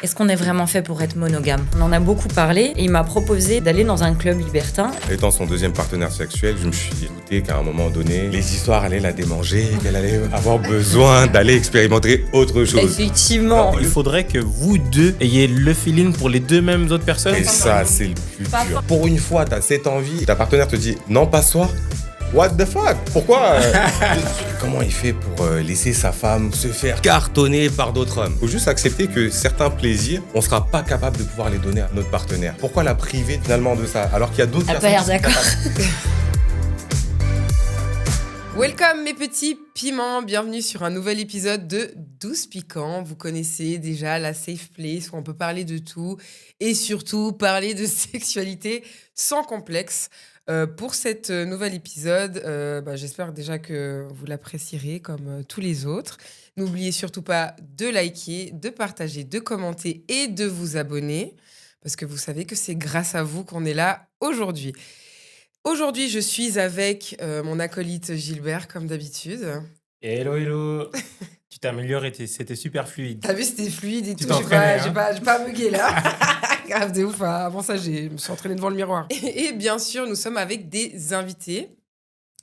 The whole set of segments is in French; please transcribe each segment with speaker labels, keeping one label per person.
Speaker 1: Est-ce qu'on est vraiment fait pour être monogame ? On en a beaucoup parlé et il m'a proposé d'aller dans un club libertin.
Speaker 2: Étant son deuxième partenaire sexuel, je me suis douté qu'à un moment donné, les histoires allaient la démanger, qu'elle allait avoir besoin d'aller expérimenter autre chose.
Speaker 1: Effectivement.
Speaker 3: Il faudrait que vous deux ayez le feeling pour les deux mêmes autres personnes.
Speaker 2: Et ça, c'est le plus dur. Pour une fois, t'as cette envie, ta partenaire te dit « Non, pas ce soir ». What the fuck ? Pourquoi Comment il fait pour laisser sa femme se faire cartonner par d'autres hommes ? Faut juste accepter que certains plaisirs, on sera pas capable de pouvoir les donner à notre partenaire. Pourquoi la priver finalement de ça alors qu'il y a d'autres personnes qui sont
Speaker 1: d'accord.
Speaker 2: capables.
Speaker 4: Welcome mes petits piments, bienvenue sur un nouvel épisode de 12 piquants. Vous connaissez déjà la safe place où on peut parler de tout et surtout parler de sexualité sans complexe. Pour cet nouvel épisode, j'espère déjà que vous l'apprécierez comme tous les autres. N'oubliez surtout pas de liker, de partager, de commenter et de vous abonner parce que vous savez que c'est grâce à vous qu'on est là aujourd'hui. Aujourd'hui, je suis avec mon acolyte Gilbert, comme d'habitude.
Speaker 3: Hello, hello. Tu t'es amélioré, c'était super fluide.
Speaker 4: T'as vu, c'était fluide et
Speaker 3: Tu
Speaker 4: tout.
Speaker 3: t'entraînais,
Speaker 4: J'ai pas bugué là. Grave, de ouf. Avant ça, je me suis entraînée devant le miroir. Et bien sûr, nous sommes avec des invités,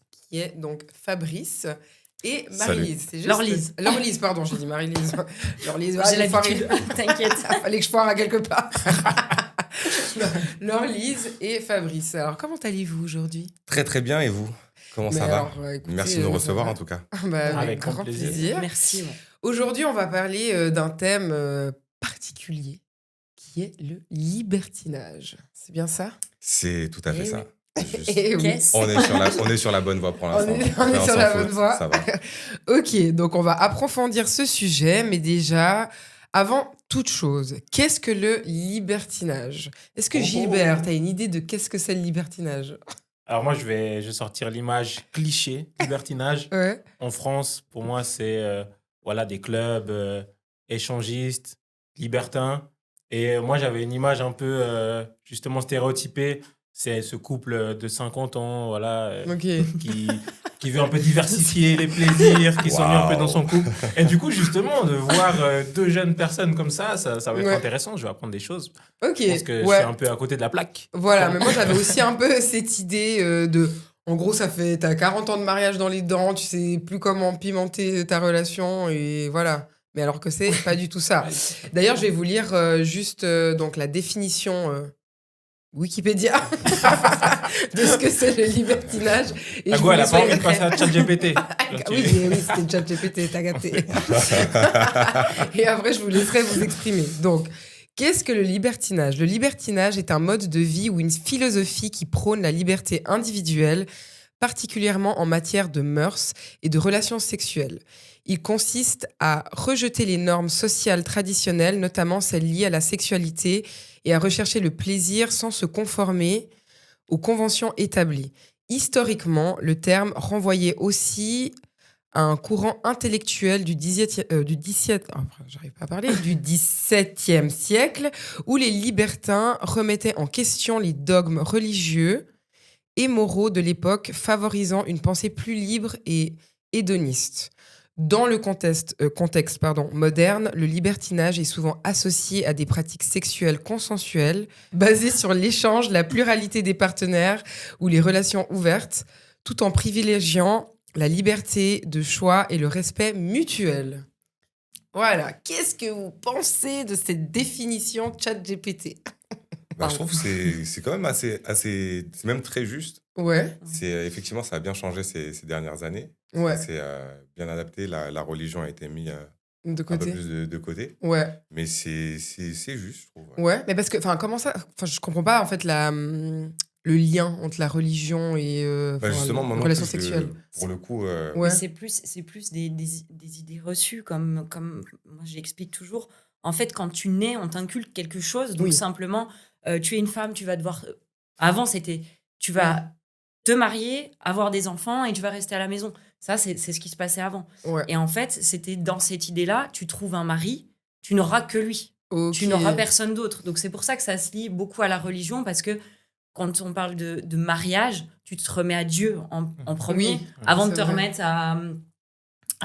Speaker 4: qui est donc Fabrice et Marie-Lise. C'est juste... Laure-Lise, pardon, j'ai dit Marie-Lise. Laure-Lise,
Speaker 1: J'ai l'habitude, t'inquiète.
Speaker 4: Fallait que je foire à quelque part. Laure-Lise et Fabrice. Alors, comment allez-vous aujourd'hui ?
Speaker 2: Très très bien, et vous ? Comment ça va ?
Speaker 4: Écoutez,
Speaker 2: Merci de nous recevoir en tout cas.
Speaker 4: Avec grand plaisir.
Speaker 1: Merci. Ouais.
Speaker 4: Aujourd'hui, on va parler d'un thème particulier qui est le libertinage. C'est bien ça ?
Speaker 2: C'est tout à fait ça. Juste.
Speaker 4: Et oui.
Speaker 1: Qu'est-ce ?
Speaker 2: On est sur la bonne voie pour l'instant.
Speaker 4: On est sur la bonne
Speaker 2: faute,
Speaker 4: voie.
Speaker 2: Ça va.
Speaker 4: Ok, donc on va approfondir ce sujet, mais déjà, avant toute chose, qu'est-ce que le libertinage ? Est-ce que Gilbert, tu as une idée de qu'est-ce que c'est le libertinage ?
Speaker 3: Alors moi, je vais sortir l'image cliché, libertinage.
Speaker 4: Ouais.
Speaker 3: En France, pour moi, c'est des clubs échangistes, libertins. Et moi, j'avais une image un peu justement stéréotypée. C'est ce couple de 50 ans,
Speaker 4: Ok.
Speaker 3: qui veut un peu diversifier les plaisirs, qui sont mis un peu dans son couple. Et du coup, justement, de voir deux jeunes personnes comme ça va être intéressant. Je vais apprendre des choses.
Speaker 4: Ok.
Speaker 3: Je pense que je suis un peu à côté de la plaque.
Speaker 4: Voilà, mais moi j'avais aussi un peu cette idée de... En gros, t'as 40 ans de mariage dans les dents, tu sais plus comment pimenter ta relation, et voilà. Mais alors que c'est pas du tout ça. D'ailleurs, je vais vous lire juste donc la définition Wikipédia de ce que c'est le libertinage. Et
Speaker 3: La
Speaker 4: je
Speaker 3: go, elle a
Speaker 4: vous
Speaker 3: pas envie de
Speaker 4: laisserai-
Speaker 3: passer à ChatGPT.
Speaker 4: Oui, c'était ChatGPT, t'as gâté. Et après, je vous laisserai vous exprimer. Donc, qu'est-ce que le libertinage ? Le libertinage est un mode de vie ou une philosophie qui prône la liberté individuelle, particulièrement en matière de mœurs et de relations sexuelles. Il consiste à rejeter les normes sociales traditionnelles, notamment celles liées à la sexualité, et à rechercher le plaisir sans se conformer aux conventions établies. Historiquement, le terme renvoyait aussi à un courant intellectuel du XVIIe siècle, où les libertins remettaient en question les dogmes religieux et moraux de l'époque, favorisant une pensée plus libre et hédoniste. Dans le contexte moderne, le libertinage est souvent associé à des pratiques sexuelles consensuelles, basées sur l'échange, la pluralité des partenaires ou les relations ouvertes, tout en privilégiant la liberté de choix et le respect mutuel. Voilà. Qu'est-ce que vous pensez de cette définition ChatGPT ?
Speaker 2: Je trouve que c'est quand même assez, c'est même très juste.
Speaker 4: Ouais.
Speaker 2: Effectivement, ça a bien changé ces dernières années.
Speaker 4: Ouais.
Speaker 2: C'est bien adapté. La religion a été mise
Speaker 4: De
Speaker 2: un peu
Speaker 4: côté.
Speaker 2: plus de côté.
Speaker 4: Ouais.
Speaker 2: Mais c'est juste, je trouve.
Speaker 4: Ouais, mais parce que, comment ça... je comprends pas, en fait, le lien entre la religion et
Speaker 2: Justement,
Speaker 4: les relations sexuelles.
Speaker 2: Pour le coup...
Speaker 4: Ouais.
Speaker 1: Mais c'est plus des idées reçues, comme moi j'explique toujours. En fait, quand tu nais, on t'inculque quelque chose. Donc simplement, tu es une femme, tu vas devoir... Avant, c'était... Tu vas te marier, avoir des enfants et tu vas rester à la maison. Ça, c'est ce qui se passait avant.
Speaker 4: Ouais.
Speaker 1: Et en fait, c'était dans cette idée-là, tu trouves un mari, tu n'auras que lui.
Speaker 4: Ok.
Speaker 1: Tu n'auras personne d'autre. Donc, c'est pour ça que ça se lie beaucoup à la religion, parce que quand on parle de mariage, tu te remets à Dieu en premier,
Speaker 4: Oui,
Speaker 1: avant de
Speaker 4: c'est
Speaker 1: te
Speaker 4: vrai.
Speaker 1: remettre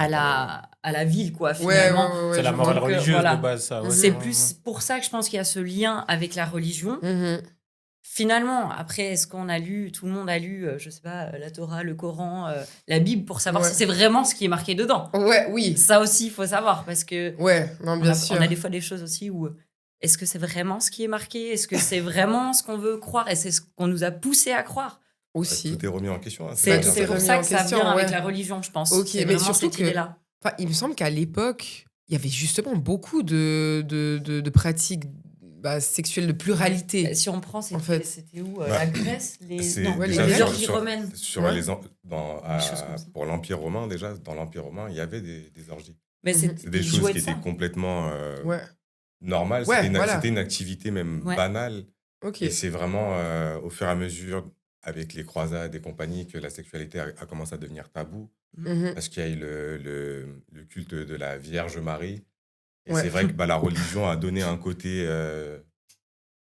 Speaker 1: à la ville, quoi,
Speaker 4: Ouais,
Speaker 1: finalement.
Speaker 3: C'est la
Speaker 4: je
Speaker 3: morale
Speaker 1: Donc,
Speaker 3: religieuse
Speaker 1: voilà.
Speaker 3: de base, ça. Ouais,
Speaker 1: C'est
Speaker 3: ouais,
Speaker 1: plus pour ça que je pense qu'il y a ce lien avec la religion.
Speaker 4: vois.
Speaker 1: Finalement, après, est-ce qu'on a lu, tout le monde a lu, je sais pas, la Torah, le Coran, la Bible, pour savoir
Speaker 4: Ouais.
Speaker 1: si c'est vraiment ce qui est marqué dedans?
Speaker 4: Ouais, oui.
Speaker 1: Ça aussi, il faut savoir, parce que
Speaker 4: Ouais, non, bien sûr.
Speaker 1: on a des fois des choses aussi où est-ce que c'est vraiment ce qui est marqué? Est-ce que c'est vraiment ce qu'on veut croire? Et c'est ce qu'on nous a poussé à croire?
Speaker 4: Aussi.
Speaker 2: Tout est remis en question. Hein,
Speaker 1: C'est
Speaker 4: tout est
Speaker 1: pour
Speaker 4: remis
Speaker 1: ça
Speaker 4: en
Speaker 1: que ça
Speaker 4: question,
Speaker 1: vient avec
Speaker 4: ouais.
Speaker 1: la religion, je pense.
Speaker 4: Ok,
Speaker 1: C'est
Speaker 4: mais
Speaker 1: vraiment
Speaker 4: surtout
Speaker 1: cette
Speaker 4: que-
Speaker 1: idée-là.
Speaker 4: Enfin, il me semble qu'à l'époque, il y avait justement beaucoup de pratiques sexuelles de pluralité.
Speaker 1: Si on prend, c'était
Speaker 4: fait.
Speaker 1: c'était où?
Speaker 2: Bah,
Speaker 1: La Grèce?
Speaker 2: C'est
Speaker 4: ouais,
Speaker 2: déjà
Speaker 4: les
Speaker 1: les
Speaker 2: sur-
Speaker 1: orgies
Speaker 2: sur-
Speaker 1: romaines.
Speaker 2: sur
Speaker 4: Ouais.
Speaker 1: Des choses comme ça.
Speaker 2: pour l'Empire romain, déjà, dans l'Empire romain, il y avait des orgies.
Speaker 1: Mais
Speaker 4: Mhm.
Speaker 2: C'est des
Speaker 1: ils
Speaker 2: choses
Speaker 1: jouaient
Speaker 2: qui
Speaker 1: de ça.
Speaker 2: étaient complètement
Speaker 4: Ouais,
Speaker 2: normales.
Speaker 4: Ouais,
Speaker 2: C'était
Speaker 4: voilà.
Speaker 2: c'était une activité même
Speaker 1: Ouais.
Speaker 2: banale.
Speaker 4: ok.
Speaker 2: Et c'est vraiment au fur et à mesure, avec les croisades et compagnie, que la sexualité a commencé à devenir tabou.
Speaker 4: Mhm.
Speaker 2: Parce qu'il y a eu le culte de la Vierge Marie. Et
Speaker 4: Ouais.
Speaker 2: c'est vrai que la religion a donné un côté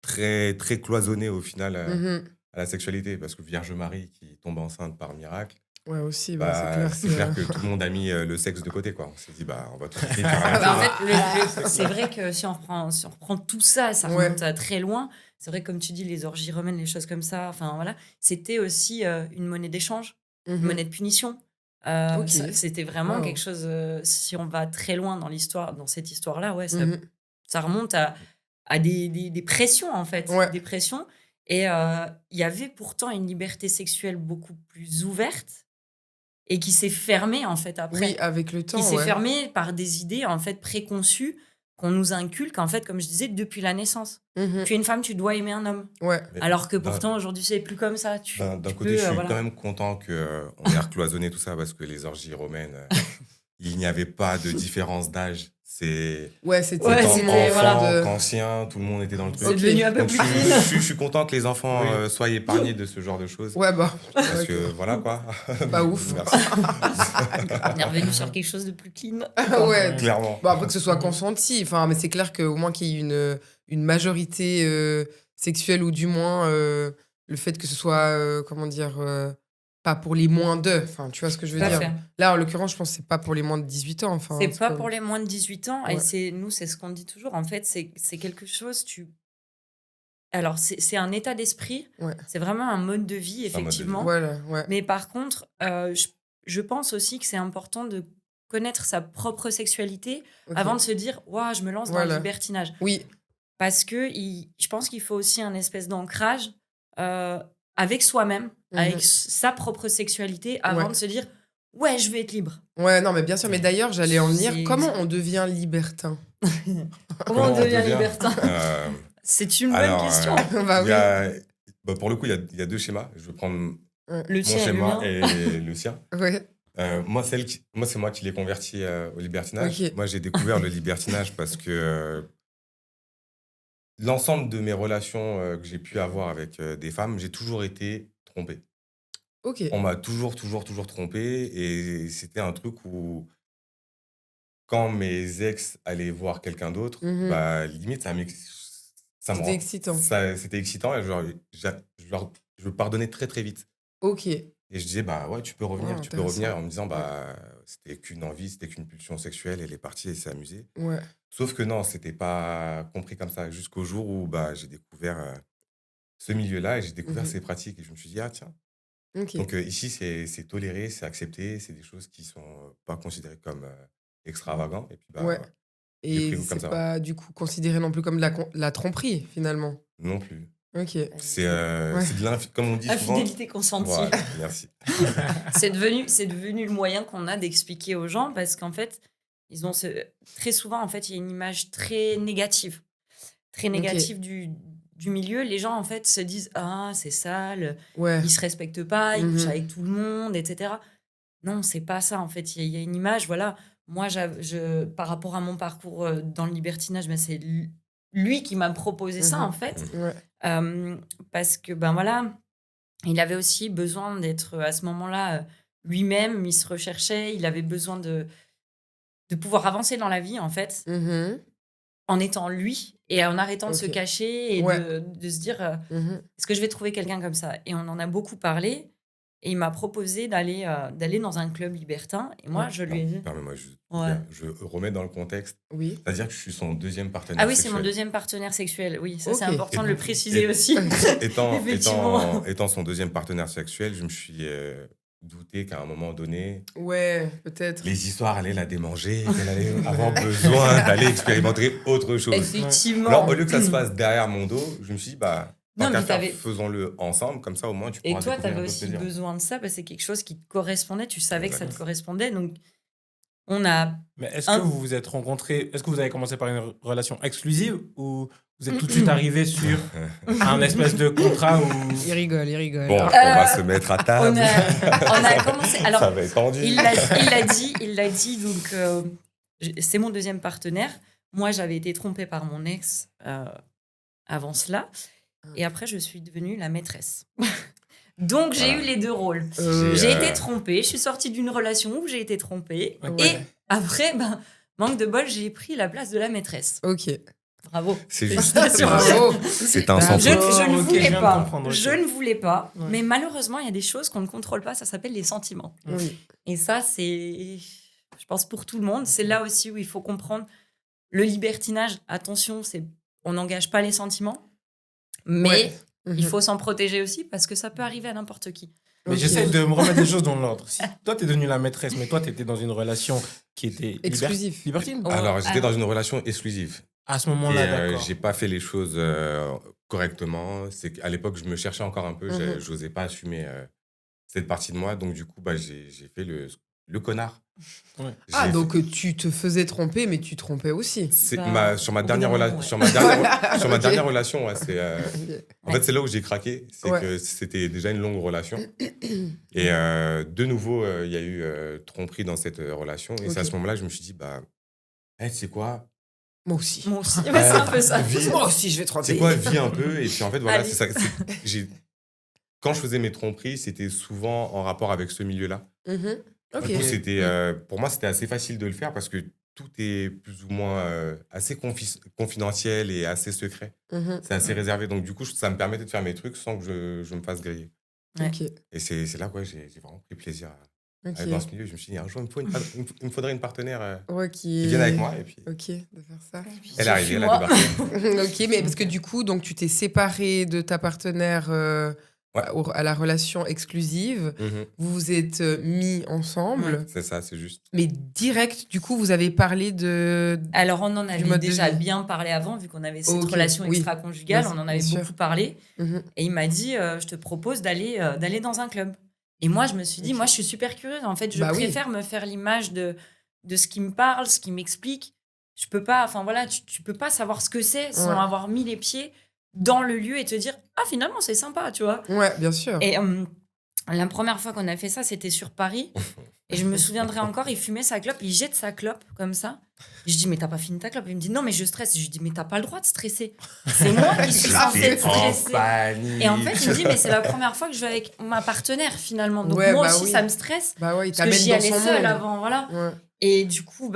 Speaker 2: très, très cloisonné au final
Speaker 4: Mhm.
Speaker 2: à la sexualité. Parce que Vierge Marie qui tombe enceinte par miracle,
Speaker 4: Ouais, aussi, c'est
Speaker 2: c'est
Speaker 4: clair
Speaker 2: clair que tout le monde a mis le sexe de côté. Quoi. On s'est dit, on va tout quitter.
Speaker 1: Bah, en fait, c'est vrai que si on reprend tout ça, ça
Speaker 4: Ouais.
Speaker 1: remonte à très loin. C'est vrai, comme tu dis, les orgies romaines, les choses comme ça, enfin voilà, c'était aussi une monnaie d'échange, une
Speaker 4: Mhm.
Speaker 1: monnaie de punition.
Speaker 4: Ok.
Speaker 1: C'était vraiment
Speaker 4: Wow.
Speaker 1: quelque chose, si on va très loin dans l'histoire, dans cette histoire-là, ouais,
Speaker 4: Mhm.
Speaker 1: ça remonte à des pressions, en fait.
Speaker 4: Ouais.
Speaker 1: Des pressions. Et il y avait pourtant une liberté sexuelle beaucoup plus ouverte et qui s'est fermée, en fait, après.
Speaker 4: Oui, avec le temps,
Speaker 1: Qui s'est
Speaker 4: ouais.
Speaker 1: fermée par des idées, en fait, préconçues qu'on nous inculque, en fait, comme je disais, depuis la naissance.
Speaker 4: Mhm.
Speaker 1: Tu es une femme, tu dois aimer un homme.
Speaker 4: Ouais.
Speaker 2: Mais
Speaker 1: Alors que
Speaker 2: d'un-
Speaker 1: pourtant, aujourd'hui, c'est plus comme ça.
Speaker 2: D'un
Speaker 1: tu
Speaker 2: côté,
Speaker 1: peux,
Speaker 2: je suis
Speaker 1: voilà.
Speaker 2: quand même content qu'on ait recloisonné tout ça parce que les orgies romaines, il n'y avait pas de différence d'âge. C'est
Speaker 4: Ouais, c'était
Speaker 1: Ouais,
Speaker 2: autant
Speaker 1: c'était-
Speaker 2: enfant
Speaker 1: voilà.
Speaker 2: qu'ancien, tout le monde était dans le truc.
Speaker 1: C'est devenu un peu
Speaker 2: Donc
Speaker 1: plus
Speaker 2: je
Speaker 1: clean.
Speaker 2: suis content que les enfants
Speaker 3: Oui.
Speaker 2: soient épargnés de ce genre de choses.
Speaker 4: Ouais,
Speaker 2: Parce
Speaker 4: ouais,
Speaker 2: que voilà quoi.
Speaker 4: Pas ouf.
Speaker 2: Merci.
Speaker 1: On est revenu sur quelque chose de plus clean.
Speaker 4: ouais.
Speaker 2: Clairement.
Speaker 4: Bon, après que ce soit consenti, enfin, mais c'est clair qu'au moins qu'il y ait une majorité sexuelle ou du moins le fait que ce soit, comment dire, pas pour les moins de. Enfin, tu vois ce que je veux
Speaker 1: Tout à
Speaker 4: dire.
Speaker 1: fait.
Speaker 4: Là, en l'occurrence, je pense que c'est pas pour les moins de 18 ans. Enfin,
Speaker 1: C'est pas
Speaker 4: comme-
Speaker 1: pour les moins de 18 ans.
Speaker 4: Ouais.
Speaker 1: Et c'est ce qu'on dit toujours. En fait, c'est quelque chose, alors, c'est un état d'esprit.
Speaker 4: Ouais.
Speaker 1: C'est vraiment un mode de vie,
Speaker 2: C'est un mode de vie.
Speaker 1: effectivement.
Speaker 4: Voilà, ouais.
Speaker 1: Mais par contre, je pense aussi que c'est important de connaître sa propre sexualité
Speaker 4: Ok.
Speaker 1: avant de se dire « Ouah, je me lance dans
Speaker 4: Voilà.
Speaker 1: le libertinage
Speaker 4: Oui, ».
Speaker 1: Parce que je pense qu'il faut aussi un espèce d'ancrage avec soi-même, avec sa propre sexualité, avant
Speaker 4: Ouais.
Speaker 1: de se dire « Ouais, je vais être libre
Speaker 4: ouais, non, mais bien sûr. Mais d'ailleurs, j'allais en venir.
Speaker 1: C'est-
Speaker 4: Comment on devient libertin ».
Speaker 1: Comment on devient libertin
Speaker 2: Euh,
Speaker 1: C'est une bonne
Speaker 2: alors,
Speaker 1: question.
Speaker 4: Bah
Speaker 2: il
Speaker 4: oui.
Speaker 2: y a- pour le coup, il y a deux schémas. Je vais prendre mon
Speaker 1: Le tien et le
Speaker 2: schéma
Speaker 1: mien.
Speaker 2: et le sien.
Speaker 4: Ouais.
Speaker 2: Moi, c'est moi qui l'ai converti au libertinage.
Speaker 4: Ok.
Speaker 2: Moi, j'ai découvert le libertinage parce que l'ensemble de mes relations que j'ai pu avoir avec des femmes, j'ai toujours été trompé.
Speaker 4: Ok.
Speaker 2: On m'a toujours trompé et c'était un truc où quand mes ex allaient voir quelqu'un d'autre,
Speaker 4: Mhm.
Speaker 2: limite, ça me
Speaker 4: C'était excitant.
Speaker 2: C'était excitant et je pardonnais très très vite.
Speaker 4: Ok.
Speaker 2: Et je disais, ouais, tu peux revenir,
Speaker 4: Ouais,
Speaker 2: tu peux revenir,
Speaker 4: intéressant.
Speaker 2: en me disant, c'était qu'une envie, c'était qu'une pulsion sexuelle, elle est partie, elle s'est amusée.
Speaker 4: Ouais.
Speaker 2: Sauf que non, c'était pas compris comme ça, jusqu'au jour où j'ai découvert ce milieu-là et j'ai découvert
Speaker 4: Mhm.
Speaker 2: ces pratiques. Et je me suis dit, ah tiens.
Speaker 4: Ok.
Speaker 2: Donc ici, c'est toléré, c'est accepté, c'est des choses qui sont pas considérées comme extravagantes. Et puis,
Speaker 4: Ouais.
Speaker 2: j'ai
Speaker 4: Et
Speaker 2: pris goût comme
Speaker 4: c'est
Speaker 2: ça.
Speaker 4: pas du coup considéré non plus comme la tromperie finalement.
Speaker 2: Non plus.
Speaker 4: Ok.
Speaker 2: C'est de comme on dit souvent.
Speaker 1: Infidélité consentie.
Speaker 2: Voilà, merci.
Speaker 1: C'est devenu le moyen qu'on a d'expliquer aux gens parce qu'en fait, ils ont très souvent, en fait, il y a une image très négative du milieu. Les gens, en fait, se disent « Ah, c'est sale,
Speaker 4: Ouais.
Speaker 1: ils se respectent pas, ils
Speaker 4: Mhm.
Speaker 1: couchent avec tout le monde, etc. » Non, c'est pas ça, en fait. Il y a une image, voilà. Moi, par rapport à mon parcours dans le libertinage, c'est lui qui m'a proposé ça,
Speaker 4: Mhm.
Speaker 1: en fait.
Speaker 4: Ouais.
Speaker 1: Parce que, voilà, il avait aussi besoin d'être à ce moment-là lui-même, il se recherchait, il avait besoin de pouvoir avancer dans la vie, en fait,
Speaker 4: Mhm.
Speaker 1: en étant lui et en arrêtant de se
Speaker 4: Ok.
Speaker 1: cacher et
Speaker 4: Ouais.
Speaker 1: de se dire
Speaker 4: Mhm.
Speaker 1: est-ce que je vais trouver quelqu'un comme ça? Et on en a beaucoup parlé. et il m'a proposé d'aller dans un club libertin. Et moi, je lui ai dit...
Speaker 2: Permets-moi,
Speaker 1: Ouais.
Speaker 2: je remets dans le contexte.
Speaker 4: Oui.
Speaker 2: C'est-à-dire que je suis son deuxième partenaire
Speaker 1: Ah oui, c'est
Speaker 2: sexuel.
Speaker 1: mon deuxième partenaire sexuel. Oui, ça, c'est
Speaker 4: Ok.
Speaker 1: important de le préciser
Speaker 2: Et-
Speaker 1: aussi. Effectivement.
Speaker 2: étant son deuxième partenaire sexuel, je me suis douté qu'à un moment donné,
Speaker 4: Ouais, peut-être.
Speaker 2: les histoires allaient la démanger, qu'elle allait avoir besoin d'aller expérimenter autre chose.
Speaker 1: Effectivement.
Speaker 2: Alors, au lieu que ça se fasse derrière mon dos, je me suis dit, bah,
Speaker 1: Non,
Speaker 2: tant qu'à
Speaker 1: mais
Speaker 2: faire,
Speaker 1: t'avais-
Speaker 2: faisons-le ensemble, comme ça au moins tu
Speaker 1: Et
Speaker 2: pourras
Speaker 1: toi, tu
Speaker 2: découvrir
Speaker 1: avais
Speaker 2: un peu de
Speaker 1: aussi
Speaker 2: plaisir.
Speaker 1: besoin de ça, parce que c'est quelque chose qui te correspondait. Tu savais que ça te
Speaker 2: Exactement.
Speaker 1: correspondait. Donc, on a...
Speaker 3: Mais est-ce
Speaker 1: Un-
Speaker 3: que vous vous êtes rencontrés, est-ce que vous avez commencé par une relation exclusive ou vous êtes tout de suite arrivé sur un espèce de contrat où...
Speaker 4: Il rigole.
Speaker 2: Bon, on va se mettre à
Speaker 1: On
Speaker 2: table.
Speaker 1: a commencé... Alors,
Speaker 2: Ça va être tendu.
Speaker 1: il l'a dit, donc c'est mon deuxième partenaire. Moi, j'avais été trompée par mon ex avant cela. Et après, je suis devenue la maîtresse. Donc, j'ai
Speaker 2: Voilà.
Speaker 1: eu les deux rôles.
Speaker 2: J'ai,
Speaker 1: J'ai été trompée. Je suis sortie d'une relation où j'ai été trompée.
Speaker 3: Ouais.
Speaker 1: Et après, manque de bol, j'ai pris la place de la maîtresse.
Speaker 4: Ok.
Speaker 1: Bravo.
Speaker 2: C'est juste.
Speaker 1: Félicitations.
Speaker 4: Bravo.
Speaker 2: C'est un
Speaker 4: Bah,
Speaker 2: sans
Speaker 1: Je
Speaker 2: faute.
Speaker 1: ne
Speaker 3: Ok, je
Speaker 1: voulais
Speaker 3: viens de
Speaker 1: pas.
Speaker 3: comprendre, ok.
Speaker 1: Je ne voulais pas.
Speaker 3: Ouais.
Speaker 1: Mais malheureusement, il y a des choses qu'on ne contrôle pas. Ça s'appelle les sentiments.
Speaker 4: Oui.
Speaker 1: Et ça, c'est, je pense, pour tout le monde. C'est là aussi où il faut comprendre le libertinage. Attention, on n'engage pas les sentiments, mais
Speaker 4: Ouais.
Speaker 1: il faut s'en protéger aussi parce que ça peut arriver à n'importe qui.
Speaker 3: Mais
Speaker 4: Ok.
Speaker 3: j'essaie de me remettre les choses dans l'ordre. Si toi, t'es devenue la maîtresse, mais toi, t'étais dans une relation qui était
Speaker 4: Exclusif.
Speaker 3: libertine.
Speaker 1: Oh,
Speaker 2: Alors, j'étais
Speaker 1: alors-
Speaker 2: dans une relation exclusive.
Speaker 3: À ce
Speaker 2: Et
Speaker 3: moment-là, d'accord.
Speaker 2: j'ai pas fait les choses correctement. C'est qu'à l'époque, je me cherchais encore un peu.
Speaker 4: Mhm.
Speaker 2: J'osais pas assumer cette partie de moi. Donc, du coup, j'ai fait le connard.
Speaker 3: Ouais.
Speaker 4: Ah,
Speaker 2: J'ai
Speaker 4: donc tu te faisais tromper, mais tu trompais aussi.
Speaker 2: sur ma
Speaker 1: au
Speaker 2: dernière
Speaker 1: bout d'un moment,
Speaker 2: relation,
Speaker 1: ouais.
Speaker 2: sur ma
Speaker 4: Ok.
Speaker 2: dernière relation, ouais, c'est en
Speaker 1: Ouais.
Speaker 2: fait c'est là où j'ai craqué, c'est
Speaker 4: Ouais.
Speaker 2: que c'était déjà une longue relation et de nouveau il y a eu tromperie dans cette relation et c'est à
Speaker 4: Ok.
Speaker 2: ce moment-là que je me suis dit bah tu sais quoi,
Speaker 4: Moi aussi.
Speaker 1: Moi aussi, ouais, c'est un peu ça.
Speaker 2: Vis-
Speaker 4: Moi aussi, je vais tromper.
Speaker 2: c'est quoi, vis un peu et puis en fait voilà
Speaker 1: Allez.
Speaker 2: c'est ça. Quand je faisais mes tromperies, c'était souvent en rapport avec ce milieu-là.
Speaker 4: Mhm. Ok.
Speaker 2: Du coup, pour moi, c'était assez facile de le faire parce que tout est plus ou moins assez confidentiel et assez secret.
Speaker 4: Mhm.
Speaker 2: C'est assez réservé. Donc, du coup, ça me permettait de faire mes trucs sans que je me fasse griller.
Speaker 1: Ouais.
Speaker 4: Ok.
Speaker 2: Et c'est là que j'ai vraiment pris plaisir à
Speaker 4: Ok.
Speaker 2: être dans ce milieu. Je me suis dit, un jour, il me faudrait une partenaire
Speaker 4: Ouais,
Speaker 2: qui vienne avec moi. Et puis,
Speaker 4: Ok, de faire ça.
Speaker 2: elle est arrivée, elle a débarqué.
Speaker 4: Ok, mais parce que du coup, donc tu t'es séparé de ta partenaire
Speaker 2: Ouais.
Speaker 4: à la relation exclusive.
Speaker 2: Mhm.
Speaker 4: Vous vous êtes mis ensemble,
Speaker 2: C'est ça, c'est juste.
Speaker 4: mais direct, du coup, vous avez parlé de.
Speaker 1: Alors, on en avait
Speaker 4: mode de
Speaker 1: déjà
Speaker 4: vie.
Speaker 1: bien parlé avant, vu qu'on avait cette
Speaker 4: Ok,
Speaker 1: relation
Speaker 4: oui.
Speaker 1: extra-conjugale.
Speaker 4: Bien-
Speaker 1: On en avait
Speaker 4: bien sûr.
Speaker 1: beaucoup parlé.
Speaker 4: Mhm.
Speaker 1: Et il m'a dit, je te propose d'aller dans un club. Et moi, je me suis dit,
Speaker 4: Ok.
Speaker 1: moi, je suis super curieuse. En fait, je
Speaker 4: Bah oui.
Speaker 1: préfère me faire l'image de ce qui me parle, ce qui m'explique. Je peux pas, enfin voilà, tu peux pas savoir ce que c'est sans
Speaker 4: Ouais.
Speaker 1: avoir mis les pieds dans le lieu et te dire, ah, finalement, c'est sympa, tu vois.
Speaker 4: Ouais, bien sûr.
Speaker 1: Et la première fois qu'on a fait ça, c'était sur Paris. Et je me souviendrai encore, il fumait sa clope, il jette sa clope comme ça. Je dis, mais t'as pas fini ta clope? Il me dit, non, mais je stresse. Je lui dis, mais t'as pas le droit de stresser. C'est moi qui suis censée être stressée.
Speaker 2: panique.
Speaker 1: Et en fait, il me dit, mais c'est la première fois que je vais avec ma partenaire finalement. Donc
Speaker 4: Ouais,
Speaker 1: moi
Speaker 4: bah
Speaker 1: aussi,
Speaker 4: oui.
Speaker 1: ça me stresse.
Speaker 4: Bah ouais, il
Speaker 1: Parce que
Speaker 4: t'amène
Speaker 1: j'y
Speaker 4: dans
Speaker 1: allais
Speaker 4: son
Speaker 1: seule
Speaker 4: monde.
Speaker 1: avant, voilà.
Speaker 4: Ouais.
Speaker 1: Et du coup,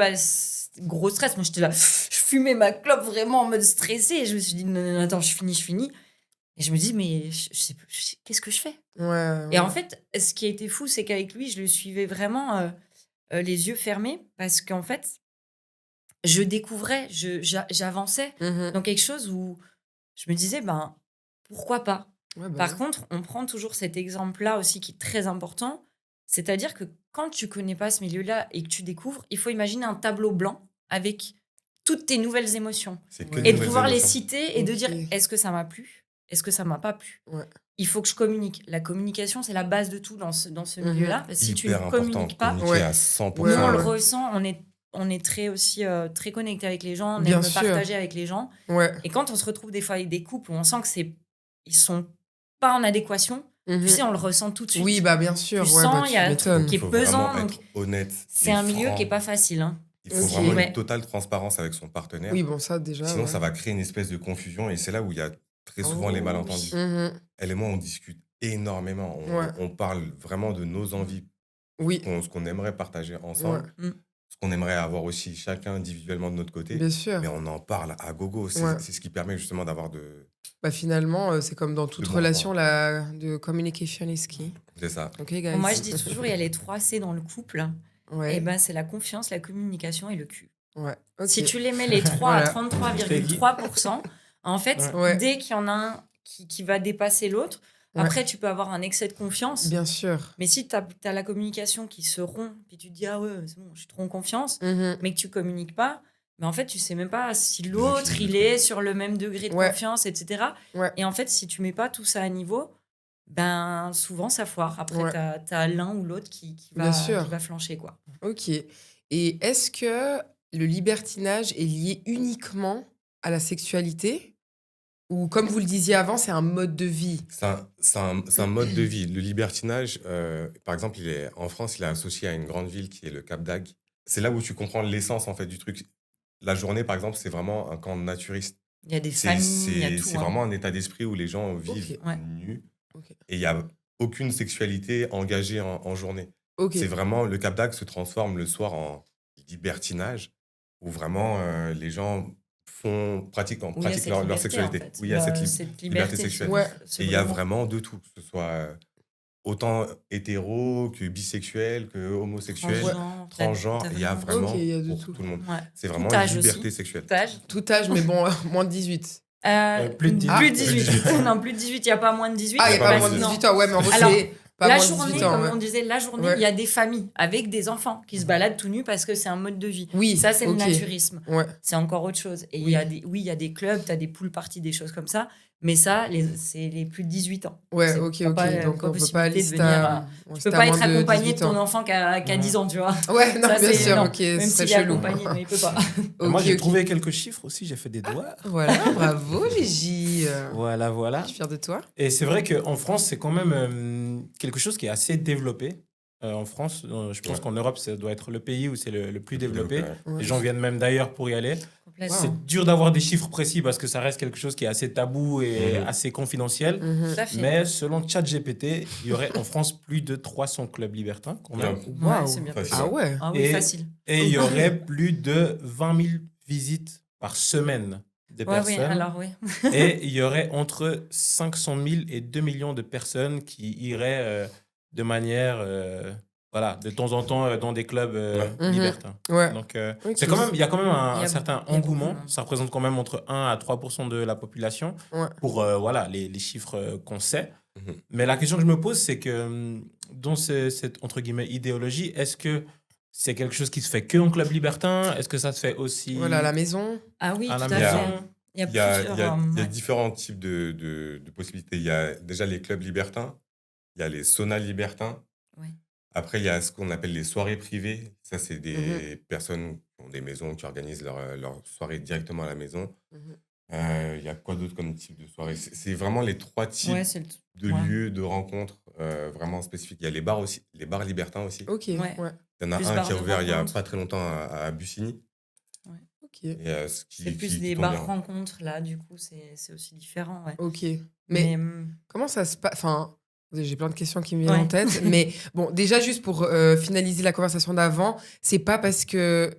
Speaker 1: gros stress. Moi, j'étais là, je fumais ma clope vraiment en mode stressé. Et je me suis dit, non, non, attends, je finis. Et je me dis, mais qu'est-ce que je fais?
Speaker 4: Ouais.
Speaker 1: Et en fait, ce qui a été fou, c'est qu'avec lui, je le suivais vraiment les yeux fermés parce qu'en fait, je découvrais, j'avançais
Speaker 4: Mhm.
Speaker 1: dans quelque chose où je me disais, ben, pourquoi pas?
Speaker 4: Ouais, bah
Speaker 1: Par
Speaker 4: ouais.
Speaker 1: contre, on prend toujours cet exemple-là aussi qui est très important. C'est-à-dire que quand tu connais pas ce milieu-là et que tu découvres, il faut imaginer un tableau blanc avec toutes tes nouvelles émotions.
Speaker 2: C'est que
Speaker 4: Ouais.
Speaker 2: des
Speaker 1: Et de
Speaker 2: nouvelles
Speaker 1: pouvoir les
Speaker 2: émotions.
Speaker 1: citer et de
Speaker 4: Ok.
Speaker 1: dire est-ce que ça m'a plu? Est-ce que ça m'a pas plu?
Speaker 4: Ouais.
Speaker 1: Il faut que je communique. La communication, c'est la base de tout dans ce
Speaker 4: Mhm.
Speaker 1: milieu-là. Si tu ne
Speaker 2: Hyper important,
Speaker 1: communiques pas,
Speaker 2: communiquer
Speaker 4: Ouais.
Speaker 2: à 100%.
Speaker 4: Ouais,
Speaker 1: nous, on le
Speaker 4: ouais.
Speaker 1: ressent, on est très aussi très connecté avec les gens, on
Speaker 4: Bien
Speaker 1: aime
Speaker 4: sûr.
Speaker 1: partager avec les gens.
Speaker 4: Ouais.
Speaker 1: Et quand on se retrouve des fois avec des couples où on sent que ils sont pas en adéquation,
Speaker 4: Mhm.
Speaker 1: tu sais, on le ressent tout de suite.
Speaker 4: Oui, bah bien sûr.
Speaker 1: Tu
Speaker 4: ouais,
Speaker 1: sens,
Speaker 4: bah,
Speaker 1: il y a un
Speaker 4: tu m'étonnes.
Speaker 1: qui est
Speaker 2: Il faut
Speaker 1: pesant,
Speaker 2: vraiment
Speaker 1: donc
Speaker 2: être honnête.
Speaker 1: c'est
Speaker 2: et
Speaker 1: un milieu
Speaker 2: franc.
Speaker 1: qui est pas facile. Hein.
Speaker 2: Il faut
Speaker 4: Ok.
Speaker 2: vraiment
Speaker 1: Ouais.
Speaker 2: une totale transparence avec son partenaire.
Speaker 4: Oui, bon, ça déjà.
Speaker 2: Sinon,
Speaker 4: ouais.
Speaker 2: ça va créer une espèce de confusion et c'est là où il y a très souvent les
Speaker 1: Oh,
Speaker 2: malentendus.
Speaker 4: Mhm.
Speaker 2: Elle et moi, on discute énormément.
Speaker 4: Ouais.
Speaker 2: On parle vraiment de nos envies,
Speaker 4: Oui,
Speaker 2: ce qu'on aimerait partager ensemble,
Speaker 1: Mm.
Speaker 2: ce qu'on aimerait avoir aussi chacun individuellement de notre côté.
Speaker 4: bien sûr.
Speaker 2: Mais on en parle à gogo. C'est
Speaker 4: Ouais.
Speaker 2: c'est ce qui permet justement d'avoir de
Speaker 4: Bah, finalement, c'est comme dans toute
Speaker 2: Le bon
Speaker 4: relation, de communication is key.
Speaker 2: C'est ça.
Speaker 4: Ok, guys.
Speaker 1: Moi, je dis toujours, il y a les 3 C dans le couple.
Speaker 4: Ouais.
Speaker 1: Et ben, c'est la confiance, la communication et le cul.
Speaker 4: Ouais. Ok.
Speaker 1: Si tu les mets les 3 à
Speaker 4: Voilà.
Speaker 1: 33,3%, en fait,
Speaker 4: Ouais.
Speaker 1: dès qu'il y en a un qui va dépasser l'autre,
Speaker 4: Ouais.
Speaker 1: après, tu peux avoir un excès de confiance.
Speaker 4: Bien sûr.
Speaker 1: Mais si tu as la communication qui se rompt, puis tu te dis, ah ouais, c'est bon, je suis trop en confiance,
Speaker 4: Mhm.
Speaker 1: mais que tu communiques pas, mais en fait, tu sais même pas si l'autre, il est sur le même degré de
Speaker 4: Ouais.
Speaker 1: confiance, etc.
Speaker 4: Ouais.
Speaker 1: Et en fait, si tu mets pas tout ça à niveau, ben souvent, ça foire. Après,
Speaker 4: Ouais.
Speaker 1: tu as l'un ou l'autre qui
Speaker 4: Bien sûr.
Speaker 1: va flancher, quoi.
Speaker 4: Ok. Et est-ce que le libertinage est lié uniquement à la sexualité? Ou comme vous le disiez avant, c'est un mode de vie?
Speaker 2: C'est un mode de vie. Le libertinage, par exemple, en France, il est associé à une grande ville qui est le Cap d'Agde. C'est là où tu comprends l'essence en fait du truc. La journée, par exemple, c'est vraiment un camp naturiste.
Speaker 1: Il y a des familles, il y a tout.
Speaker 2: C'est vraiment un état d'esprit où les gens vivent
Speaker 1: Ouais.
Speaker 2: nus
Speaker 4: Ok.
Speaker 2: et il n'y a aucune sexualité engagée en journée.
Speaker 4: Ok.
Speaker 2: C'est vraiment, le Cap d'Agde se transforme le soir en libertinage où vraiment les gens pratiquent
Speaker 1: Où il y a cette
Speaker 2: leur
Speaker 1: liberté,
Speaker 2: sexualité.
Speaker 1: en fait.
Speaker 2: Où il y a cette
Speaker 1: cette
Speaker 2: liberté
Speaker 1: liberté
Speaker 2: sexuelle.
Speaker 4: Ouais.
Speaker 2: Et il y a
Speaker 1: selon moi.
Speaker 2: vraiment de tout, que ce soit autant hétéro que bisexuel, que homosexuel, transgenre. Il y a vraiment
Speaker 4: Ok, il y a de
Speaker 2: pour
Speaker 4: tout.
Speaker 2: tout le monde.
Speaker 1: Ouais.
Speaker 2: C'est vraiment
Speaker 1: Tout âge
Speaker 2: une liberté
Speaker 1: aussi.
Speaker 2: sexuelle.
Speaker 1: Tout âge.
Speaker 4: Tout âge, mais bon, moins de 18.
Speaker 3: Plus de 18.
Speaker 1: Plus de 18. Non, plus de 18. Il n'y a pas moins de 18.
Speaker 4: Ah, il n'y a pas
Speaker 2: pas
Speaker 4: moins de
Speaker 2: non.
Speaker 4: 18 ans. Ouais, mais en gros,
Speaker 1: Alors,
Speaker 4: c'est pas
Speaker 1: la
Speaker 4: moins de
Speaker 1: journée,
Speaker 4: 18 ans.
Speaker 1: comme
Speaker 4: Ouais.
Speaker 1: on disait, la journée,
Speaker 4: Ouais.
Speaker 1: il y a des familles avec des enfants qui se baladent tout nus parce que c'est un mode de vie.
Speaker 4: Oui,
Speaker 1: Ça, c'est
Speaker 4: ok.
Speaker 1: le naturisme.
Speaker 4: Ouais.
Speaker 1: C'est encore autre chose. Et
Speaker 4: Oui.
Speaker 1: il y a des clubs, tu as des pool parties, des choses comme ça. Mais ça, c'est les plus de 18 ans.
Speaker 4: Ouais,
Speaker 1: C'est
Speaker 4: ok,
Speaker 1: pas-
Speaker 4: ok.
Speaker 1: pas-
Speaker 4: Donc,
Speaker 1: pas
Speaker 4: on peut pas aller
Speaker 1: possibilité de venir, tu peux pas être accompagné de ton enfant qui a 10 ans, tu vois.
Speaker 4: Ouais, non,
Speaker 1: Ça,
Speaker 4: bien
Speaker 1: c'est-
Speaker 4: sûr,
Speaker 1: non.
Speaker 4: ok,
Speaker 1: Même
Speaker 4: c'est
Speaker 1: s'il est
Speaker 4: chelou.
Speaker 1: accompagné, mais il peut pas.
Speaker 3: Et moi,
Speaker 4: Ok,
Speaker 3: j'ai
Speaker 4: ok.
Speaker 3: trouvé quelques chiffres aussi, j'ai fait des doigts.
Speaker 4: Voilà, bravo, Gigi.
Speaker 3: Voilà,
Speaker 4: Je
Speaker 3: voilà.
Speaker 4: suis fière de toi.
Speaker 3: Et c'est vrai qu'en France, c'est quand même quelque chose qui est assez développé. En France, je pense
Speaker 2: Ouais.
Speaker 3: qu'en Europe, ça doit être le pays où c'est le plus développé.
Speaker 4: Ouais.
Speaker 3: Les gens viennent même d'ailleurs pour y aller.
Speaker 1: Complètement.
Speaker 3: C'est dur d'avoir des chiffres précis parce que ça reste quelque chose qui est assez tabou et
Speaker 2: Mhm.
Speaker 3: assez confidentiel.
Speaker 4: Mhm.
Speaker 1: Tout à fait.
Speaker 3: Mais selon ChatGPT, il y aurait en France plus de 300 clubs libertins quand même.
Speaker 2: Ouais.
Speaker 1: Ouais,
Speaker 4: Waouh.
Speaker 1: c'est bien
Speaker 2: Facile.
Speaker 1: possible.
Speaker 4: Ah ouais.
Speaker 1: Ah oui,
Speaker 3: Et-
Speaker 1: facile.
Speaker 3: Et il y aurait plus de 20 000 visites par semaine des
Speaker 1: Ouais, oui,
Speaker 3: personnes.
Speaker 1: alors oui.
Speaker 3: Et il y aurait entre 500 000 et 2 millions de personnes qui iraient de manière, voilà, de temps en temps dans des clubs
Speaker 4: Mhm.
Speaker 3: libertins.
Speaker 4: Ouais.
Speaker 3: Donc,
Speaker 4: Ok.
Speaker 3: c'est quand même, il y a quand même
Speaker 1: Il y
Speaker 3: un
Speaker 1: a-
Speaker 3: certain
Speaker 1: il y a beaucoup,
Speaker 3: engouement.
Speaker 1: hein.
Speaker 3: Ça représente quand même entre 1 à 3% de la population
Speaker 4: Ouais.
Speaker 3: pour voilà, les chiffres qu'on sait.
Speaker 2: Mhm.
Speaker 3: Mais la question que je me pose, c'est que dans cette entre guillemets idéologie, est-ce que c'est quelque chose qui se fait que en club libertin? Est-ce que ça se fait aussi
Speaker 4: Voilà, à la maison.
Speaker 1: Ah oui,
Speaker 3: à
Speaker 1: tout
Speaker 3: la
Speaker 1: à fait.
Speaker 3: maison?
Speaker 1: Il y a
Speaker 2: Il y a,
Speaker 1: plusieurs.
Speaker 2: il y a- il y a
Speaker 1: ouais.
Speaker 2: différents types de possibilités. Il y a déjà les clubs libertins, il y a les saunas libertins.
Speaker 1: Ouais.
Speaker 2: Après, il y a ce qu'on appelle les soirées privées. Ça, c'est des personnes qui ont des maisons, qui organisent leur soirée directement à la maison.
Speaker 4: Mhm.
Speaker 2: Il y a quoi d'autre comme type de soirée? C'est vraiment les 3 types
Speaker 1: Ouais, c'est
Speaker 2: de
Speaker 1: ouais.
Speaker 2: lieux de rencontres vraiment spécifiques. Il y a les bars aussi, les bars libertins aussi.
Speaker 4: Ok.
Speaker 1: Ouais.
Speaker 4: Ouais.
Speaker 2: Il y en a
Speaker 1: Plus
Speaker 2: un
Speaker 1: bars
Speaker 2: qui a
Speaker 1: de
Speaker 2: ouvert il y a
Speaker 1: rencontre.
Speaker 2: pas très longtemps à Bussigny.
Speaker 4: Ok.
Speaker 2: Et, ce qui-
Speaker 1: C'est plus
Speaker 2: qui
Speaker 1: des
Speaker 2: tombe
Speaker 1: bars
Speaker 2: bien.
Speaker 1: rencontres, là, du coup, c'est aussi différent. Ouais.
Speaker 4: Ok. Mais
Speaker 1: hum,
Speaker 4: comment ça se passe? Enfin, j'ai plein de questions qui me viennent en
Speaker 1: Ouais.
Speaker 4: tête. Mais bon, déjà, juste pour finaliser la conversation d'avant, c'est pas parce que.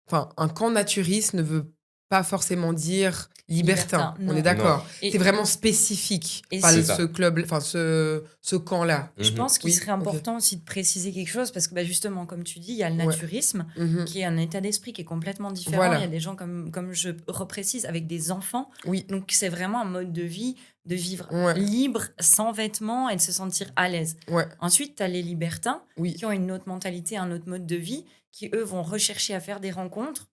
Speaker 4: Enfin, un camp naturiste ne veut pas forcément dire libertin.
Speaker 1: Libertin,
Speaker 4: On
Speaker 1: non.
Speaker 4: est d'accord.
Speaker 1: Et-
Speaker 4: C'est vraiment spécifique.
Speaker 1: Et
Speaker 4: Enfin,
Speaker 1: c'est
Speaker 2: ça.
Speaker 4: ce club, enfin, ce camp-là.
Speaker 1: je
Speaker 2: Mhm.
Speaker 1: pense qu'il
Speaker 4: Oui,
Speaker 1: serait
Speaker 4: ok.
Speaker 1: important aussi de préciser quelque chose parce que bah, justement, comme tu dis, il y a le
Speaker 4: Ouais.
Speaker 1: naturisme
Speaker 4: Mhm.
Speaker 1: qui est un état d'esprit qui est complètement différent.
Speaker 4: Voilà.
Speaker 1: Il y a des gens, comme je reprécise, avec des enfants.
Speaker 4: Oui.
Speaker 1: Donc, c'est vraiment un mode de vie de vivre
Speaker 4: Ouais.
Speaker 1: libre, sans vêtements et de se sentir à l'aise.
Speaker 4: Ouais.
Speaker 1: Ensuite, tu as les libertins
Speaker 4: Oui.
Speaker 1: qui ont une autre mentalité, un autre mode de vie, qui, eux, vont rechercher à faire des rencontres,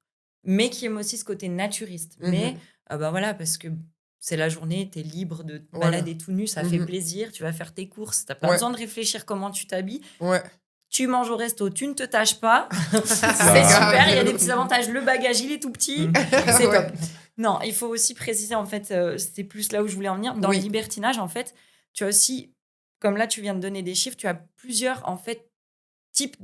Speaker 1: mais qui aiment aussi ce côté naturiste.
Speaker 4: Mhm.
Speaker 1: Mais, bah voilà, parce que c'est la journée, tu es libre de te
Speaker 4: Voilà.
Speaker 1: balader tout nu, ça fait
Speaker 4: Mhm.
Speaker 1: plaisir, tu vas faire tes courses, tu pas
Speaker 4: Ouais.
Speaker 1: besoin de réfléchir comment tu t'habilles.
Speaker 4: Ouais.
Speaker 1: Tu manges au resto, tu ne te tâches pas. c'est
Speaker 2: grave.
Speaker 1: super, il y a des petits avantages. Le bagage, il est tout petit. C'est
Speaker 4: Ouais.
Speaker 1: top. Non, il faut aussi préciser, en fait, c'était plus là où je voulais en venir. Dans
Speaker 4: Oui.
Speaker 1: le libertinage, en fait, tu as aussi, comme là, tu viens de donner des chiffres, tu as plusieurs, en fait, types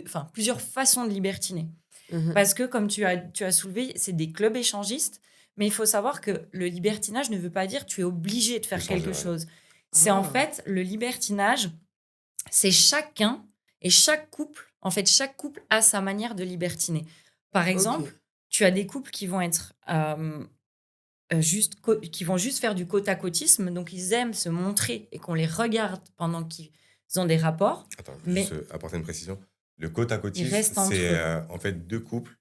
Speaker 1: enfin, plusieurs façons de libertiner.
Speaker 4: Mhm.
Speaker 1: Parce que, comme tu as soulevé, c'est des clubs échangistes. Mais il faut savoir que le libertinage ne veut pas dire tu es obligé de faire
Speaker 2: Échanger,
Speaker 1: quelque
Speaker 2: ouais.
Speaker 1: chose. C'est
Speaker 4: Ah.
Speaker 1: en fait, le libertinage, c'est chacun et chaque couple. En fait, chaque couple a sa manière de libertiner. Par exemple,
Speaker 4: Ok.
Speaker 1: tu as des couples qui vont être qui vont juste faire du côte à côtisme. Donc, ils aiment se montrer et qu'on les regarde pendant qu'ils ont des rapports.
Speaker 2: Attends, je vais juste apporter une précision. Le côte à côtisme,
Speaker 1: restent entre
Speaker 2: c'est
Speaker 1: eux.
Speaker 2: en fait deux couples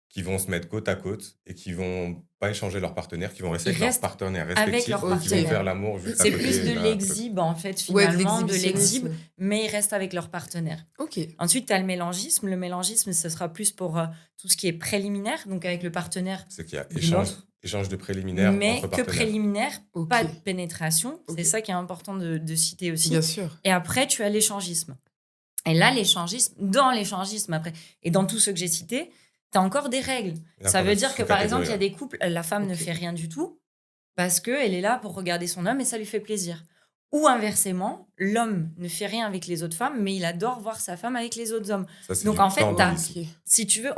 Speaker 2: qui vont se mettre côte à côte et qui vont pas échanger leur partenaire, qui vont rester
Speaker 1: Ils
Speaker 2: avec leurs
Speaker 1: restent
Speaker 2: partenaires
Speaker 1: avec
Speaker 2: respectifs,
Speaker 1: leur
Speaker 2: qui vont
Speaker 1: partenaire.
Speaker 2: faire l'amour juste à
Speaker 1: C'est
Speaker 2: côté.
Speaker 1: plus de
Speaker 2: là,
Speaker 1: l'exhibe, en fait,
Speaker 4: Ouais, de
Speaker 1: finalement, de
Speaker 4: l'exhibitionnisme.
Speaker 1: l'exhibe, mais ils restent avec leur partenaire.
Speaker 4: Ok.
Speaker 1: Ensuite, tu as le mélangisme. Le mélangisme, ce sera plus pour tout ce qui est préliminaire, donc avec le partenaire,
Speaker 2: C'est qu'il y a
Speaker 1: de
Speaker 2: échange de préliminaires
Speaker 1: mais
Speaker 2: entre
Speaker 1: que
Speaker 2: partenaires.
Speaker 1: préliminaire,
Speaker 4: Ok.
Speaker 1: pas de pénétration.
Speaker 4: Ok.
Speaker 1: C'est ça qui est important de citer aussi.
Speaker 4: Bien sûr.
Speaker 1: Et après, tu as l'échangisme. Et là, dans l'échangisme, après, et dans tous ceux que j'ai cités, tu as encore des règles.
Speaker 2: Là,
Speaker 1: Ça
Speaker 2: qu'on
Speaker 1: veut
Speaker 2: a
Speaker 1: dire que,
Speaker 2: sous
Speaker 1: par exemple, il y a
Speaker 2: catégorie,
Speaker 1: des couples, la femme ne
Speaker 4: Ok.
Speaker 1: fait rien du tout parce qu'elle est là pour regarder son homme et ça lui fait plaisir. Ou inversement, l'homme ne fait rien avec les autres femmes, mais il adore voir sa femme avec les autres hommes.
Speaker 2: Ça, c'est
Speaker 1: Donc,
Speaker 2: du
Speaker 1: en fait,
Speaker 2: candoulisme.
Speaker 4: Ok.
Speaker 1: Si tu veux,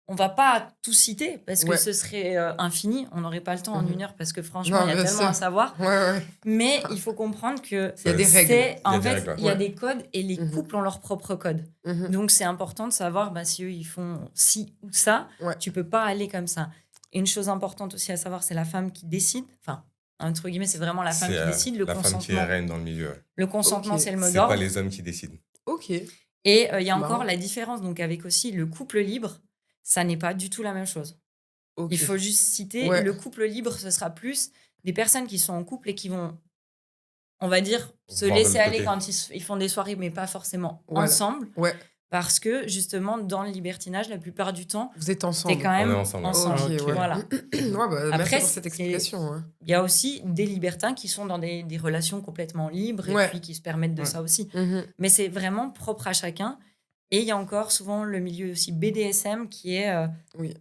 Speaker 1: on va pas tout citer parce que
Speaker 4: Ouais.
Speaker 1: ce serait infini. On n'aurait pas le temps en
Speaker 4: Mhm.
Speaker 1: une heure parce que franchement,
Speaker 4: Non,
Speaker 1: il y a
Speaker 4: bien
Speaker 1: tellement
Speaker 4: sûr.
Speaker 1: à savoir.
Speaker 4: Ouais, ouais.
Speaker 1: Mais il faut comprendre que
Speaker 4: Il y a des règles.
Speaker 1: En
Speaker 2: des
Speaker 1: fait,
Speaker 2: règles, ouais.
Speaker 1: il y a
Speaker 4: Ouais.
Speaker 1: des codes et les
Speaker 4: Mhm.
Speaker 1: couples ont leurs propres codes.
Speaker 4: Mhm.
Speaker 1: Donc, c'est important de savoir si eux, ils font ci ou ça.
Speaker 4: Ouais.
Speaker 1: Tu peux pas aller comme ça. Et une chose importante aussi à savoir, c'est la femme qui décide. Enfin, entre guillemets, c'est vraiment la femme
Speaker 2: C'est
Speaker 1: qui décide. Le
Speaker 2: la femme qui est
Speaker 1: consentement,
Speaker 2: reine dans le milieu. Ouais.
Speaker 1: le consentement,
Speaker 4: Ok.
Speaker 1: c'est le mot
Speaker 2: C'est
Speaker 1: d'ordre.
Speaker 2: pas les hommes qui décident.
Speaker 4: Ok.
Speaker 1: Et il y a
Speaker 4: C'est
Speaker 1: encore
Speaker 4: marrant.
Speaker 1: la différence. Donc, avec aussi le couple libre, ça n'est pas du tout la même chose.
Speaker 4: Ok.
Speaker 1: Il faut juste citer,
Speaker 4: Ouais.
Speaker 1: le couple libre, ce sera plus des personnes qui sont en couple et qui vont, on va dire, se
Speaker 2: Voir de
Speaker 1: laisser
Speaker 2: l'autre
Speaker 1: aller
Speaker 2: côté.
Speaker 1: quand ils font des soirées, mais pas forcément
Speaker 4: Voilà.
Speaker 1: ensemble.
Speaker 4: Ouais.
Speaker 1: Parce que, justement, dans le libertinage, la plupart du temps,
Speaker 4: Vous êtes
Speaker 1: t'es
Speaker 4: ensemble.
Speaker 1: quand même
Speaker 2: On est ensemble.
Speaker 4: Ok, ouais.
Speaker 1: Voilà.
Speaker 4: Ouais, bah, merci
Speaker 1: Après,
Speaker 4: pour cette explication. hein.
Speaker 1: Il y a aussi des libertins qui sont dans des relations complètement libres et
Speaker 4: Ouais.
Speaker 1: puis qui se permettent de
Speaker 3: Ouais.
Speaker 1: ça aussi.
Speaker 4: Mhm.
Speaker 1: Mais c'est vraiment propre à chacun. Et il y a encore souvent le milieu aussi BDSM qui est
Speaker 4: Oui.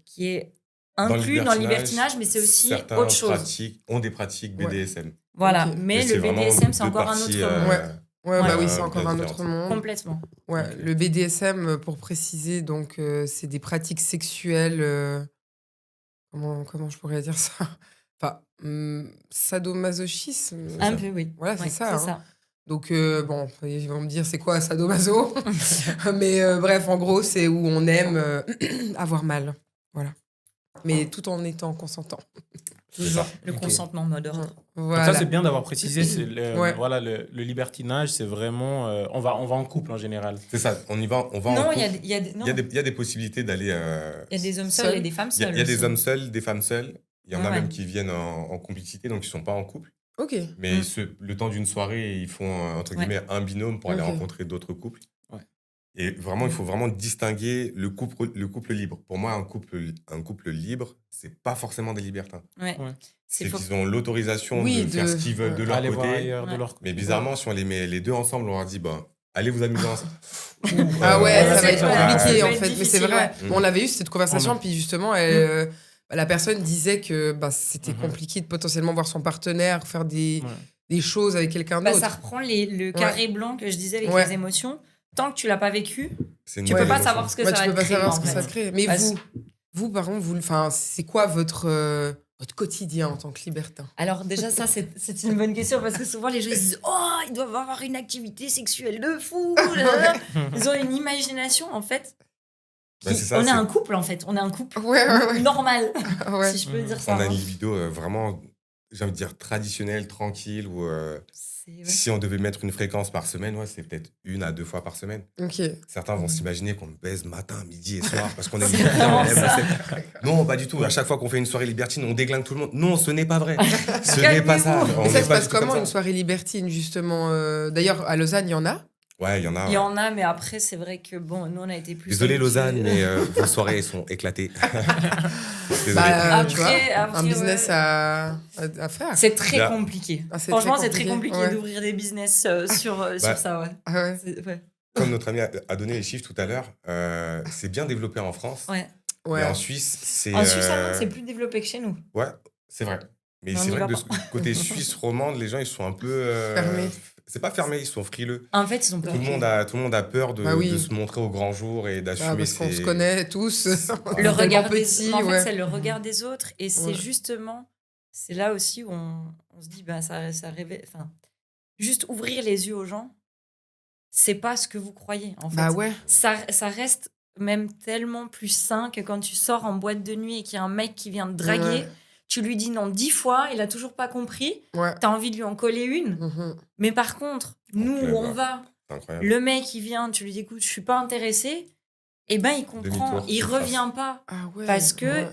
Speaker 1: inclus dans le libertinage, mais c'est aussi
Speaker 2: certains
Speaker 1: autre chose.
Speaker 2: ont des pratiques
Speaker 4: Ouais.
Speaker 2: BDSM.
Speaker 1: Voilà,
Speaker 4: Ok.
Speaker 1: mais
Speaker 2: c'est
Speaker 1: le
Speaker 2: vraiment
Speaker 1: BDSM, c'est
Speaker 2: deux
Speaker 1: encore un
Speaker 2: parties,
Speaker 1: autre monde.
Speaker 4: Ouais. Ouais, bah
Speaker 1: Ouais.
Speaker 4: oui, c'est encore
Speaker 2: bien
Speaker 4: un autre
Speaker 2: différentes.
Speaker 4: monde.
Speaker 1: Complètement.
Speaker 4: Ouais,
Speaker 2: Ok.
Speaker 4: le BDSM, pour préciser, donc c'est des pratiques sexuelles. Comment je pourrais dire ça? Enfin, sadomasochisme.
Speaker 1: Un peu, oui.
Speaker 4: Voilà, c'est ça, hein.
Speaker 1: ça.
Speaker 4: Donc, bon, ils vont me dire c'est quoi sadomaso? Mais bref, en gros, c'est où on aime avoir mal. Voilà. Mais tout en étant consentant.
Speaker 2: C'est ça.
Speaker 1: Le
Speaker 3: Ok.
Speaker 1: consentement mode ordre.
Speaker 3: Donc
Speaker 4: Voilà.
Speaker 3: ça, c'est bien d'avoir précisé. C'est
Speaker 4: Ouais.
Speaker 3: voilà, le libertinage, c'est vraiment... on va en couple en général.
Speaker 2: C'est ça. On va en
Speaker 1: Non,
Speaker 2: couple.
Speaker 1: il y a
Speaker 2: des possibilités d'aller.
Speaker 1: il y a des hommes
Speaker 4: Seul.
Speaker 1: seuls et des femmes
Speaker 2: Il y a
Speaker 1: seules.
Speaker 2: des
Speaker 1: aussi.
Speaker 2: hommes seuls, des femmes seules. Il y en a
Speaker 1: Ouais.
Speaker 2: même qui viennent en complicité, donc ils sont pas en couple.
Speaker 4: Ok.
Speaker 2: Mais
Speaker 1: Mm.
Speaker 2: le temps d'une soirée, ils font entre
Speaker 1: Ouais.
Speaker 2: guillemets un binôme pour aller
Speaker 4: Ok.
Speaker 2: rencontrer d'autres couples.
Speaker 3: Ouais.
Speaker 2: Et vraiment, il faut vraiment distinguer le couple libre. Pour moi, un couple libre, c'est pas forcément des libertins.
Speaker 1: Ouais.
Speaker 3: Ouais.
Speaker 1: C'est
Speaker 2: C'est
Speaker 1: faux.
Speaker 2: qu'ils ont l'autorisation
Speaker 4: Oui,
Speaker 2: de faire ce qu'ils veulent de leur
Speaker 3: Aller voir
Speaker 2: côté.
Speaker 3: ailleurs de
Speaker 1: Ouais.
Speaker 3: leur
Speaker 2: Mais bizarrement, si on les met les deux ensemble, on leur dit allez vous amuser ensemble.
Speaker 4: Ah ouais, ça va être
Speaker 1: ouais,
Speaker 4: compliqué
Speaker 1: ça
Speaker 4: en
Speaker 1: va être
Speaker 4: fait. Mais c'est
Speaker 1: difficile,
Speaker 4: vrai.
Speaker 2: ouais.
Speaker 4: On avait eu cette conversation, puis justement, la personne disait que c'était
Speaker 3: Mhm.
Speaker 4: compliqué de potentiellement voir son partenaire faire des choses avec quelqu'un
Speaker 1: Bah,
Speaker 4: d'autre.
Speaker 1: ça reprend le carré blanc que je disais avec
Speaker 4: Ouais.
Speaker 1: les émotions. Tant que tu l'as pas vécu,
Speaker 2: C'est une
Speaker 1: tu
Speaker 2: nouvelle
Speaker 1: peux pas
Speaker 2: émotion.
Speaker 1: savoir ce que
Speaker 4: Ouais,
Speaker 1: ça
Speaker 4: tu
Speaker 1: va
Speaker 4: peux
Speaker 1: te
Speaker 4: pas
Speaker 1: créer,
Speaker 4: savoir
Speaker 1: en
Speaker 4: ce que
Speaker 1: fait.
Speaker 4: ça te crée. Mais
Speaker 1: Parce-
Speaker 4: vous, par contre, c'est quoi votre quotidien en tant que libertin?
Speaker 1: Alors déjà, ça, c'est une bonne question parce que souvent, les gens ils se disent « Oh, ils doivent avoir une activité sexuelle de fou !» Ils ont une imagination, en fait.
Speaker 2: Bah, c'est ça,
Speaker 1: On est
Speaker 2: c'est-
Speaker 1: un couple, en fait. On est un couple
Speaker 4: Ouais.
Speaker 1: normal,
Speaker 4: Ouais.
Speaker 1: si je peux dire ça.
Speaker 2: On a
Speaker 1: hein.
Speaker 2: une libido vraiment, j'ai envie de dire, traditionnelle, tranquille, où
Speaker 1: C'est- ouais.
Speaker 2: si on devait mettre une fréquence par semaine, c'est peut-être 1 à 2 fois par semaine.
Speaker 4: Ok.
Speaker 2: Certains vont s'imaginer qu'on baise matin, midi et soir parce qu'on aime
Speaker 1: C'est
Speaker 2: bien,
Speaker 1: vraiment
Speaker 2: on aime
Speaker 1: ça.
Speaker 2: Non, pas du tout. À chaque fois qu'on fait une soirée libertine, on déglingue tout le monde. Non, ce n'est pas vrai. Ce n'est pas ça.
Speaker 1: Calmez-vous.
Speaker 2: On
Speaker 4: Et ça
Speaker 2: n'est
Speaker 4: se
Speaker 2: pas
Speaker 4: passe
Speaker 2: du tout comme
Speaker 4: comment
Speaker 2: ça.
Speaker 4: une soirée libertine, justement D'ailleurs, à Lausanne, il y en a.
Speaker 2: Ouais, il y en a.
Speaker 1: Il y en a, mais après, c'est vrai que, bon, nous, on a été plus...
Speaker 2: Désolé
Speaker 1: habitués.
Speaker 2: Lausanne, mais vos soirées elles sont éclatées. Désolé.
Speaker 4: Bah,
Speaker 1: Après-
Speaker 4: tu vois,
Speaker 1: après,
Speaker 4: un business
Speaker 1: ouais.
Speaker 4: à faire.
Speaker 1: C'est très
Speaker 2: Là.
Speaker 1: compliqué.
Speaker 4: Ah, c'est
Speaker 1: Franchement,
Speaker 4: très
Speaker 1: c'est très compliqué
Speaker 4: ouais.
Speaker 1: d'ouvrir des business sur ça, ouais.
Speaker 4: Ah ouais.
Speaker 1: Ouais.
Speaker 2: Comme notre ami a donné les chiffres tout à l'heure, c'est bien développé en France.
Speaker 1: Ouais.
Speaker 4: Ouais.
Speaker 2: Mais en Suisse, c'est.
Speaker 1: En Suisse allemande, c'est plus développé que chez nous.
Speaker 2: Ouais, c'est vrai. Mais
Speaker 1: Mais on
Speaker 2: c'est
Speaker 1: y
Speaker 2: vrai
Speaker 1: va
Speaker 2: que
Speaker 1: pas.
Speaker 2: du côté suisse romande, les gens ils sont un peu.
Speaker 4: Fermés.
Speaker 2: C'est pas fermé, ils sont frileux.
Speaker 1: En fait, ils ont peur.
Speaker 2: Tout le monde a peur de,
Speaker 4: Bah oui.
Speaker 2: de se montrer au grand jour et
Speaker 4: Ah,
Speaker 2: d'assumer
Speaker 4: parce qu'on
Speaker 2: ses.
Speaker 4: se connaît tous.
Speaker 1: Le regard des
Speaker 4: petit,
Speaker 1: en fait,
Speaker 4: ouais.
Speaker 1: c'est le regard des autres. Et c'est
Speaker 4: Ouais.
Speaker 1: justement, c'est là aussi où on se dit, bah, ça révèle. Enfin, juste ouvrir les yeux aux gens, c'est pas ce que vous croyez, en fait.
Speaker 4: Bah ouais.
Speaker 1: Ça reste même tellement plus sain que quand tu sors en boîte de nuit et qu'il y a un mec qui vient te draguer.
Speaker 4: Ouais.
Speaker 1: tu lui dis non 10 fois, il a toujours pas compris.
Speaker 4: Ouais.
Speaker 1: T'as envie de lui en coller une.
Speaker 4: Mhm.
Speaker 1: Mais par contre, nous,
Speaker 2: club,
Speaker 1: où on
Speaker 2: ouais.
Speaker 1: va,
Speaker 2: C'est incroyable.
Speaker 1: le mec, il vient, tu lui dis, écoute, je suis pas intéressé. Et ben, il comprend.
Speaker 2: Demi-tour,
Speaker 1: Il
Speaker 2: tu
Speaker 1: revient pas.
Speaker 4: Ah ouais.
Speaker 1: Parce que,
Speaker 4: Ouais.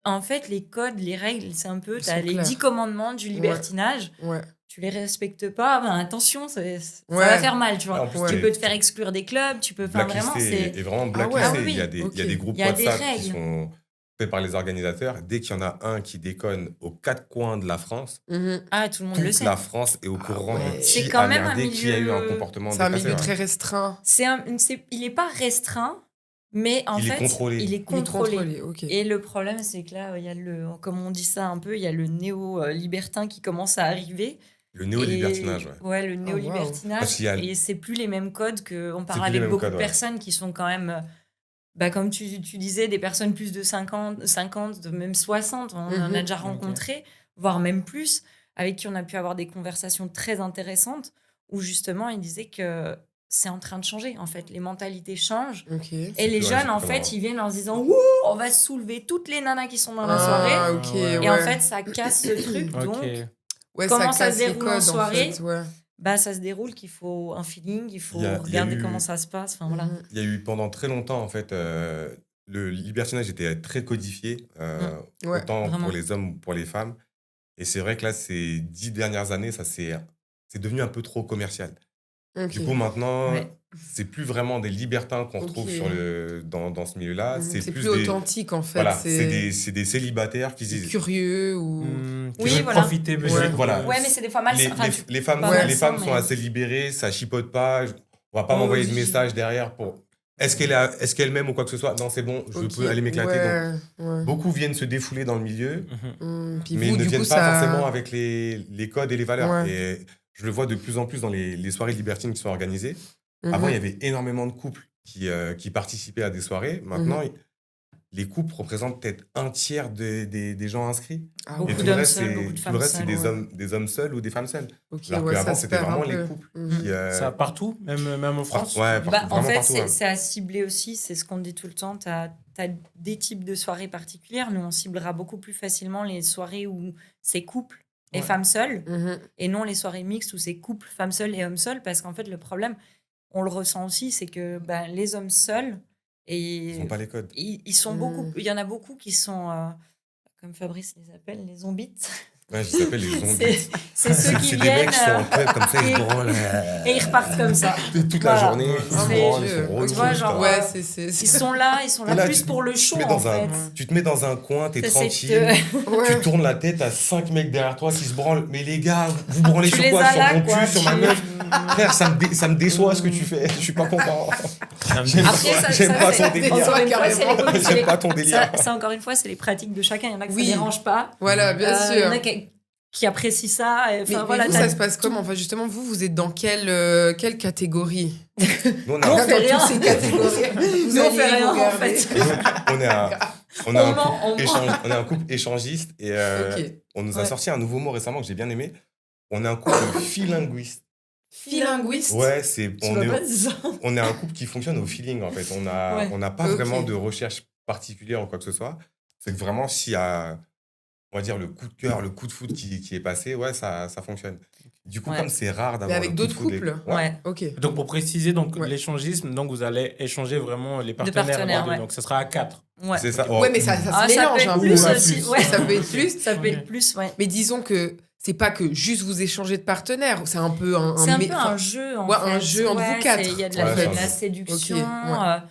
Speaker 1: en fait, les codes, les règles, c'est un peu,
Speaker 4: Ils
Speaker 1: t'as
Speaker 4: sont
Speaker 1: les
Speaker 4: clairs.
Speaker 1: 10 commandements du libertinage.
Speaker 4: Ouais.
Speaker 1: Tu les respectes pas, ben attention, ça
Speaker 4: Ouais.
Speaker 1: va faire mal, tu vois.
Speaker 2: En plus,
Speaker 4: Ouais.
Speaker 1: Tu peux te faire exclure des clubs, tu peux. Enfin, vraiment,
Speaker 2: Blacklisté
Speaker 1: c'est.
Speaker 2: et vraiment
Speaker 4: Ah ouais.
Speaker 2: blacklisté.
Speaker 1: Ah oui,
Speaker 2: il y a des,
Speaker 4: ok.
Speaker 2: il y a des groupes
Speaker 1: Il y a des
Speaker 2: WhatsApp qui
Speaker 1: règles.
Speaker 2: sont faits par les organisateurs. Dès qu'il y en a un qui déconne aux 4 coins de la France,
Speaker 4: Mhm.
Speaker 1: Ah, tout le monde le
Speaker 2: toute
Speaker 1: sait.
Speaker 2: la France est au courant
Speaker 4: ouais.
Speaker 2: de
Speaker 1: C'est
Speaker 2: qui
Speaker 1: quand
Speaker 2: a
Speaker 1: même un
Speaker 2: merdé, qui a eu un
Speaker 1: milieu-
Speaker 2: comportement
Speaker 4: C'est un
Speaker 2: déplacé.
Speaker 4: milieu
Speaker 2: ouais.
Speaker 4: très restreint.
Speaker 1: Il est pas restreint, mais en
Speaker 2: Il est
Speaker 1: fait,
Speaker 2: contrôlé.
Speaker 1: il est
Speaker 4: Il est
Speaker 1: contrôlé.
Speaker 4: ok.
Speaker 1: Et le problème, c'est que là, il y a comme on dit ça un peu, il y a le néo-libertin qui commence à arriver.
Speaker 2: Le néo-libertinage, ouais.
Speaker 1: Ouais, le néo-libertinage.
Speaker 2: Parce qu'il y a-
Speaker 1: Et c'est plus les mêmes codes qu'on parle
Speaker 2: plus les
Speaker 1: avec
Speaker 2: mêmes
Speaker 1: beaucoup
Speaker 2: codes,
Speaker 1: de
Speaker 2: ouais.
Speaker 1: personnes qui sont quand même, comme tu disais, des personnes plus de 50, même 60. On en a
Speaker 4: Mhm.
Speaker 1: déjà rencontré, voire même plus, avec qui on a pu avoir des conversations très intéressantes où justement, ils disaient que c'est en train de changer, en fait. Les mentalités changent.
Speaker 4: Ok.
Speaker 1: Et les
Speaker 2: plus
Speaker 1: jeunes, en
Speaker 2: exactement.
Speaker 1: fait, ils viennent en se disant « Wouh, on va soulever toutes les nanas qui sont dans la soirée.
Speaker 4: Ah, ok.
Speaker 3: Et
Speaker 1: Et en
Speaker 4: ouais.
Speaker 1: fait, ça casse ce truc.
Speaker 3: Ok.
Speaker 1: Donc,
Speaker 4: Ouais,
Speaker 1: comment ça
Speaker 4: casse
Speaker 1: se
Speaker 4: les
Speaker 1: déroule en
Speaker 4: codes,
Speaker 1: soirée
Speaker 4: fait, ouais.
Speaker 1: ça se déroule qu'il faut un feeling, il faut
Speaker 2: Il y a
Speaker 1: regarder
Speaker 2: eu-
Speaker 1: comment ça se passe. Enfin, voilà.
Speaker 4: Mhm.
Speaker 2: Il y a eu pendant très longtemps, en fait, le libertinage était très codifié,
Speaker 4: Ouais,
Speaker 2: autant
Speaker 1: vraiment.
Speaker 2: pour les hommes ou pour les femmes. Et c'est vrai que là, ces 10 dernières années, c'est devenu un peu trop commercial.
Speaker 4: Ok.
Speaker 2: Du coup, maintenant,
Speaker 1: Ouais.
Speaker 2: c'est plus vraiment des libertins qu'on retrouve
Speaker 4: Ok.
Speaker 2: dans ce milieu-là.
Speaker 4: Mhm. C'est plus
Speaker 2: des,
Speaker 4: authentique, en fait.
Speaker 2: voilà, c'est des célibataires qui
Speaker 4: c'est
Speaker 2: disent.
Speaker 4: curieux ou...
Speaker 3: Qui
Speaker 1: Oui,
Speaker 3: veulent
Speaker 1: voilà.
Speaker 3: profiter peut-être.
Speaker 4: Ouais.
Speaker 2: Voilà.
Speaker 1: Ouais, mais c'est des fois mal.
Speaker 2: Les,
Speaker 1: Enfin,
Speaker 2: les femmes,
Speaker 1: pas
Speaker 4: Ouais.
Speaker 1: mal
Speaker 2: les
Speaker 1: ça,
Speaker 2: femmes sont
Speaker 1: mais-
Speaker 2: assez libérées, ça chipote pas. On va pas
Speaker 1: Oh,
Speaker 2: m'envoyer de
Speaker 1: oui.
Speaker 2: message derrière pour. Est-ce qu'elle m'aime ou quoi que ce soit? Non, c'est bon, je
Speaker 4: Ok.
Speaker 2: peux aller m'éclater. Donc,
Speaker 4: Ouais, ouais.
Speaker 2: beaucoup viennent se défouler dans le milieu,
Speaker 4: Puis
Speaker 2: mais
Speaker 4: vous,
Speaker 2: ils ne
Speaker 4: du
Speaker 2: viennent
Speaker 4: coup,
Speaker 2: pas
Speaker 4: ça...
Speaker 2: forcément avec les codes et les valeurs.
Speaker 4: Ouais.
Speaker 2: Et je le vois de plus en plus dans les soirées libertines qui sont organisées.
Speaker 4: Mhm.
Speaker 2: Avant, il y avait énormément de couples qui participaient à des soirées. Maintenant, les couples représentent peut-être un tiers des gens inscrits.
Speaker 4: Ah
Speaker 1: Beaucoup
Speaker 2: Et
Speaker 4: ouais.
Speaker 2: tout le
Speaker 1: d'hommes
Speaker 2: reste,
Speaker 1: seuls,
Speaker 2: c'est
Speaker 1: beaucoup de
Speaker 2: tout
Speaker 1: femmes
Speaker 2: le reste, c'est
Speaker 1: seules,
Speaker 2: des hommes seuls ou des femmes seules.
Speaker 4: Ok,
Speaker 2: Alors
Speaker 4: ouais,
Speaker 2: qu'avant,
Speaker 4: ça se
Speaker 2: c'était
Speaker 4: perd
Speaker 2: vraiment
Speaker 4: un
Speaker 2: les
Speaker 4: peu.
Speaker 2: couples
Speaker 4: Mhm.
Speaker 2: qui.
Speaker 3: Ça partout, même en France.
Speaker 2: Ouais,
Speaker 1: en
Speaker 2: vraiment
Speaker 1: fait,
Speaker 2: partout. Ouais.
Speaker 1: c'est à cibler aussi, c'est ce qu'on dit tout le temps. Tu as des types de soirées particulières. Nous, on ciblera beaucoup plus facilement les soirées où c'est couple et
Speaker 3: Ouais.
Speaker 1: femmes seules,
Speaker 4: Mhm.
Speaker 1: et non les soirées mixtes où c'est couple, femmes seules et hommes seuls. Parce qu'en fait, le problème, on le ressent aussi, c'est que les hommes seuls,
Speaker 2: Ils n'ont
Speaker 1: et
Speaker 2: pas les codes.
Speaker 1: ils sont beaucoup. Il y en a beaucoup qui sont, comme Fabrice les appelle, les zombies.
Speaker 2: Ouais, je s'appelle les zombies.
Speaker 1: C'est ceux qui
Speaker 2: C'est des
Speaker 1: viennent
Speaker 2: mecs qui sont en club comme ça, ils
Speaker 1: et-
Speaker 2: se branlent.
Speaker 1: et ils repartent comme ça.
Speaker 2: Toute la
Speaker 1: Voilà.
Speaker 2: journée, ils se
Speaker 1: C'est-
Speaker 2: branlent, ils
Speaker 4: Dieu.
Speaker 2: sont relous.
Speaker 1: Tu vois, genre,
Speaker 4: Ouais,
Speaker 1: ils
Speaker 4: c'est...
Speaker 1: sont là
Speaker 2: Et là,
Speaker 1: plus
Speaker 2: tu-
Speaker 1: pour le
Speaker 2: tu
Speaker 1: show
Speaker 2: te mets
Speaker 1: en
Speaker 2: dans un-
Speaker 1: fait.
Speaker 2: Tu te mets dans un coin, t'es
Speaker 1: C'est
Speaker 2: tranquille.
Speaker 4: Ouais.
Speaker 2: Tu tournes la tête à 5 mecs derrière toi qui se branlent. Mais les gars, vous branlez
Speaker 1: Tu
Speaker 2: sur
Speaker 1: les
Speaker 2: quoi?
Speaker 1: as
Speaker 2: Sur
Speaker 1: là,
Speaker 2: mon
Speaker 1: quoi.
Speaker 2: cul, sur ma meuf? Frère, ça me déçoit ce que tu fais. Je suis pas content. J'aime
Speaker 1: Après,
Speaker 2: pas
Speaker 1: c'est-
Speaker 2: ton délire.
Speaker 1: encore une fois, c'est les-
Speaker 2: J'aime pas ton délire.
Speaker 1: Ça, encore une fois, c'est les pratiques de chacun. Il y en a que
Speaker 4: Oui.
Speaker 1: ça dérange pas.
Speaker 4: Voilà, bien
Speaker 1: Il y en
Speaker 4: sûr.
Speaker 1: a qui apprécient ça.
Speaker 4: Mais,
Speaker 1: Enfin,
Speaker 4: mais
Speaker 1: voilà,
Speaker 4: vous,
Speaker 1: t'as-
Speaker 4: ça se passe comment? Enfin, justement, vous êtes dans quelle catégorie?
Speaker 2: Nous, on
Speaker 1: Nous, on
Speaker 2: a,
Speaker 1: fait rien.
Speaker 4: Toutes ces catégories. Vous
Speaker 1: Nous, on
Speaker 4: allez
Speaker 1: fait rien,
Speaker 4: vous
Speaker 1: en
Speaker 4: regarder.
Speaker 1: fait.
Speaker 2: on est un, on est
Speaker 1: On
Speaker 2: un
Speaker 1: ment, on
Speaker 2: couple
Speaker 1: ment.
Speaker 2: on est un couple échangiste et
Speaker 4: Ok.
Speaker 2: on nous a
Speaker 1: Ouais.
Speaker 2: sorti un nouveau mot récemment que j'ai bien aimé. On est un couple philinguiste.
Speaker 4: Philinguiste.
Speaker 2: Ouais,
Speaker 1: Tu m'as pas dit ça.
Speaker 2: on est un couple qui fonctionne au feeling en fait. On
Speaker 1: Ouais.
Speaker 2: n'a pas
Speaker 4: Ok.
Speaker 2: vraiment de recherche particulière ou quoi que ce soit. C'est que vraiment s'il y a, on va dire, le coup de cœur, le coup de foot qui est passé, ouais, ça fonctionne. Du coup,
Speaker 1: Ouais.
Speaker 2: comme c'est rare d'avoir
Speaker 4: Mais avec
Speaker 2: le coup de
Speaker 4: d'autres
Speaker 2: foot,
Speaker 4: couples.
Speaker 1: Ouais.
Speaker 4: Ok.
Speaker 3: Donc pour préciser,
Speaker 4: Ouais.
Speaker 3: l'échangisme, donc vous allez échanger vraiment les partenaires.
Speaker 1: partenaires, ouais.
Speaker 3: Donc ça sera à 4.
Speaker 1: Ouais.
Speaker 2: c'est ça.
Speaker 4: Ouais, mais ça
Speaker 1: Ah,
Speaker 4: se
Speaker 1: ça
Speaker 4: mélange
Speaker 1: peut être
Speaker 4: un peu.
Speaker 1: plus
Speaker 3: Ouais,
Speaker 1: aussi.
Speaker 3: plus.
Speaker 1: Ouais.
Speaker 4: Ça peut être plus.
Speaker 1: Ça peut
Speaker 3: Ok.
Speaker 1: être plus, ouais.
Speaker 4: Mais disons que c'est pas que juste vous échangez de partenaires. C'est un peu un...
Speaker 1: C'est un
Speaker 4: mé-
Speaker 1: peu
Speaker 4: enfin,
Speaker 1: un jeu, en
Speaker 4: ouais,
Speaker 1: fait.
Speaker 4: un jeu entre vous quatre.
Speaker 1: Il y a de
Speaker 2: Ouais,
Speaker 1: la,
Speaker 2: c'est
Speaker 1: de
Speaker 2: un
Speaker 1: la
Speaker 2: jeu.
Speaker 1: séduction.
Speaker 4: Ok,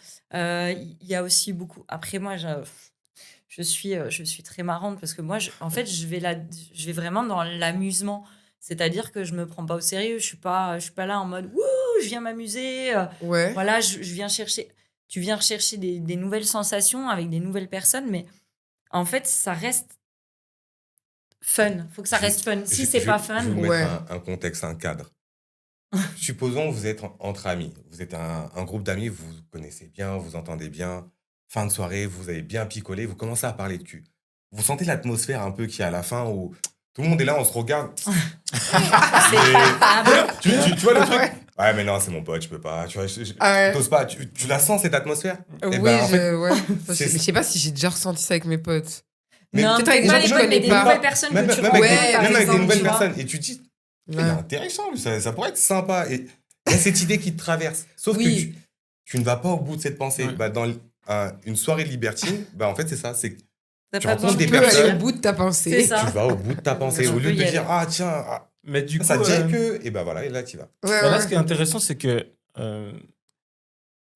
Speaker 1: Il y a aussi beaucoup... Après, moi, je suis très marrante parce que moi, en fait, je vais vraiment dans l'amusement. C'est-à-dire que je me prends pas au sérieux. Je suis pas là en mode « Wouh, je viens m'amuser ».
Speaker 4: Ouais.
Speaker 1: Voilà, je viens chercher... Tu viens rechercher des nouvelles sensations avec des nouvelles personnes, mais en fait, ça reste fun. Faut que ça reste fun. Si c'est pas fun...
Speaker 2: Je vais vous
Speaker 4: Ouais.
Speaker 2: mettre un contexte, un cadre. Supposons que vous êtes entre amis. Vous êtes un groupe d'amis, vous vous connaissez bien, vous entendez bien. Fin de soirée, vous avez bien picolé, vous commencez à parler de cul. Vous sentez l'atmosphère un peu qui est à la fin où tout le monde est là, on se regarde.
Speaker 1: Ah bon.
Speaker 2: Tu vois le truc? Ouais, mais non, c'est mon pote, je peux pas. Tu vois,
Speaker 4: Ah ouais.
Speaker 2: t'oses pas. Tu la sens cette atmosphère? Eh
Speaker 4: Oui,
Speaker 2: ben, en fait,
Speaker 4: ouais.
Speaker 2: c'est-
Speaker 4: Mais je sais pas si j'ai déjà ressenti ça avec mes potes.
Speaker 2: Mais
Speaker 1: non,
Speaker 4: peut-être avec des
Speaker 1: pas
Speaker 4: gens que
Speaker 1: les
Speaker 4: je
Speaker 1: bonnes,
Speaker 4: connais
Speaker 1: mais des
Speaker 4: pas.
Speaker 1: nouvelles personnes
Speaker 2: Même,
Speaker 1: que tu
Speaker 2: même
Speaker 1: rencontres,
Speaker 2: avec,
Speaker 1: par
Speaker 2: même avec des
Speaker 1: exemple,
Speaker 2: nouvelles
Speaker 1: tu vois.
Speaker 2: personnes. Et tu te dis, il est
Speaker 4: Ouais.
Speaker 2: intéressant, lui, ça pourrait être sympa. Et il y a cette idée qui te traverse. Sauf que
Speaker 4: Oui.
Speaker 2: tu ne vas pas au bout de cette pensée.
Speaker 3: Ouais.
Speaker 2: Bah, dans une soirée libertine, bah, en fait, c'est ça. C'est que
Speaker 1: T'as
Speaker 2: tu
Speaker 1: pas
Speaker 2: rencontres
Speaker 1: besoin
Speaker 2: des
Speaker 1: de
Speaker 4: Tu peux aller
Speaker 2: personnes.
Speaker 4: au bout de ta pensée.
Speaker 1: C'est ça.
Speaker 2: tu vas au bout de ta pensée.
Speaker 1: Tu
Speaker 2: Au lieu
Speaker 1: peux
Speaker 2: de te
Speaker 1: y
Speaker 2: dire,
Speaker 1: aller.
Speaker 2: ah tiens,
Speaker 3: Mais du coup,
Speaker 2: ça te dirait que. Et bah voilà, et là, tu y vas.
Speaker 4: Ouais,
Speaker 3: bah là,
Speaker 4: ouais.
Speaker 3: ce qui est intéressant, c'est que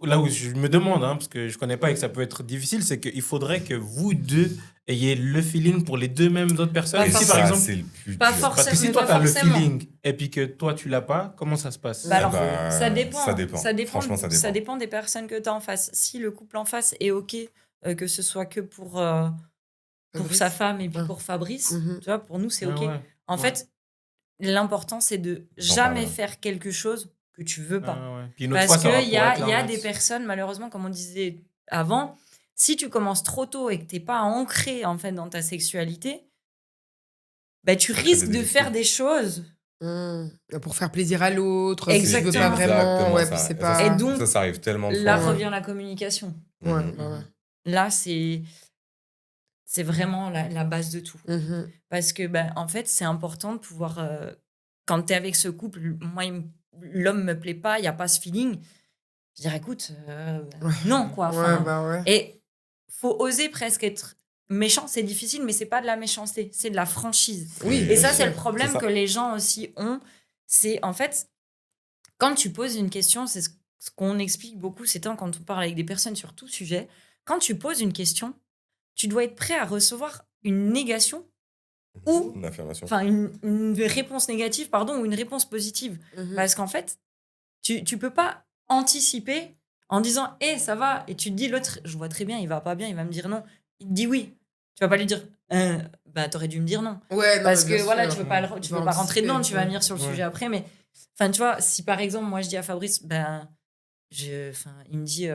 Speaker 3: là où je me demande, hein, parce que je connais pas et que ça peut être difficile, c'est qu'il faudrait que vous deux ayez le feeling pour les deux mêmes autres personnes.
Speaker 1: Pas
Speaker 3: Et
Speaker 2: Et
Speaker 3: si
Speaker 1: forcément.
Speaker 3: par
Speaker 2: ça,
Speaker 3: exemple,
Speaker 2: c'est le plus
Speaker 1: Pas
Speaker 2: dur.
Speaker 1: forcément.
Speaker 3: parce que si
Speaker 1: mais
Speaker 3: toi
Speaker 1: pas
Speaker 3: tu as le
Speaker 1: forcément.
Speaker 3: feeling et puis que toi tu l'as pas, comment ça se passe?
Speaker 1: Bah alors,
Speaker 2: bah,
Speaker 1: ça dépend.
Speaker 2: ça dépend. Franchement, ça
Speaker 1: Ça
Speaker 2: dépend.
Speaker 1: dépend des personnes que tu as en face. Si le couple en face est OK, que ce soit que pour
Speaker 4: Fabrice.
Speaker 1: sa femme et puis
Speaker 4: Ah.
Speaker 1: pour Fabrice,
Speaker 4: Mhm.
Speaker 1: tu vois, pour nous, c'est
Speaker 3: Ah
Speaker 1: OK.
Speaker 3: ouais.
Speaker 1: En
Speaker 3: Ouais.
Speaker 1: fait, l'important, c'est de
Speaker 2: J'en
Speaker 1: jamais
Speaker 2: parlerai.
Speaker 1: faire quelque chose que tu veux pas.
Speaker 3: Ah ouais. Puis une autre
Speaker 1: Parce
Speaker 3: fois, ça va
Speaker 1: qu'il y
Speaker 3: pouvoir
Speaker 1: a,
Speaker 3: être
Speaker 1: y a
Speaker 3: l'inverse.
Speaker 1: des personnes, malheureusement, comme on disait avant, si tu commences trop tôt et que tu n'es pas ancré en fait, dans ta sexualité, bah, tu
Speaker 2: Ça crée
Speaker 1: risques
Speaker 2: des
Speaker 1: de faire
Speaker 2: disputes.
Speaker 1: des choses.
Speaker 4: Pour faire plaisir à l'autre, que tu veux
Speaker 1: Exactement.
Speaker 4: pas vraiment.
Speaker 2: Exactement
Speaker 4: Ouais,
Speaker 2: ça.
Speaker 4: puis c'est
Speaker 2: Et
Speaker 4: pas.
Speaker 1: Et donc,
Speaker 2: ça arrive tellement de
Speaker 1: là
Speaker 2: fois.
Speaker 1: revient la communication.
Speaker 4: Ouais,
Speaker 2: Mhm.
Speaker 4: ouais, ouais.
Speaker 1: Là, c'est vraiment la base de tout.
Speaker 4: Mhm.
Speaker 1: Parce que, bah, en fait, c'est important de pouvoir. Quand tu es avec ce couple, moi, l'homme me plaît pas, il n'y a pas ce feeling. Je dirais, écoute, non, quoi.
Speaker 4: Ouais,
Speaker 1: Enfin,
Speaker 4: bah ouais.
Speaker 1: et faut oser presque être méchant. C'est difficile, mais c'est pas de la méchanceté, c'est de la franchise.
Speaker 4: Oui,
Speaker 1: Et
Speaker 4: bien
Speaker 1: ça,
Speaker 4: sûr.
Speaker 1: c'est le problème
Speaker 2: C'est ça.
Speaker 1: que les gens aussi ont. C'est en fait, quand tu poses une question, c'est ce qu'on explique beaucoup ces temps quand on parle avec des personnes sur tout sujet. Quand tu poses une question, tu dois être prêt à recevoir une négation ou
Speaker 2: Une affirmation.
Speaker 1: enfin une réponse négative, pardon, ou une réponse positive.
Speaker 4: Mhm.
Speaker 1: Parce qu'en fait, tu peux pas anticiper en disant « ça va ?» et tu te dis l'autre, je vois très bien, il va pas bien, il va me dire non. Il te dit oui. Tu vas pas lui dire « bah t'aurais dû me dire non ».
Speaker 4: Ouais, non,
Speaker 1: Parce
Speaker 4: mais
Speaker 1: que
Speaker 4: bien
Speaker 1: voilà,
Speaker 4: sûr.
Speaker 1: tu veux pas, tu veux pas rentrer dedans, tu vas
Speaker 4: Ouais.
Speaker 1: venir sur le
Speaker 3: Ouais.
Speaker 1: sujet après. Mais enfin, tu vois, si par exemple, moi je dis à Fabrice, ben, il me dit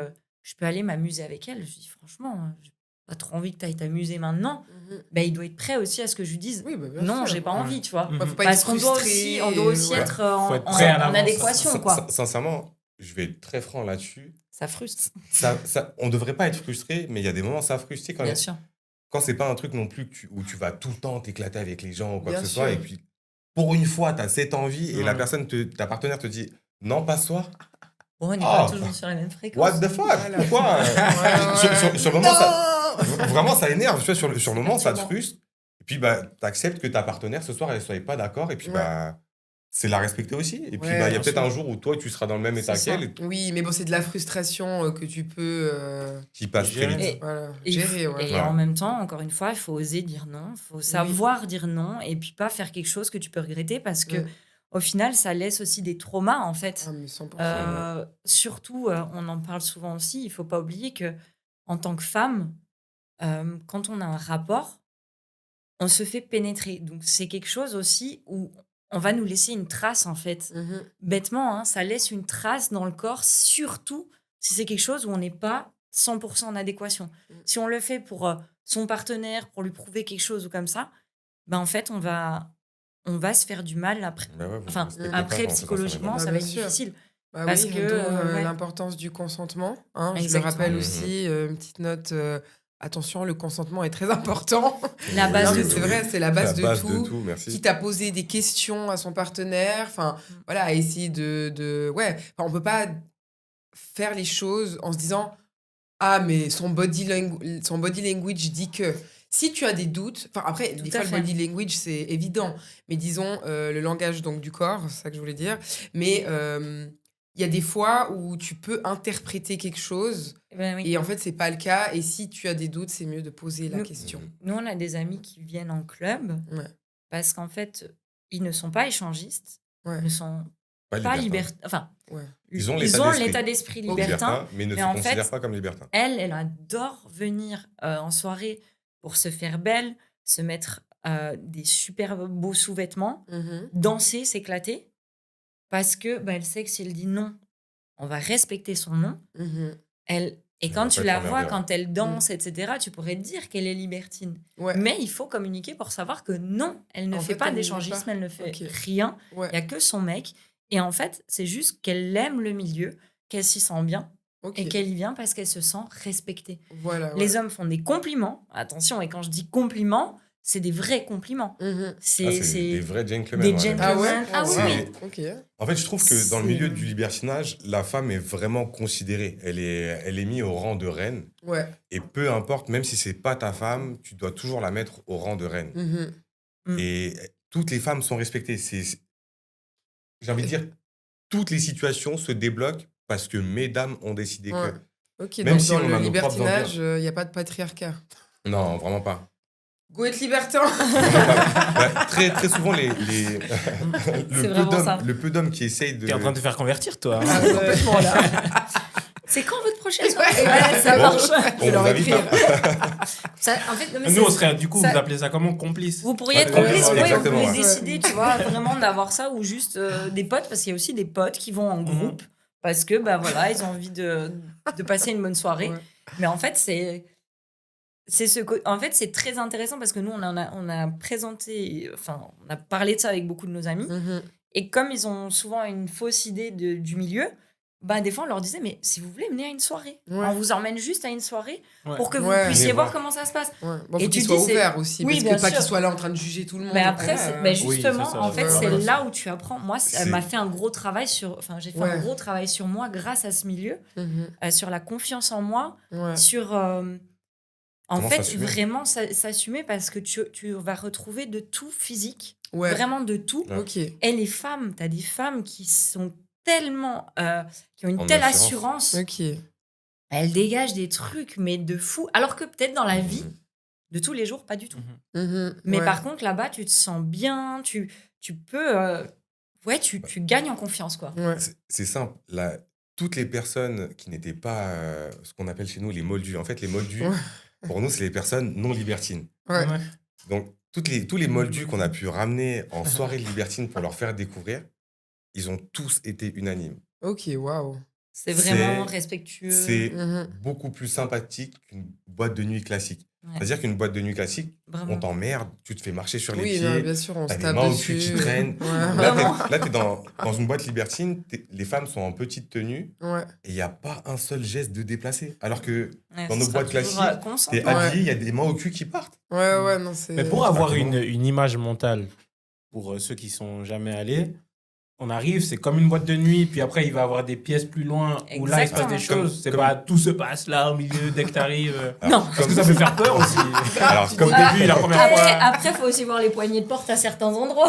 Speaker 1: je peux aller m'amuser avec elle. Je dis franchement, j'ai pas trop envie que tu ailles t'amuser maintenant.
Speaker 4: Mhm.
Speaker 1: Ben, il doit être prêt aussi à ce que je lui dise
Speaker 4: Oui, bah, bien
Speaker 1: non,
Speaker 4: sûr.
Speaker 1: j'ai pas
Speaker 3: Ouais.
Speaker 1: envie, tu vois.
Speaker 3: Mhm.
Speaker 4: Ouais, faut pas
Speaker 1: Parce
Speaker 4: être
Speaker 1: qu'on doit
Speaker 4: frustré,
Speaker 1: aussi
Speaker 4: ouais.
Speaker 1: être
Speaker 3: Faut être prêt à
Speaker 1: en
Speaker 3: l'avance.
Speaker 1: adéquation, quoi.
Speaker 2: Sincèrement, je vais être très franc là-dessus.
Speaker 1: Ça frustre,
Speaker 2: On devrait pas être frustré, mais il y a des moments ça frustre. Tu sais,
Speaker 1: bien sûr.
Speaker 2: quand c'est pas un truc non plus où tu vas tout le temps t'éclater avec les gens ou quoi
Speaker 4: Bien
Speaker 2: que ce soit,
Speaker 4: sûr.
Speaker 2: et puis pour une fois, tu as cette envie et la
Speaker 3: Ouais.
Speaker 2: personne, ta partenaire te dit non, pas ce soir.
Speaker 1: Bon, on n'est
Speaker 2: Ah,
Speaker 1: pas toujours sur la même fréquence.
Speaker 2: What the fuck?
Speaker 4: Voilà.
Speaker 2: Pourquoi
Speaker 4: Ouais,
Speaker 2: sur le moment, vraiment, ça énerve. Tu vois, sur le moment, ça te
Speaker 1: perturbant.
Speaker 2: frustre. Et puis, bah, tu acceptes que ta partenaire, ce soir, elle ne soit pas d'accord. Et puis,
Speaker 4: Ouais.
Speaker 2: bah, c'est la respecter aussi. Et puis,
Speaker 4: Ouais,
Speaker 2: bah, il y a
Speaker 3: bien
Speaker 2: peut-être
Speaker 3: sûr.
Speaker 2: un jour où toi, tu seras dans le même état
Speaker 1: C'est ça.
Speaker 2: qu'elle et
Speaker 4: Oui, mais bon, c'est de la frustration que tu peux
Speaker 2: qui passe très
Speaker 3: Gérer.
Speaker 2: vite.
Speaker 1: Et-
Speaker 4: voilà,
Speaker 1: Et,
Speaker 4: gérer. Ouais.
Speaker 1: et
Speaker 2: Ouais.
Speaker 1: en même temps, encore une fois, il faut oser dire non. Il faut savoir dire non et puis pas faire quelque chose que tu peux regretter parce que
Speaker 4: Ouais.
Speaker 1: au final, ça laisse aussi des traumas, en fait.
Speaker 4: Ah, mais 100%.
Speaker 1: Surtout, on en parle souvent aussi, il faut pas oublier que en tant que femme, quand on a un rapport, on se fait pénétrer. Donc, c'est quelque chose aussi où on va nous laisser une trace, en fait.
Speaker 4: Mhm.
Speaker 1: Bêtement, hein, ça laisse une trace dans le corps, surtout si c'est quelque chose où on n'est pas 100% en adéquation. Si on le fait pour son partenaire, pour lui prouver quelque chose ou comme ça, ben en fait, on va se faire du mal après.
Speaker 2: Bah ouais, vous
Speaker 1: Enfin,
Speaker 2: respectez
Speaker 1: après,
Speaker 2: pas, en faisant ça,
Speaker 1: psychologiquement,
Speaker 4: Bah,
Speaker 1: ça va
Speaker 4: bien
Speaker 1: être
Speaker 4: sûr.
Speaker 1: difficile.
Speaker 4: Bah
Speaker 1: Parce
Speaker 4: oui,
Speaker 1: que,
Speaker 4: d'où
Speaker 1: ouais.
Speaker 4: l'importance du consentement. Hein. Je le
Speaker 1: Exactement.
Speaker 4: rappelle
Speaker 2: Mhm.
Speaker 4: aussi, une petite note. Attention, le consentement est très important.
Speaker 1: La
Speaker 2: Oui,
Speaker 1: base
Speaker 4: Non,
Speaker 1: de
Speaker 4: mais
Speaker 1: tout.
Speaker 4: c'est vrai, c'est la base,
Speaker 2: la
Speaker 4: de tout.
Speaker 2: merci.
Speaker 4: Quitte à poser des questions à son partenaire, enfin, voilà, à essayer ouais, enfin, on peut pas faire les choses en se disant ah mais son body language dit que. Si tu as des doutes, enfin après
Speaker 1: Tout
Speaker 4: des
Speaker 1: à
Speaker 4: fois le
Speaker 1: fait.
Speaker 4: body language c'est évident, mais disons le langage donc du corps, c'est ça que je voulais dire. Mais il y a des fois où tu peux interpréter quelque chose
Speaker 1: Ben oui.
Speaker 4: et en fait c'est pas le cas. Et si tu as des doutes, c'est mieux de poser la
Speaker 1: Nous-
Speaker 4: question.
Speaker 1: Nous, on a des amis qui viennent en club
Speaker 4: Ouais.
Speaker 1: parce qu'en fait, ils ne sont pas échangistes,
Speaker 4: Ouais.
Speaker 1: ils ne sont pas
Speaker 2: libertin.
Speaker 1: libertins. Enfin,
Speaker 4: Ouais.
Speaker 2: Ils ont l'état d'esprit
Speaker 1: libertin.
Speaker 2: mais ne
Speaker 1: mais
Speaker 2: se
Speaker 1: en
Speaker 2: considèrent
Speaker 1: fait,
Speaker 2: pas comme libertins.
Speaker 1: Elle adore venir en soirée pour se faire belle, se mettre des super beaux sous-vêtements,
Speaker 4: Mhm.
Speaker 1: danser, s'éclater, parce que bah, elle sait que si elle dit non, on va respecter son non.
Speaker 4: Mhm.
Speaker 1: Et
Speaker 2: Elle
Speaker 1: quand
Speaker 2: va
Speaker 1: tu
Speaker 2: pas
Speaker 1: la
Speaker 2: être
Speaker 1: vois,
Speaker 2: emmerdée,
Speaker 1: quand elle danse, etc., tu pourrais te dire qu'elle est libertine.
Speaker 4: Ouais.
Speaker 1: Mais il faut communiquer pour savoir que non, elle ne
Speaker 4: En
Speaker 1: fait
Speaker 4: fait,
Speaker 1: pas
Speaker 4: elle ne l'est
Speaker 1: d'échangisme,
Speaker 4: pas.
Speaker 1: elle ne fait
Speaker 4: Ok.
Speaker 1: rien.
Speaker 4: Ouais.
Speaker 1: Il n'y a que son mec. Et en fait, c'est juste qu'elle aime le milieu, qu'elle s'y sent bien
Speaker 4: Ok.
Speaker 1: et qu'elle y vient parce qu'elle se sent respectée.
Speaker 4: Voilà.
Speaker 1: Les hommes font des compliments. Attention, et quand je dis compliments, c'est des vrais compliments.
Speaker 4: Mhm.
Speaker 1: C'est
Speaker 2: des vrais gentlemen.
Speaker 1: des
Speaker 2: ouais.
Speaker 1: gentlemen.
Speaker 4: Ah ouais.
Speaker 1: Ah oui,
Speaker 2: Ouais.
Speaker 1: oui.
Speaker 4: Ok.
Speaker 2: En fait, je trouve que dans le
Speaker 1: C'est-
Speaker 2: milieu du libertinage, la femme est vraiment considérée. Elle est mise au rang de reine.
Speaker 4: Ouais.
Speaker 2: Et peu importe, même si c'est pas ta femme, tu dois toujours la mettre au rang de reine.
Speaker 4: Mhm.
Speaker 1: Mm.
Speaker 2: Et toutes les femmes sont respectées. J'ai envie de dire, toutes les situations se débloquent parce que mesdames ont décidé
Speaker 4: Ouais.
Speaker 2: que.
Speaker 4: Ok.
Speaker 2: Même
Speaker 4: Donc,
Speaker 2: si
Speaker 4: dans
Speaker 2: on
Speaker 4: le
Speaker 2: a nos propres
Speaker 4: libertinage, il n'y a pas de patriarcat.
Speaker 2: Non, vraiment pas.
Speaker 4: Go être libertin.
Speaker 2: Vraiment pas. Bah, très souvent,
Speaker 1: C'est vraiment ça.
Speaker 2: le peu d'hommes qui essayent de.
Speaker 3: T'es en train de te faire convertir, toi. hein.
Speaker 4: Ah, complètement là.
Speaker 1: C'est quand votre prochaine soirée?
Speaker 4: Ouais,
Speaker 1: Ouais, ça
Speaker 2: Bon,
Speaker 1: marche.
Speaker 4: Je vais leur
Speaker 2: invite,
Speaker 4: écrire.
Speaker 1: Ça, en fait, non, mais
Speaker 3: Nous, on
Speaker 1: c'est-
Speaker 3: serait, du coup,
Speaker 1: ça-
Speaker 3: vous appelez ça comment? Complice.
Speaker 1: Vous pourriez être
Speaker 2: Ouais,
Speaker 1: complice,
Speaker 2: ouais,
Speaker 1: ouais, vous
Speaker 2: exactement,
Speaker 1: pouvez
Speaker 2: ouais.
Speaker 1: décider, tu vois, vraiment d'avoir ça ou juste des potes, parce qu'il y a aussi des potes qui vont en groupe parce que, bah voilà, ils ont envie de passer une bonne soirée.
Speaker 4: Ouais.
Speaker 1: Mais en fait, en fait, c'est très intéressant parce que nous, on a présenté, enfin, on a parlé de ça avec beaucoup de nos amis.
Speaker 4: Mhm.
Speaker 1: Et comme ils ont souvent une fausse idée du milieu, bah, des fois, on leur disait, mais si vous voulez, venez à une soirée.
Speaker 4: Ouais.
Speaker 1: On vous emmène juste à une soirée
Speaker 3: Ouais.
Speaker 1: pour que vous
Speaker 4: Ouais.
Speaker 1: puissiez
Speaker 2: Venez
Speaker 1: voir
Speaker 2: voir.
Speaker 1: comment ça se passe.
Speaker 4: Ouais. Bon,
Speaker 1: Et
Speaker 4: faut
Speaker 1: tu
Speaker 4: qu'il soit
Speaker 1: dis, c'est-
Speaker 4: ouvert aussi,
Speaker 1: Oui,
Speaker 4: parce
Speaker 1: bien
Speaker 4: que pas
Speaker 1: sûr.
Speaker 4: qu'il soit là en train de juger tout le monde.
Speaker 1: Mais après,
Speaker 4: Ouais.
Speaker 1: justement,
Speaker 3: c'est ça.
Speaker 1: en fait,
Speaker 4: Ouais,
Speaker 1: c'est
Speaker 4: ouais.
Speaker 1: là où tu apprends. Moi, ça
Speaker 2: C'est-
Speaker 1: m'a fait un gros travail sur. Enfin, j'ai fait
Speaker 4: Ouais.
Speaker 1: un gros travail sur moi grâce à ce milieu,
Speaker 4: Mhm.
Speaker 1: sur la confiance en moi,
Speaker 4: Ouais.
Speaker 1: sur. En
Speaker 2: Comment
Speaker 1: fait,
Speaker 2: s'assumer.
Speaker 1: vraiment s'assumer parce que tu vas retrouver de tout physique,
Speaker 4: Ouais.
Speaker 1: vraiment de tout.
Speaker 2: Ouais.
Speaker 4: Ok.
Speaker 1: Et les femmes, tu as des femmes qui sont tellement. Qui ont une
Speaker 2: En
Speaker 1: telle
Speaker 2: assurance.
Speaker 1: assurance.
Speaker 4: Ok.
Speaker 1: Elles dégagent des trucs, mais de fou. Alors que peut-être dans la vie de tous les jours, pas du tout.
Speaker 4: Mhm.
Speaker 1: Mais
Speaker 4: Ouais.
Speaker 1: par contre, là-bas, tu te sens bien, tu peux. Ouais, tu gagnes en confiance, quoi.
Speaker 4: Ouais.
Speaker 2: C'est simple. Toutes les personnes qui n'étaient pas ce qu'on appelle chez nous les moldus. En fait, les moldus,
Speaker 4: Ouais.
Speaker 2: pour nous, c'est les personnes non libertines.
Speaker 4: Ouais.
Speaker 2: Donc, tous les moldus qu'on a pu ramener en soirée de libertine pour leur faire découvrir, ils ont tous été unanimes.
Speaker 4: Ok, waouh.
Speaker 1: C'est vraiment
Speaker 2: C'est-
Speaker 1: respectueux.
Speaker 2: C'est
Speaker 4: Mhm.
Speaker 2: beaucoup plus sympathique qu'une boîte de nuit classique.
Speaker 1: Ouais.
Speaker 2: C'est-à-dire qu'une boîte de nuit classique,
Speaker 1: Vraiment.
Speaker 2: on t'emmerde, tu te fais marcher sur les
Speaker 4: Oui,
Speaker 2: pieds,
Speaker 4: non, bien sûr, on se
Speaker 2: t'as les
Speaker 4: tape
Speaker 2: mains au
Speaker 4: dessus.
Speaker 2: cul qui traînent.
Speaker 4: Ouais.
Speaker 2: Là, t'es dans une boîte libertine, les femmes sont en petite tenue
Speaker 4: Ouais.
Speaker 2: et il n'y a pas un seul geste de déplacé. Alors que
Speaker 1: Ouais,
Speaker 2: dans
Speaker 1: ce
Speaker 2: nos
Speaker 1: sera
Speaker 2: boîtes
Speaker 1: toujours,
Speaker 2: classiques,
Speaker 1: consent.
Speaker 2: t'es
Speaker 4: Ouais.
Speaker 2: habillé, il y a des mains au cul qui partent.
Speaker 4: Ouais, non, c'est.
Speaker 3: Mais pour avoir
Speaker 2: Exactement.
Speaker 3: une image mentale, pour ceux qui sont jamais allés, on arrive, c'est comme une boîte de nuit, puis après, il va y avoir des pièces plus loin où là, il se passe des
Speaker 1: Exactement.
Speaker 3: choses. C'est
Speaker 2: Comme-
Speaker 3: pas tout se passe là, au milieu, dès que t'arrives.
Speaker 1: Non.
Speaker 3: Parce que ça peut faire peur aussi.
Speaker 2: Alors, comme
Speaker 3: Au début, la première fois.
Speaker 1: Après, faut aussi voir les poignées de porte à certains endroits.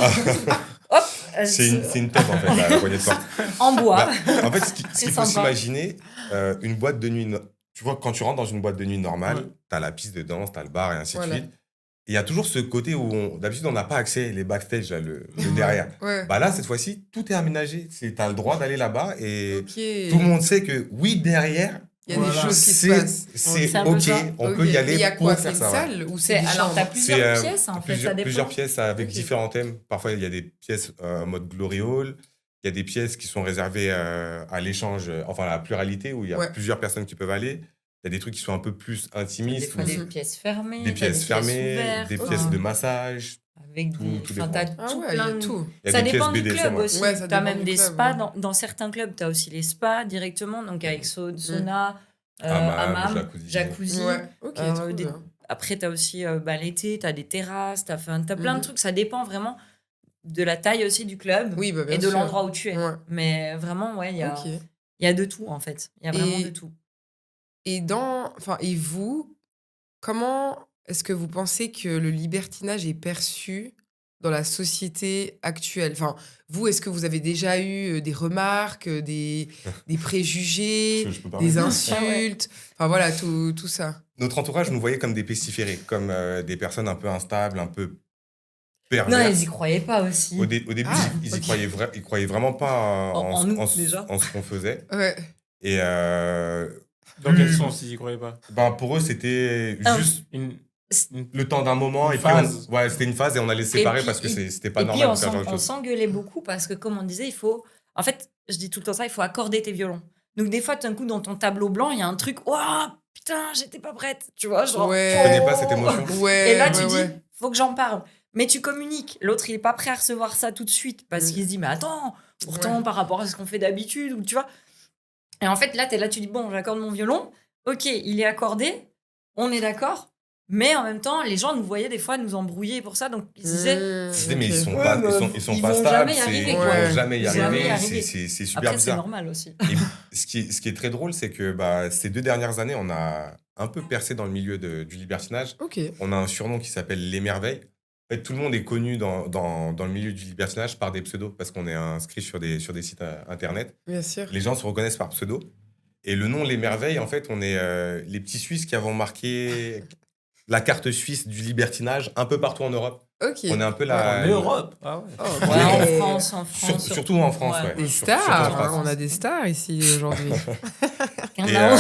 Speaker 1: Hop,
Speaker 2: c'est une tête en fait, la poignée de porte.
Speaker 1: en bois.
Speaker 2: Bah, en fait, ce qu'il faut
Speaker 1: sympa.
Speaker 2: s'imaginer, une boîte de nuit. Tu vois, quand tu rentres dans une boîte de nuit normale,
Speaker 3: Ouais.
Speaker 2: t'as la piste de danse, t'as le bar et ainsi
Speaker 4: Voilà.
Speaker 2: de suite. Et il y a toujours ce côté où, d'habitude, on n'a pas accès, les backstage, là, le derrière.
Speaker 4: Ouais.
Speaker 2: Bah là, cette fois-ci, tout est aménagé. T'as le droit d'aller là-bas et
Speaker 4: Ok.
Speaker 2: tout le monde sait que, oui, derrière,
Speaker 4: Il y a des
Speaker 3: Voilà.
Speaker 4: choses qui se passent.
Speaker 1: C'est un peu
Speaker 2: OK,
Speaker 1: ça.
Speaker 2: on
Speaker 4: Ok.
Speaker 2: peut y
Speaker 4: Mais
Speaker 2: aller
Speaker 4: il y a
Speaker 2: pour
Speaker 4: quoi? C'est
Speaker 2: faire
Speaker 4: une
Speaker 2: ça. ouais.
Speaker 4: salle ou c'est des
Speaker 1: Alors, t'as
Speaker 4: chambres?
Speaker 1: plusieurs
Speaker 2: C'est,
Speaker 1: pièces, en fait, ça dépend.
Speaker 2: plusieurs pièces avec
Speaker 4: Ok.
Speaker 2: différents thèmes. Parfois, il y a des pièces en mode glory hall. Il y a des pièces qui sont réservées à l'échange, enfin à la pluralité, où il y a
Speaker 4: Ouais.
Speaker 2: plusieurs personnes qui peuvent aller. Il y a des trucs qui sont un peu plus
Speaker 1: Des
Speaker 2: intimistes,
Speaker 1: fois,
Speaker 2: ou
Speaker 1: des
Speaker 4: Mhm.
Speaker 1: pièces fermées.
Speaker 2: des
Speaker 1: t'as
Speaker 2: pièces fermées,
Speaker 1: ouvertes,
Speaker 2: des
Speaker 1: enfin,
Speaker 2: pièces de massage.
Speaker 1: Avec
Speaker 2: tout-
Speaker 1: des.
Speaker 2: tout
Speaker 1: Enfin,
Speaker 2: dépend.
Speaker 1: t'as
Speaker 4: Ah
Speaker 1: tout
Speaker 4: ouais, il y
Speaker 1: plein
Speaker 4: a
Speaker 1: de-
Speaker 4: tout.
Speaker 2: Il y a
Speaker 1: Ça
Speaker 2: des
Speaker 1: dépend
Speaker 2: pièces
Speaker 1: du
Speaker 2: BDSM.
Speaker 1: club
Speaker 2: ouais.
Speaker 1: aussi.
Speaker 4: Ouais, ça
Speaker 1: T'as
Speaker 4: dépend
Speaker 1: même
Speaker 4: du
Speaker 1: des
Speaker 4: club,
Speaker 1: spas.
Speaker 4: ouais.
Speaker 1: Dans certains clubs, t'as aussi les spas directement. Donc avec sauna,
Speaker 2: Hammam,
Speaker 1: hammam,
Speaker 2: jacuzzi.
Speaker 1: jacuzzi.
Speaker 4: Ouais. Ok, trop
Speaker 1: des-
Speaker 4: bien.
Speaker 1: Après, t'as aussi l'été, t'as des terrasses, t'as plein de
Speaker 4: Mhm.
Speaker 1: trucs. Ça dépend vraiment de la taille aussi du club
Speaker 4: Oui, bah, bien
Speaker 1: et de
Speaker 4: sûr.
Speaker 1: l'endroit où tu es.
Speaker 4: Ouais.
Speaker 1: Mais vraiment, ouais, il y a,
Speaker 4: Ok.
Speaker 1: il y a de tout en fait. Il y a vraiment
Speaker 4: Et-
Speaker 1: de tout.
Speaker 4: Et vous, comment est-ce que vous pensez que le libertinage est perçu dans la société actuelle? Enfin, vous, est-ce que vous avez déjà eu des remarques, des préjugés,
Speaker 2: Je peux parler.
Speaker 4: des insultes? Enfin, voilà, tout ça.
Speaker 2: Notre entourage nous voyait comme des pestiférés, comme des personnes un peu instables, un peu
Speaker 1: Non,
Speaker 2: perverses.
Speaker 1: ils y croyaient pas aussi.
Speaker 2: Au début,
Speaker 4: Ah,
Speaker 2: ils
Speaker 4: ok.
Speaker 2: y croyaient vraiment pas
Speaker 1: En nous,
Speaker 2: ce-
Speaker 1: déjà.
Speaker 2: en ce qu'on faisait.
Speaker 4: Ouais.
Speaker 2: Et
Speaker 3: Dans quel sens, s'ils y croyaient pas?
Speaker 2: ben, pour eux, c'était
Speaker 1: Ah.
Speaker 2: juste
Speaker 3: Une
Speaker 2: le temps d'un moment.
Speaker 3: Une
Speaker 2: Et puis,
Speaker 3: phase.
Speaker 2: ouais, c'était une phase et on allait se séparer
Speaker 1: puis,
Speaker 2: parce que c'était pas
Speaker 1: Et puis,
Speaker 2: normal
Speaker 1: on
Speaker 2: de faire ce genre de
Speaker 1: on
Speaker 2: choses.
Speaker 1: s'engueulait beaucoup parce que, comme on disait, il faut. En fait, je dis tout le temps ça, il faut accorder tes violons. Donc, des fois, d'un coup, dans ton tableau blanc, il y a un truc. Waouh, putain, j'étais pas prête. Tu vois, genre.
Speaker 4: Ouais.
Speaker 2: Tu connais pas cette émotion.
Speaker 4: Ouais.
Speaker 1: Et là, tu
Speaker 4: ouais,
Speaker 1: dis, faut que j'en parle. Mais tu communiques. L'autre, il est pas prêt à recevoir ça tout de suite parce
Speaker 4: Mm.
Speaker 1: qu'il se dit, mais attends, pourtant,
Speaker 4: Ouais.
Speaker 1: par rapport à ce qu'on fait d'habitude, ou tu vois. Et en fait, là, tu es là, tu dis, bon, j'accorde mon violon. Ok, il est accordé. On est d'accord. Mais en même temps, les gens nous voyaient des fois nous embrouiller pour ça. Donc, ils se disaient,
Speaker 2: Mais ils
Speaker 4: ok.
Speaker 2: sont
Speaker 1: Ouais,
Speaker 2: pas,
Speaker 1: mais
Speaker 2: ils sont
Speaker 1: ils
Speaker 2: pas
Speaker 1: vont
Speaker 2: stables.
Speaker 1: jamais y arriver,
Speaker 2: Ils
Speaker 4: quoi.
Speaker 2: vont jamais y
Speaker 1: Jamais y
Speaker 2: arriver.
Speaker 1: arriver.
Speaker 2: C'est super
Speaker 1: après, c'est
Speaker 2: bizarre.
Speaker 1: normal aussi.
Speaker 2: Et ce qui est très drôle, c'est que ces 2 dernières années, on a un peu percé dans le milieu du libertinage.
Speaker 4: Ok.
Speaker 2: On a un surnom qui s'appelle Les Merveilles. En fait, tout le monde est connu dans le milieu du libertinage par des pseudos parce qu'on est inscrit sur des sites internet.
Speaker 4: Bien sûr.
Speaker 2: Les gens se reconnaissent par pseudo. Et le nom Les Merveilles, en fait, on est les petits Suisses qui avons marqué la carte suisse du libertinage un peu partout en Europe.
Speaker 4: Ok.
Speaker 2: On est un peu
Speaker 3: En Europe. Ah ouais.
Speaker 4: Oh,
Speaker 1: Ouais,
Speaker 4: ouais.
Speaker 1: en France.
Speaker 2: Surtout en France, ouais.
Speaker 4: Des
Speaker 2: Surtout en
Speaker 4: stars.
Speaker 2: France.
Speaker 4: Hein, on a des stars ici aujourd'hui.
Speaker 1: Qu'un
Speaker 2: Et,
Speaker 1: daron.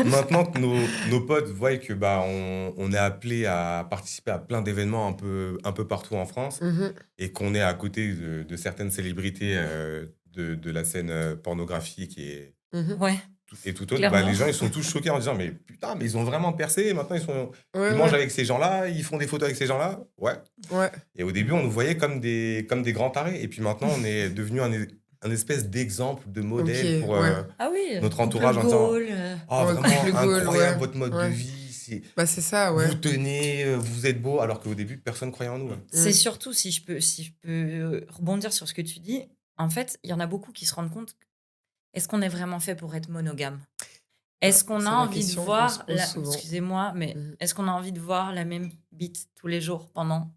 Speaker 2: maintenant que nos potes voient que on est appelé à participer à plein d'événements un peu partout en France
Speaker 4: Mhm.
Speaker 2: et qu'on est à côté de certaines célébrités de la scène pornographique et
Speaker 4: Mhm.
Speaker 1: Ouais.
Speaker 2: tout autre,
Speaker 1: Clairement.
Speaker 2: les gens ils sont tous choqués en disant mais putain, mais ils ont vraiment percé, maintenant
Speaker 4: Ouais,
Speaker 2: ils mangent
Speaker 4: ouais.
Speaker 2: avec ces gens-là, ils font des photos avec ces gens-là. Ouais.
Speaker 4: Ouais.
Speaker 2: Et au début, on nous voyait comme des grands tarés. Et puis maintenant, on est devenu un espèce d'exemple, de modèle
Speaker 4: Ok,
Speaker 2: pour
Speaker 4: ouais.
Speaker 1: Ah oui.
Speaker 2: notre
Speaker 1: couple
Speaker 2: entourage en disant
Speaker 1: Gaulle,
Speaker 2: oh,
Speaker 4: Ouais,
Speaker 2: vraiment
Speaker 4: couple Gaulle,
Speaker 2: incroyable
Speaker 4: ouais.
Speaker 2: votre mode
Speaker 4: Ouais.
Speaker 2: de vie.
Speaker 4: Bah, c'est ça, ouais.
Speaker 2: Vous tenez, vous êtes beau, alors qu'au début, personne croyait en nous. Hein.
Speaker 1: C'est surtout, si je peux rebondir sur ce que tu dis, en fait, il y en a beaucoup qui se rendent compte, est-ce qu'on est vraiment fait pour être monogame? Est-ce qu'on
Speaker 4: c'est
Speaker 1: a
Speaker 4: la
Speaker 1: envie de
Speaker 4: question qu'on se
Speaker 1: voir,
Speaker 4: pose souvent.
Speaker 1: excusez-moi, mais
Speaker 4: Mhm.
Speaker 1: est-ce qu'on a envie de voir la même bite tous les jours pendant,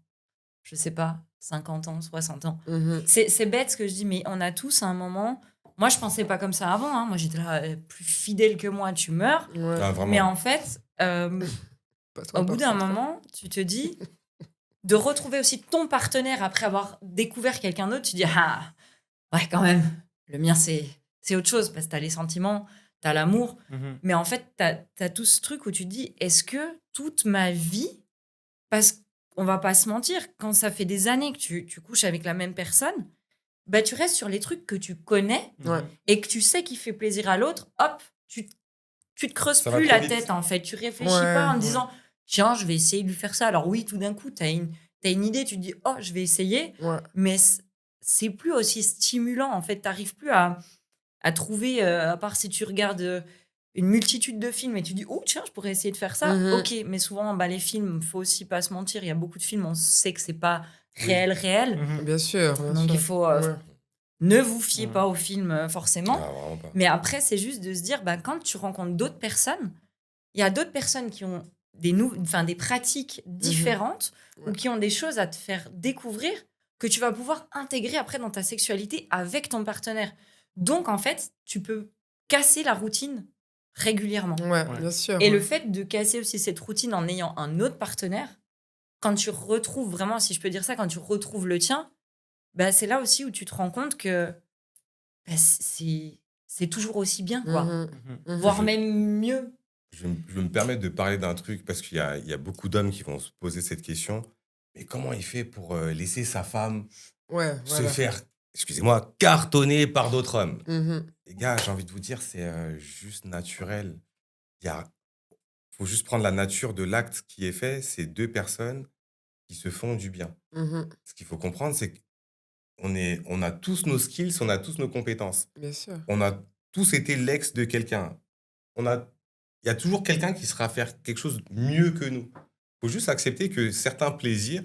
Speaker 1: je sais pas, 50 ans, 60 ans?
Speaker 4: Mhm.
Speaker 1: C'est bête ce que je dis, mais on a tous à un moment... Moi, je pensais pas comme ça avant. Hein. Moi, j'étais là, plus fidèle que moi, tu meurs.
Speaker 4: Ouais.
Speaker 2: Ah, vraiment.
Speaker 1: Mais en fait,
Speaker 4: Pas trop
Speaker 1: au bout d'un
Speaker 4: important.
Speaker 1: moment, tu te dis de retrouver aussi ton partenaire après avoir découvert quelqu'un d'autre. Tu dis ah ouais quand même, le mien c'est autre chose parce que t'as les sentiments, t'as l'amour,
Speaker 3: Mhm.
Speaker 1: mais en fait t'as tout ce truc où tu te dis est-ce que toute ma vie, parce qu'on va pas se mentir, quand ça fait des années que tu couches avec la même personne, bah tu restes sur les trucs que tu connais
Speaker 4: Ouais.
Speaker 1: et que tu sais qui fait plaisir à l'autre. Hop, tu te creuses
Speaker 2: Ça va
Speaker 1: plus
Speaker 2: trop
Speaker 1: la
Speaker 2: vite.
Speaker 1: tête en fait. Tu réfléchis
Speaker 4: Ouais,
Speaker 1: pas en te
Speaker 4: ouais.
Speaker 1: disant tiens, je vais essayer de lui faire ça. Alors oui, tout d'un coup, t'as une idée, tu te dis oh, je vais essayer,
Speaker 4: Ouais.
Speaker 1: mais c'est plus aussi stimulant en fait. T'arrives plus à trouver, à part si tu regardes une multitude de films et tu dis oh tiens, je pourrais essayer de faire ça.
Speaker 4: Mhm.
Speaker 1: Ok, mais souvent les films, faut aussi pas se mentir. Il y a beaucoup de films, on sait que c'est pas
Speaker 2: Oui.
Speaker 1: réel.
Speaker 3: Mhm.
Speaker 4: Bien sûr. Bien
Speaker 1: Donc
Speaker 4: sûr.
Speaker 1: il faut
Speaker 4: Ouais.
Speaker 1: ne vous fiez
Speaker 3: Mhm.
Speaker 1: pas aux films forcément.
Speaker 2: Ah, vraiment pas.
Speaker 1: Mais après, c'est juste de se dire, quand tu rencontres d'autres personnes, il y a d'autres personnes qui ont des pratiques différentes
Speaker 4: Ouais.
Speaker 1: ou qui ont des choses à te faire découvrir que tu vas pouvoir intégrer après dans ta sexualité avec ton partenaire. Donc, en fait, tu peux casser la routine régulièrement.
Speaker 4: Ouais,
Speaker 3: Ouais.
Speaker 4: bien sûr.
Speaker 1: Et
Speaker 4: ouais.
Speaker 1: le fait de casser aussi cette routine en ayant un autre partenaire, quand tu retrouves vraiment, si je peux dire ça, quand tu retrouves le tien, c'est là aussi où tu te rends compte que c'est toujours aussi bien, quoi.
Speaker 4: Mhm.
Speaker 3: Mhm.
Speaker 4: Mhm.
Speaker 1: Voire même mieux.
Speaker 2: Je vais me permettre de parler d'un truc parce qu'il y a beaucoup d'hommes qui vont se poser cette question. Mais comment il fait pour laisser sa femme
Speaker 4: Ouais,
Speaker 2: se
Speaker 4: voilà.
Speaker 2: faire, excusez-moi, cartonner par d'autres hommes?
Speaker 4: Mhm.
Speaker 2: Les gars, j'ai envie de vous dire, c'est juste naturel. Il faut juste prendre la nature de l'acte qui est fait. C'est 2 personnes qui se font du bien.
Speaker 4: Mhm.
Speaker 2: Ce qu'il faut comprendre, c'est on a tous nos skills, on a tous nos compétences.
Speaker 4: Bien sûr.
Speaker 2: On a tous été l'ex de quelqu'un. Il y a toujours quelqu'un qui sera faire quelque chose mieux que nous. Il faut juste accepter que certains plaisirs,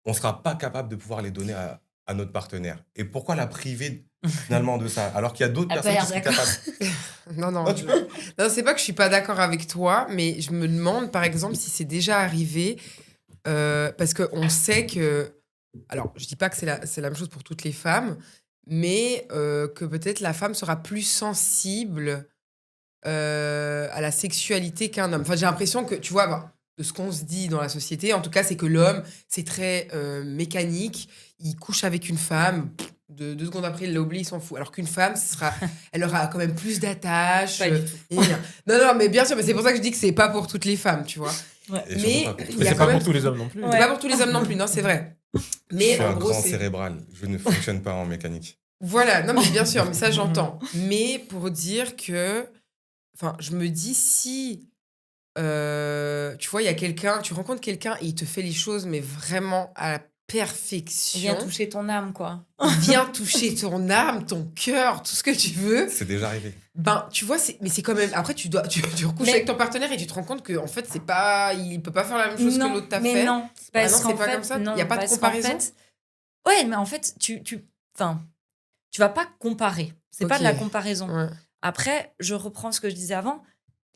Speaker 2: on ne sera pas capable de pouvoir les donner à notre partenaire. Et pourquoi la priver finalement de ça? Alors qu'il y a d'autres
Speaker 1: Ah,
Speaker 2: personnes
Speaker 1: pas
Speaker 2: qui seraient
Speaker 1: d'accord.
Speaker 2: capables.
Speaker 4: Non, non.
Speaker 2: Non, tu peux.
Speaker 4: Non, c'est pas que je suis pas d'accord avec toi, mais je me demande, par exemple, si c'est déjà arrivé, parce qu'on sait que... Alors, je dis pas que c'est la même chose pour toutes les femmes, mais que peut-être la femme sera plus sensible à la sexualité qu'un homme. Enfin, j'ai l'impression que, tu vois, de ce qu'on se dit dans la société, en tout cas, c'est que l'homme, c'est très mécanique. Il couche avec une femme, deux secondes après, il l'a oublié, il s'en fout. Alors qu'une femme, elle aura quand même plus d'attache.
Speaker 1: Pas du tout.
Speaker 4: Non, mais bien sûr, mais c'est pour ça que je dis que c'est pas pour toutes les femmes, tu vois.
Speaker 2: Et
Speaker 4: Mais
Speaker 2: surtout pas pour
Speaker 4: il
Speaker 3: Mais
Speaker 4: y a
Speaker 3: c'est
Speaker 4: quand
Speaker 3: pas
Speaker 4: même...
Speaker 3: pour tous les hommes non plus.
Speaker 1: Ouais.
Speaker 4: C'est pas pour tous les hommes non plus, non, c'est vrai.
Speaker 2: Je
Speaker 4: Mais
Speaker 2: suis
Speaker 4: en
Speaker 2: un
Speaker 4: gros,
Speaker 2: grand
Speaker 4: c'est...
Speaker 2: cérébral. Je ne fonctionne pas en mécanique.
Speaker 4: Voilà, non, mais bien sûr, mais ça, j'entends. Mais pour dire que... Enfin, je me dis, si... tu vois, il y a quelqu'un... Tu rencontres quelqu'un et il te fait les choses, mais vraiment à perfection.
Speaker 1: Viens toucher ton âme, quoi.
Speaker 4: Viens toucher ton âme, ton cœur, tout ce que tu veux.
Speaker 2: C'est déjà arrivé.
Speaker 4: Ben, tu vois, mais c'est quand même. Après, tu recouches avec ton partenaire et tu te rends compte que en fait, c'est pas. Il peut pas faire la même chose que l'autre t'a fait.
Speaker 1: Mais non, parce
Speaker 4: non, c'est
Speaker 1: qu'en
Speaker 4: pas
Speaker 1: fait,
Speaker 4: comme ça.
Speaker 1: non,
Speaker 4: Il y a pas de
Speaker 1: parce qu'en
Speaker 4: comparaison.
Speaker 1: fait- ouais, mais en fait, enfin, tu vas pas comparer. C'est pas
Speaker 4: Ok.
Speaker 1: de la comparaison.
Speaker 4: Ouais.
Speaker 1: Après, je reprends ce que je disais avant.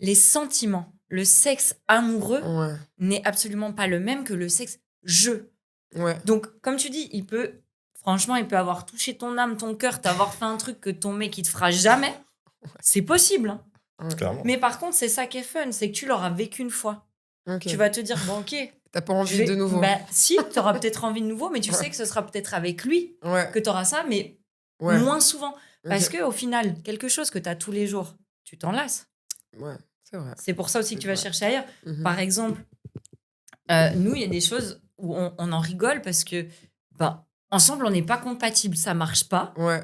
Speaker 1: Les sentiments, le sexe amoureux
Speaker 4: Ouais.
Speaker 1: n'est absolument pas le même que le sexe jeu.
Speaker 4: Ouais.
Speaker 1: Donc, comme tu dis, franchement, il peut avoir touché ton âme, ton cœur, t'avoir fait un truc que ton mec, il te fera jamais. C'est possible. Hein.
Speaker 2: Clairement.
Speaker 1: Mais par contre, c'est ça qui est fun, c'est que tu l'auras vécu une fois.
Speaker 4: Ok.
Speaker 1: Tu vas te dire, bon, ok.
Speaker 4: T'as pas envie de nouveau.
Speaker 1: Bah, si, t'auras peut-être envie de nouveau, mais tu sais que ce sera peut-être avec lui
Speaker 4: Ouais.
Speaker 1: que t'auras ça, mais
Speaker 4: Ouais.
Speaker 1: moins souvent. Parce
Speaker 4: Ok.
Speaker 1: que au final, quelque chose que t'as tous les jours, tu t'en lasses.
Speaker 4: Ouais, c'est vrai.
Speaker 1: C'est pour ça aussi que tu vas
Speaker 4: C'est vrai.
Speaker 1: chercher ailleurs.
Speaker 4: Mhm.
Speaker 1: Par exemple, nous, il y a des choses où on en rigole parce que, ben, ensemble, on n'est pas compatibles, ça marche pas.
Speaker 4: Ouais.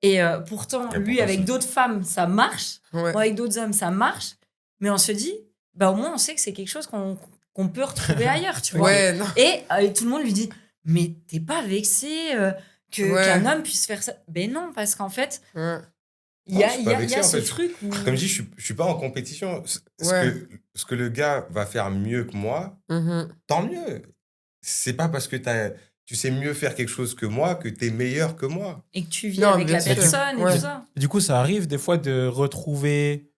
Speaker 1: Et pourtant,
Speaker 2: Et
Speaker 1: lui,
Speaker 2: pourtant,
Speaker 1: avec
Speaker 2: c'est-
Speaker 1: d'autres femmes, ça marche.
Speaker 4: Ouais.
Speaker 1: Moi, avec d'autres hommes, ça marche. Mais on se dit, bah, au moins, on sait que c'est quelque chose qu'on peut retrouver ailleurs, tu vois.
Speaker 4: Ouais, non.
Speaker 1: Et tout le monde lui dit, mais t'es pas vexé
Speaker 4: Ouais.
Speaker 1: qu'un homme puisse faire ça. Ben non, parce qu'en fait,
Speaker 4: Ouais.
Speaker 1: il y a,
Speaker 2: je suis
Speaker 1: il
Speaker 2: pas
Speaker 1: y a,
Speaker 2: vexé,
Speaker 1: il y a
Speaker 2: en
Speaker 1: ce
Speaker 2: fait.
Speaker 1: truc où...
Speaker 2: Comme je dis, je suis pas en compétition.
Speaker 4: Ouais.
Speaker 2: Ce que le gars va faire mieux que moi,
Speaker 4: Mhm.
Speaker 2: tant mieux. C'est pas parce que tu sais mieux faire quelque chose que moi que tu es meilleur que moi.
Speaker 1: Et que tu vis
Speaker 4: Non,
Speaker 1: avec
Speaker 4: bien
Speaker 1: la
Speaker 4: sûr.
Speaker 1: personne et
Speaker 4: Ouais.
Speaker 1: tout ça.
Speaker 3: Du coup, ça arrive des fois de retrouver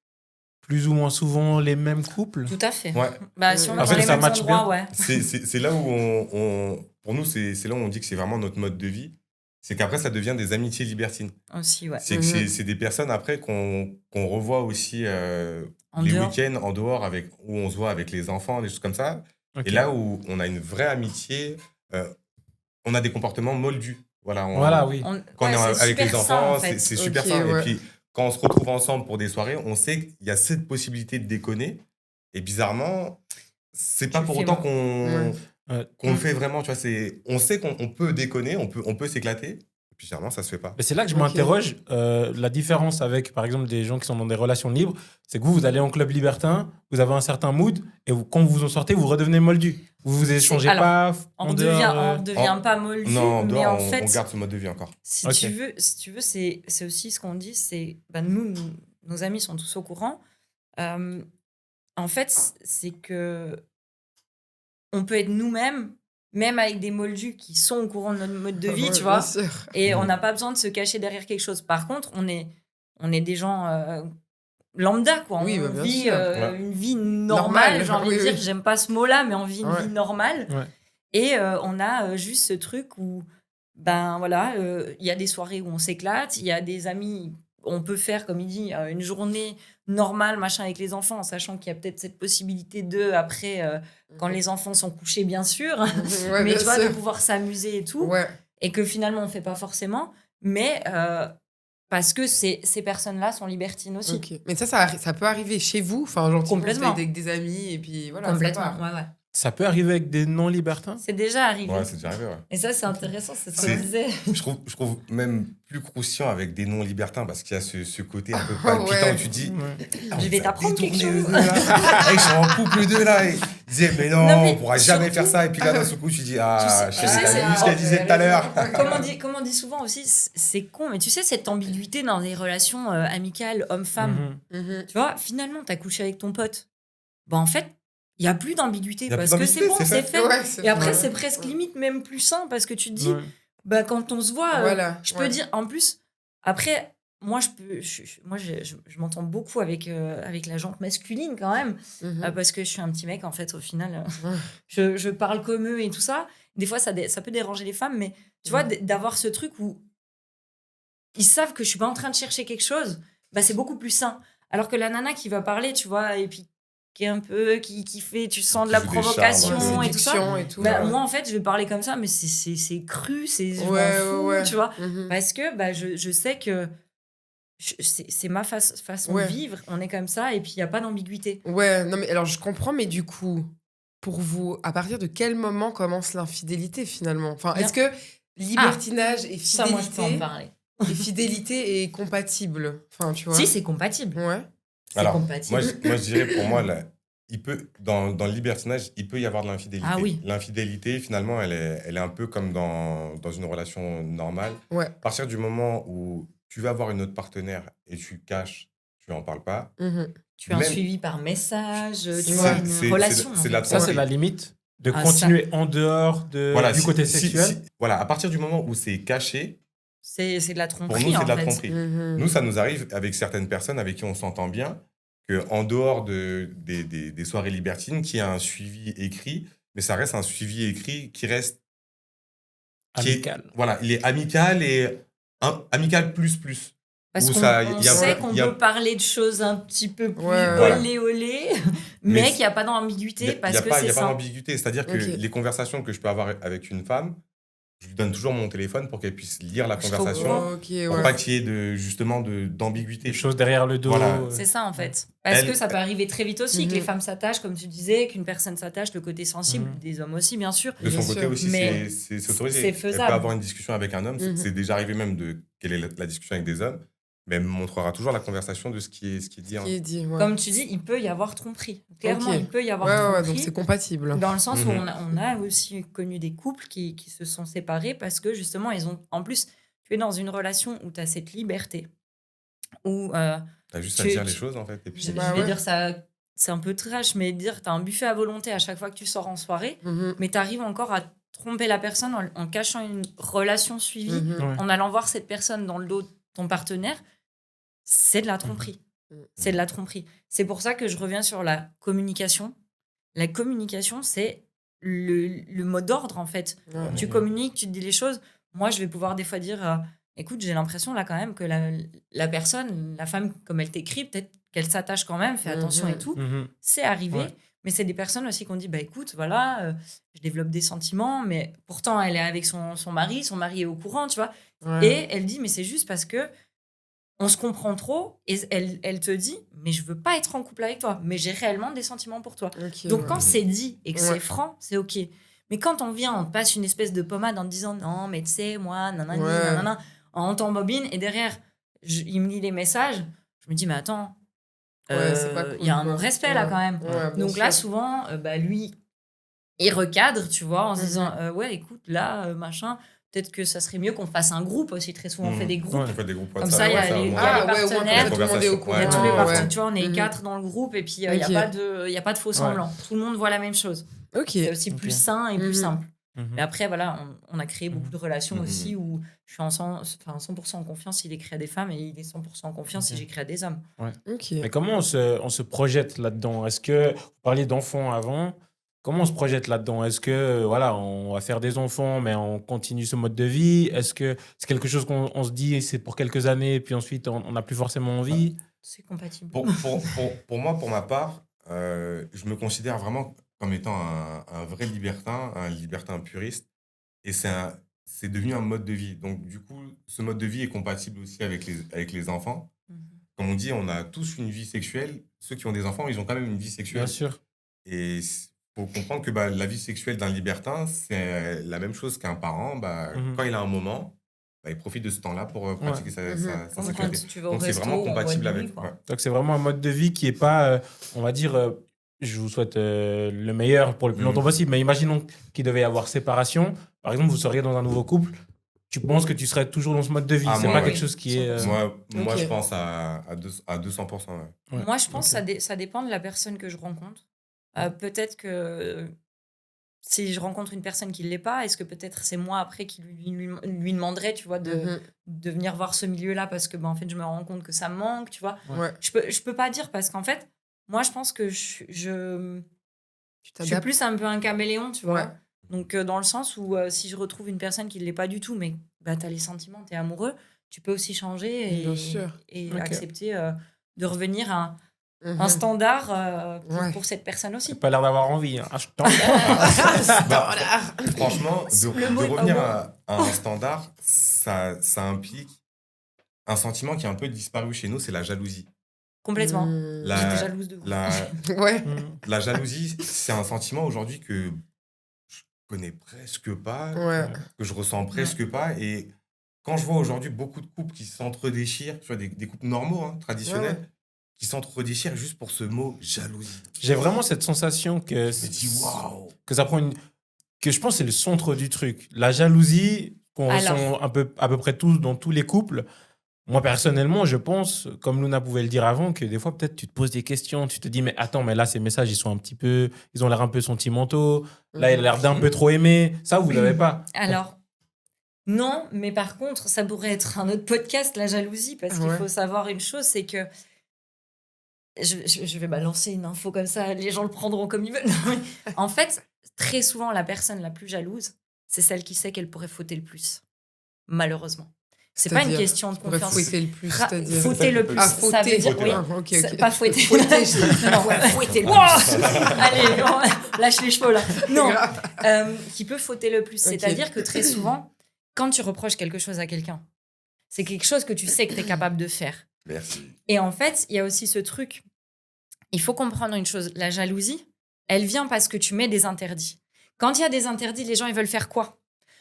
Speaker 3: plus ou moins souvent les mêmes couples.
Speaker 1: Tout à fait.
Speaker 2: Ouais.
Speaker 1: Bah, si on
Speaker 4: En
Speaker 1: est
Speaker 3: fait,
Speaker 1: dans les
Speaker 3: ça
Speaker 1: mêmes
Speaker 3: match
Speaker 1: endroits,
Speaker 3: bien.
Speaker 1: ouais.
Speaker 2: C'est là où pour nous, c'est là où on dit que c'est vraiment notre mode de vie. C'est qu'après, ça devient des amitiés libertines.
Speaker 1: Aussi, ouais.
Speaker 2: C'est que c'est des personnes après qu'on revoit aussi
Speaker 1: En
Speaker 2: les
Speaker 1: dehors.
Speaker 2: week-ends en dehors, où on se voit avec les enfants, des choses comme ça.
Speaker 3: Ok.
Speaker 2: Et là où on a une vraie amitié, on a des comportements moldus. Voilà,
Speaker 3: Voilà, oui.
Speaker 2: quand
Speaker 1: Ouais,
Speaker 2: on est
Speaker 1: c'est
Speaker 2: avec les
Speaker 1: super
Speaker 2: enfants,
Speaker 1: sain, en fait.
Speaker 2: c'est super
Speaker 4: Ok,
Speaker 2: sain.
Speaker 4: ouais.
Speaker 2: Et puis, quand on se retrouve ensemble pour des soirées, on sait qu'il y a cette possibilité de déconner. Et bizarrement, c'est pas
Speaker 1: Tu
Speaker 2: pour
Speaker 1: le fais
Speaker 2: autant
Speaker 1: moins.
Speaker 2: qu'on le fait vraiment. Tu vois, on sait qu'on peut déconner, on peut s'éclater. Et puis, généralement, ça se fait pas.
Speaker 3: Mais c'est là que je
Speaker 4: Ok.
Speaker 3: m'interroge. La différence avec, par exemple, des gens qui sont dans des relations libres, c'est que vous allez en club libertin, vous avez un certain mood, et quand vous en sortez, vous redevenez moldu. Vous vous échangez
Speaker 1: alors,
Speaker 3: pas
Speaker 1: On
Speaker 3: en
Speaker 1: devient,
Speaker 3: dehors.
Speaker 1: on devient pas moldu,
Speaker 2: Non,
Speaker 1: mais
Speaker 2: dehors,
Speaker 1: en fait,
Speaker 2: on garde ce mode de vie encore.
Speaker 1: si
Speaker 3: Ok.
Speaker 1: tu veux, c'est aussi ce qu'on dit, c'est nos amis sont tous au courant. En fait, c'est que on peut être nous-mêmes, même avec des moldus qui sont au courant de notre mode de vie,
Speaker 4: Ouais,
Speaker 1: tu
Speaker 4: bien
Speaker 1: vois.
Speaker 4: sûr.
Speaker 1: Et on
Speaker 2: Mhm.
Speaker 1: n'a pas besoin de se cacher derrière quelque chose. Par contre, on est des gens lambda, quoi.
Speaker 4: Oui,
Speaker 1: On
Speaker 4: bah, bien
Speaker 1: vit
Speaker 4: sûr.
Speaker 2: Ouais.
Speaker 1: une vie normale,
Speaker 4: Normale,
Speaker 1: j'ai envie
Speaker 4: oui,
Speaker 1: de dire.
Speaker 4: oui.
Speaker 1: J'aime pas ce mot-là, mais on vit une
Speaker 4: Ouais.
Speaker 1: vie normale.
Speaker 3: Ouais.
Speaker 1: Et on a juste ce truc où, ben voilà, il y a des soirées où on s'éclate, il y a des amis, on peut faire, comme il dit, une journée normale, machin, avec les enfants, en sachant qu'il y a peut-être cette possibilité après, quand les enfants sont couchés, bien sûr,
Speaker 4: Ouais,
Speaker 1: mais
Speaker 4: bien
Speaker 1: tu vois, de
Speaker 4: sûr.
Speaker 1: pouvoir s'amuser et tout,
Speaker 4: Ouais.
Speaker 1: et que finalement, on fait pas forcément, mais parce que ces personnes-là sont libertines aussi.
Speaker 4: Ok. Mais ça peut arriver chez vous, enfin, genre,
Speaker 1: Complètement.
Speaker 4: avec des amis, et puis voilà. ça
Speaker 1: Complètement,
Speaker 4: part.
Speaker 1: ouais.
Speaker 3: Ça peut arriver avec des non-libertins.
Speaker 1: C'est déjà arrivé.
Speaker 2: Ouais, c'est déjà arrivé, ouais.
Speaker 1: Et ça, c'est intéressant, c'est ce
Speaker 2: C'est-
Speaker 1: qu'on disait.
Speaker 2: Je trouve même plus croustillant avec des non-libertins parce qu'il y a ce côté un peu
Speaker 4: Ah
Speaker 2: palpitant
Speaker 4: ouais.
Speaker 2: où tu dis
Speaker 3: Ouais.
Speaker 2: ah,
Speaker 1: Je
Speaker 2: on
Speaker 1: vais
Speaker 2: va
Speaker 1: t'apprendre quelque
Speaker 2: détourner
Speaker 1: chose.
Speaker 2: eux, là. Ils sont en couple deux là. Ils disaient mais non,
Speaker 1: Non, mais
Speaker 2: on pourra jamais
Speaker 1: surtout-
Speaker 2: faire ça. Et puis là d'un seul coup tu dis ah,
Speaker 1: Tu sais,
Speaker 2: chérie,
Speaker 1: c'est-
Speaker 2: t'as vu ce qu'elle disait tout à l'heure.
Speaker 1: Comme on dit souvent aussi, c'est con, mais tu sais, cette ambiguïté dans les relations amicales homme-femme,
Speaker 3: Mhm.
Speaker 4: Mhm.
Speaker 1: tu vois, finalement, t'as couché avec ton pote. Bah, en fait, il n'y a plus d'ambiguïté
Speaker 2: Y a
Speaker 1: parce
Speaker 2: plus
Speaker 1: que c'est
Speaker 2: d'ambiguïté,
Speaker 1: bon,
Speaker 2: c'est
Speaker 1: c'est
Speaker 2: fait.
Speaker 1: fait.
Speaker 4: Ouais, c'est
Speaker 1: Et après,
Speaker 4: vrai.
Speaker 1: c'est presque limite même plus sain parce que tu te dis,
Speaker 3: Ouais.
Speaker 1: bah, quand on se voit,
Speaker 4: Voilà.
Speaker 1: je peux
Speaker 4: ouais.
Speaker 1: dire, en plus, après, moi, je m'entends beaucoup avec la jante masculine quand même.
Speaker 4: Mhm.
Speaker 1: Parce que je suis un petit mec, en fait, au final,
Speaker 4: Ouais.
Speaker 1: je parle comme eux et tout ça. Des fois, ça peut déranger les femmes, mais tu vois, d'avoir ce truc où ils savent que je suis pas en train de chercher quelque chose, bah, c'est beaucoup plus sain. Alors que la nana qui va parler, tu vois, et puis qui est un peu, qui fait, tu sens de la
Speaker 2: Qui joue des
Speaker 1: provocation
Speaker 2: charmes,
Speaker 1: et tout ça.
Speaker 4: Séduction et tout.
Speaker 1: Bah,
Speaker 4: ouais.
Speaker 1: moi, en fait, je vais parler comme ça, mais c'est cru, je m'en
Speaker 4: Ouais,
Speaker 1: fous,
Speaker 4: ouais.
Speaker 1: tu vois.
Speaker 4: Mhm.
Speaker 1: Parce que bah, je sais que c'est ma façon
Speaker 4: Ouais.
Speaker 1: de vivre, on est comme ça, et puis il n'y a pas d'ambiguïté.
Speaker 4: Ouais, non, mais alors je comprends, mais du coup, pour vous, à partir de quel moment commence l'infidélité finalement? Enfin,
Speaker 1: Bien.
Speaker 4: est-ce que libertinage et
Speaker 1: Ça, moi, je peux en
Speaker 4: fidélité,
Speaker 1: parler.
Speaker 4: fidélité est compatible? Enfin, tu vois.
Speaker 1: Si, c'est compatible.
Speaker 4: Ouais.
Speaker 1: C'est
Speaker 2: Alors,
Speaker 1: compatible.
Speaker 2: moi je dirais pour moi dans le libertinage, il peut y avoir de l'infidélité.
Speaker 1: Ah oui.
Speaker 2: L'infidélité, finalement, elle est un peu comme dans une relation normale.
Speaker 4: Ouais.
Speaker 2: À partir du moment où tu vas avoir une autre partenaire et tu caches, tu n'en parles pas.
Speaker 1: Tu as un
Speaker 2: Même-
Speaker 1: suivi par message, tu
Speaker 2: C'est-
Speaker 1: vois,
Speaker 2: c'est-
Speaker 1: une relation.
Speaker 2: c'est
Speaker 1: en
Speaker 2: la
Speaker 1: fait.
Speaker 3: Ça, c'est la limite de
Speaker 1: Ah,
Speaker 3: continuer en dehors
Speaker 2: Voilà,
Speaker 3: du côté sexuel.
Speaker 2: voilà, à partir du moment où c'est caché,
Speaker 1: C'est de la
Speaker 2: pour
Speaker 1: tromperie,
Speaker 2: nous, c'est
Speaker 1: en
Speaker 2: de la
Speaker 1: fait.
Speaker 2: tromperie. Nous, ça nous arrive avec certaines personnes avec qui on s'entend bien, qu'en dehors des soirées libertines, qu'il y a un suivi écrit, mais ça reste un suivi écrit qui reste...
Speaker 3: Amical.
Speaker 2: Voilà, il est amical et amical plus.
Speaker 1: Parce
Speaker 2: Où
Speaker 1: qu'on
Speaker 2: ça-
Speaker 1: on
Speaker 2: il y a-
Speaker 1: sait qu'on
Speaker 2: il y a-
Speaker 1: peut parler de choses un petit peu plus
Speaker 4: Ouais.
Speaker 1: olé,
Speaker 2: Mais
Speaker 1: mais qu'il n'y a pas d'ambiguïté
Speaker 2: Il
Speaker 1: parce
Speaker 2: n'y a
Speaker 1: que
Speaker 2: pas
Speaker 1: c'est ça.
Speaker 2: d'ambiguïté. C'est-à-dire que
Speaker 4: Ok.
Speaker 2: les conversations que je peux avoir avec une femme, je lui donne toujours mon téléphone pour qu'elle puisse lire la
Speaker 1: Je
Speaker 2: conversation,
Speaker 1: comprends.
Speaker 4: Ok,
Speaker 2: pour
Speaker 4: ouais.
Speaker 2: pas qu'il y ait d'ambiguïté.
Speaker 3: Des choses derrière le dos.
Speaker 2: Voilà.
Speaker 1: C'est ça, en fait. Parce
Speaker 2: Elle-
Speaker 1: que ça peut arriver très vite aussi, que les
Speaker 4: Mhm.
Speaker 1: femmes s'attachent, comme tu disais, qu'une personne s'attachent, le côté sensible,
Speaker 3: Mhm.
Speaker 1: des hommes aussi, bien sûr.
Speaker 2: De son
Speaker 4: Bien
Speaker 2: côté
Speaker 4: sûr.
Speaker 2: aussi,
Speaker 1: Mais
Speaker 2: c'est autorisé.
Speaker 1: c'est
Speaker 2: Elle
Speaker 1: faisable.
Speaker 2: peut avoir une discussion avec un homme.
Speaker 4: Mhm.
Speaker 2: C'est déjà arrivé même de quelle est la discussion avec des hommes, mais elle me montrera toujours la conversation de ce qui est dit. hein.
Speaker 4: Qui est dit, ouais.
Speaker 1: Comme tu dis, il peut y avoir tromperie. Clairement,
Speaker 4: Ok.
Speaker 1: il peut y avoir
Speaker 4: Ouais,
Speaker 1: tromperie.
Speaker 4: donc c'est compatible.
Speaker 1: Dans le sens où
Speaker 2: Mhm.
Speaker 1: on a aussi connu des couples qui se sont séparés parce que justement, ils ont. En plus, tu es dans une relation où tu as cette liberté. Où,
Speaker 2: T'as juste à
Speaker 1: Tu-
Speaker 2: dire les
Speaker 1: tu-
Speaker 2: choses, en fait. Et puis,
Speaker 1: je
Speaker 4: Bah
Speaker 1: vais
Speaker 4: ouais.
Speaker 1: dire ça, c'est un peu trash, mais dire tu as un buffet à volonté à chaque fois que tu sors en soirée, mais tu arrives encore à tromper la personne en cachant une relation suivie,
Speaker 3: Ouais.
Speaker 1: en allant voir cette personne dans le dos de ton partenaire. C'est de la tromperie.
Speaker 4: Mhm.
Speaker 1: C'est de la tromperie. C'est pour ça que je reviens sur la communication. La communication, c'est le mot d'ordre, en fait.
Speaker 4: Ouais.
Speaker 1: Tu communiques, tu te dis les choses. Moi, je vais pouvoir des fois dire écoute, j'ai l'impression là quand même que la personne, la femme, comme elle t'écrit, peut-être qu'elle s'attache quand même, fais attention et tout.
Speaker 3: Mhm.
Speaker 1: C'est arrivé.
Speaker 3: Ouais.
Speaker 1: Mais c'est des personnes aussi qui ont dit bah écoute, voilà, je développe des sentiments, mais pourtant elle est avec son mari est au courant, tu vois.
Speaker 4: Ouais.
Speaker 1: Et elle dit mais c'est juste parce que on se comprend trop. Et elle te dit mais je veux pas être en couple avec toi, mais j'ai réellement des sentiments pour toi.
Speaker 4: Ok,
Speaker 1: Donc
Speaker 4: ouais.
Speaker 1: quand c'est dit et que
Speaker 4: Ouais.
Speaker 1: c'est franc, c'est ok. Mais quand on vient, on te passe une espèce de pommade en te disant non, mais tu sais, moi, nanani,
Speaker 4: Ouais.
Speaker 1: nanana, en t'embobine, et derrière, il me lit les messages, je me dis, mais attends,
Speaker 4: Ouais, c'est pas cool,
Speaker 1: il y a un
Speaker 4: quoi.
Speaker 1: non-respect là
Speaker 4: Ouais.
Speaker 1: quand même.
Speaker 4: Ouais, bien
Speaker 1: Donc là,
Speaker 4: sûr.
Speaker 1: souvent, lui, il recadre, tu vois, en se
Speaker 4: Mhm.
Speaker 1: disant, ouais, écoute, là, machin, peut-être que ça serait mieux qu'on fasse un groupe aussi. Très souvent, on fait des groupes.
Speaker 2: on fait des groupes
Speaker 1: Comme
Speaker 2: WhatsApp,
Speaker 1: ça, il y a
Speaker 2: WhatsApp,
Speaker 1: les-
Speaker 2: moi,
Speaker 1: il y a les
Speaker 4: Ah ouais, au moins
Speaker 1: partenaires,
Speaker 4: comme ça, tout le monde est au courant.
Speaker 1: Il y a tous les
Speaker 2: Ouais,
Speaker 1: parties,
Speaker 4: ouais.
Speaker 1: tu vois, on est
Speaker 4: Mhm.
Speaker 1: 4 dans le groupe et puis il n'y
Speaker 4: Ok.
Speaker 1: a pas de faux semblants. Tout le monde voit la même chose.
Speaker 4: Ok.
Speaker 1: C'est aussi plus
Speaker 3: Ok.
Speaker 1: sain et plus
Speaker 4: Mhm.
Speaker 1: simple.
Speaker 3: Mhm.
Speaker 1: Mais après, voilà, on a créé beaucoup
Speaker 3: Mhm.
Speaker 1: de relations
Speaker 2: Mhm.
Speaker 1: aussi où je suis 100% en confiance s'il écrit à des femmes et il est 100% en confiance si
Speaker 3: Ok.
Speaker 1: j'écris à des hommes.
Speaker 4: Ok.
Speaker 3: Mais comment on se projette là-dedans? Est-ce que, vous parliez d'enfants avant, comment on se projette là-dedans? Est-ce que, voilà, on va faire des enfants, mais on continue ce mode de vie? Est-ce que c'est quelque chose qu'on se dit, c'est pour quelques années, puis ensuite on n'a plus forcément envie?
Speaker 1: C'est compatible.
Speaker 2: Pour moi, pour ma part, je me considère vraiment comme étant un vrai libertin, un libertin puriste. Et c'est devenu un mode de vie. Donc, du coup, ce mode de vie est compatible aussi avec les enfants.
Speaker 1: Mhm.
Speaker 2: Comme on dit, on a tous une vie sexuelle. Ceux qui ont des enfants, ils ont quand même une vie sexuelle.
Speaker 3: Bien sûr.
Speaker 2: Et il faut comprendre que la vie sexuelle d'un libertin, c'est la même chose qu'un parent.
Speaker 3: Mhm.
Speaker 2: Quand il a un moment, il profite de ce temps-là pour pratiquer sa
Speaker 1: Comme quand
Speaker 2: sexualité.
Speaker 1: tu vas au
Speaker 2: Donc, c'est
Speaker 1: resto
Speaker 2: vraiment
Speaker 1: ou en boîte
Speaker 2: compatible
Speaker 1: de nuit,
Speaker 2: avec.
Speaker 1: quoi.
Speaker 2: Ouais.
Speaker 3: Donc c'est vraiment un mode de vie qui est pas, on va dire, je vous souhaite le meilleur pour le plus longtemps possible, mais imaginons qu'il devait y avoir séparation. Par exemple, vous seriez dans un nouveau couple. Tu penses que tu serais toujours dans ce mode de vie?
Speaker 2: Ah,
Speaker 3: C'est
Speaker 2: moi,
Speaker 3: pas
Speaker 2: oui.
Speaker 3: quelque chose qui est.
Speaker 2: Moi,
Speaker 4: Ok.
Speaker 2: je pense à 200%. Ouais.
Speaker 3: Ouais.
Speaker 1: Moi, je pense
Speaker 3: Ok.
Speaker 1: que ça dépend de la personne que je rencontre. Peut-être que si je rencontre une personne qui ne l'est pas, est-ce que peut-être c'est moi après qui lui demanderais, tu vois,
Speaker 4: Mhm.
Speaker 1: de venir voir ce milieu-là parce que en fait, je me rends compte que ça me manque, tu vois.
Speaker 4: Ouais.
Speaker 1: Je peux pas dire parce qu'en fait, moi, je pense que
Speaker 4: Tu
Speaker 1: je suis
Speaker 4: t'adaptes.
Speaker 1: plus un peu un caméléon, tu vois.
Speaker 4: Ouais.
Speaker 1: Donc, dans le sens où si je retrouve une personne qui ne l'est pas du tout, mais tu as les sentiments, tu es amoureux, tu peux aussi changer
Speaker 4: Bien sûr.
Speaker 1: et
Speaker 3: Ok.
Speaker 1: accepter de revenir à
Speaker 4: Mhm.
Speaker 1: un standard
Speaker 4: Ouais.
Speaker 1: pour cette personne aussi.
Speaker 3: T'as pas l'air d'avoir envie. Hein. Ah, je t'en-
Speaker 2: Franchement,
Speaker 1: Le mot
Speaker 2: de
Speaker 1: est pas
Speaker 2: revenir
Speaker 1: bon.
Speaker 2: à un standard, ça implique un sentiment qui a un peu disparu chez nous, c'est la jalousie.
Speaker 1: Complètement.
Speaker 4: Mhm.
Speaker 2: La-
Speaker 1: J'étais jalouse de vous.
Speaker 4: Ouais.
Speaker 3: Mhm.
Speaker 2: La jalousie, c'est un sentiment aujourd'hui que je connais presque pas,
Speaker 4: Ouais.
Speaker 2: que je ressens presque pas. Et quand je vois aujourd'hui beaucoup de couples qui s'entre-déchirent, tu vois, des couples normaux, hein, traditionnels,
Speaker 4: Ouais, ouais.
Speaker 2: qui s'entre-déchirent juste pour ce mot jalousie.
Speaker 3: J'ai vraiment cette sensation que,
Speaker 2: Je me dis, waouh.
Speaker 3: que ça prend que je pense que c'est le centre du truc. La jalousie qu'on ressent à peu près tous dans tous les couples. Moi, personnellement, je pense, comme Luna pouvait le dire avant, que des fois, peut-être, tu te poses des questions, tu te dis, mais attends, mais là, ces messages, ils ont l'air un peu sentimentaux. Là, il a l'air d'un peu trop aimé. Ça, vous l'avez pas.
Speaker 1: Alors, non, mais par contre, ça pourrait être un autre podcast, la jalousie, parce qu'il faut savoir une chose, c'est que je vais balancer une info comme ça, les gens le prendront comme ils veulent. En fait, très souvent, la personne la plus jalouse, c'est celle qui sait qu'elle pourrait fauter le plus, malheureusement. C'est pas une question de confiance.
Speaker 4: Fouetter le plus, c'est-à-dire...
Speaker 1: Fouetter le plus,
Speaker 4: fouter.
Speaker 1: ça veut dire...
Speaker 2: Fouetter.
Speaker 1: Oui,
Speaker 4: Ok.
Speaker 1: pas fouetter.
Speaker 4: Fouetter,
Speaker 1: Fouetter le plus. Allez, lâche les cheveux, là. Non, qui peut fauter le plus. C'est-à-dire que très souvent, quand tu reproches quelque chose à quelqu'un, c'est quelque chose que tu sais que tu es capable de faire.
Speaker 2: Merci.
Speaker 1: Et en fait, il y a aussi ce truc. Il faut comprendre une chose. La jalousie, elle vient parce que tu mets des interdits. Quand il y a des interdits, les gens, ils veulent faire quoi?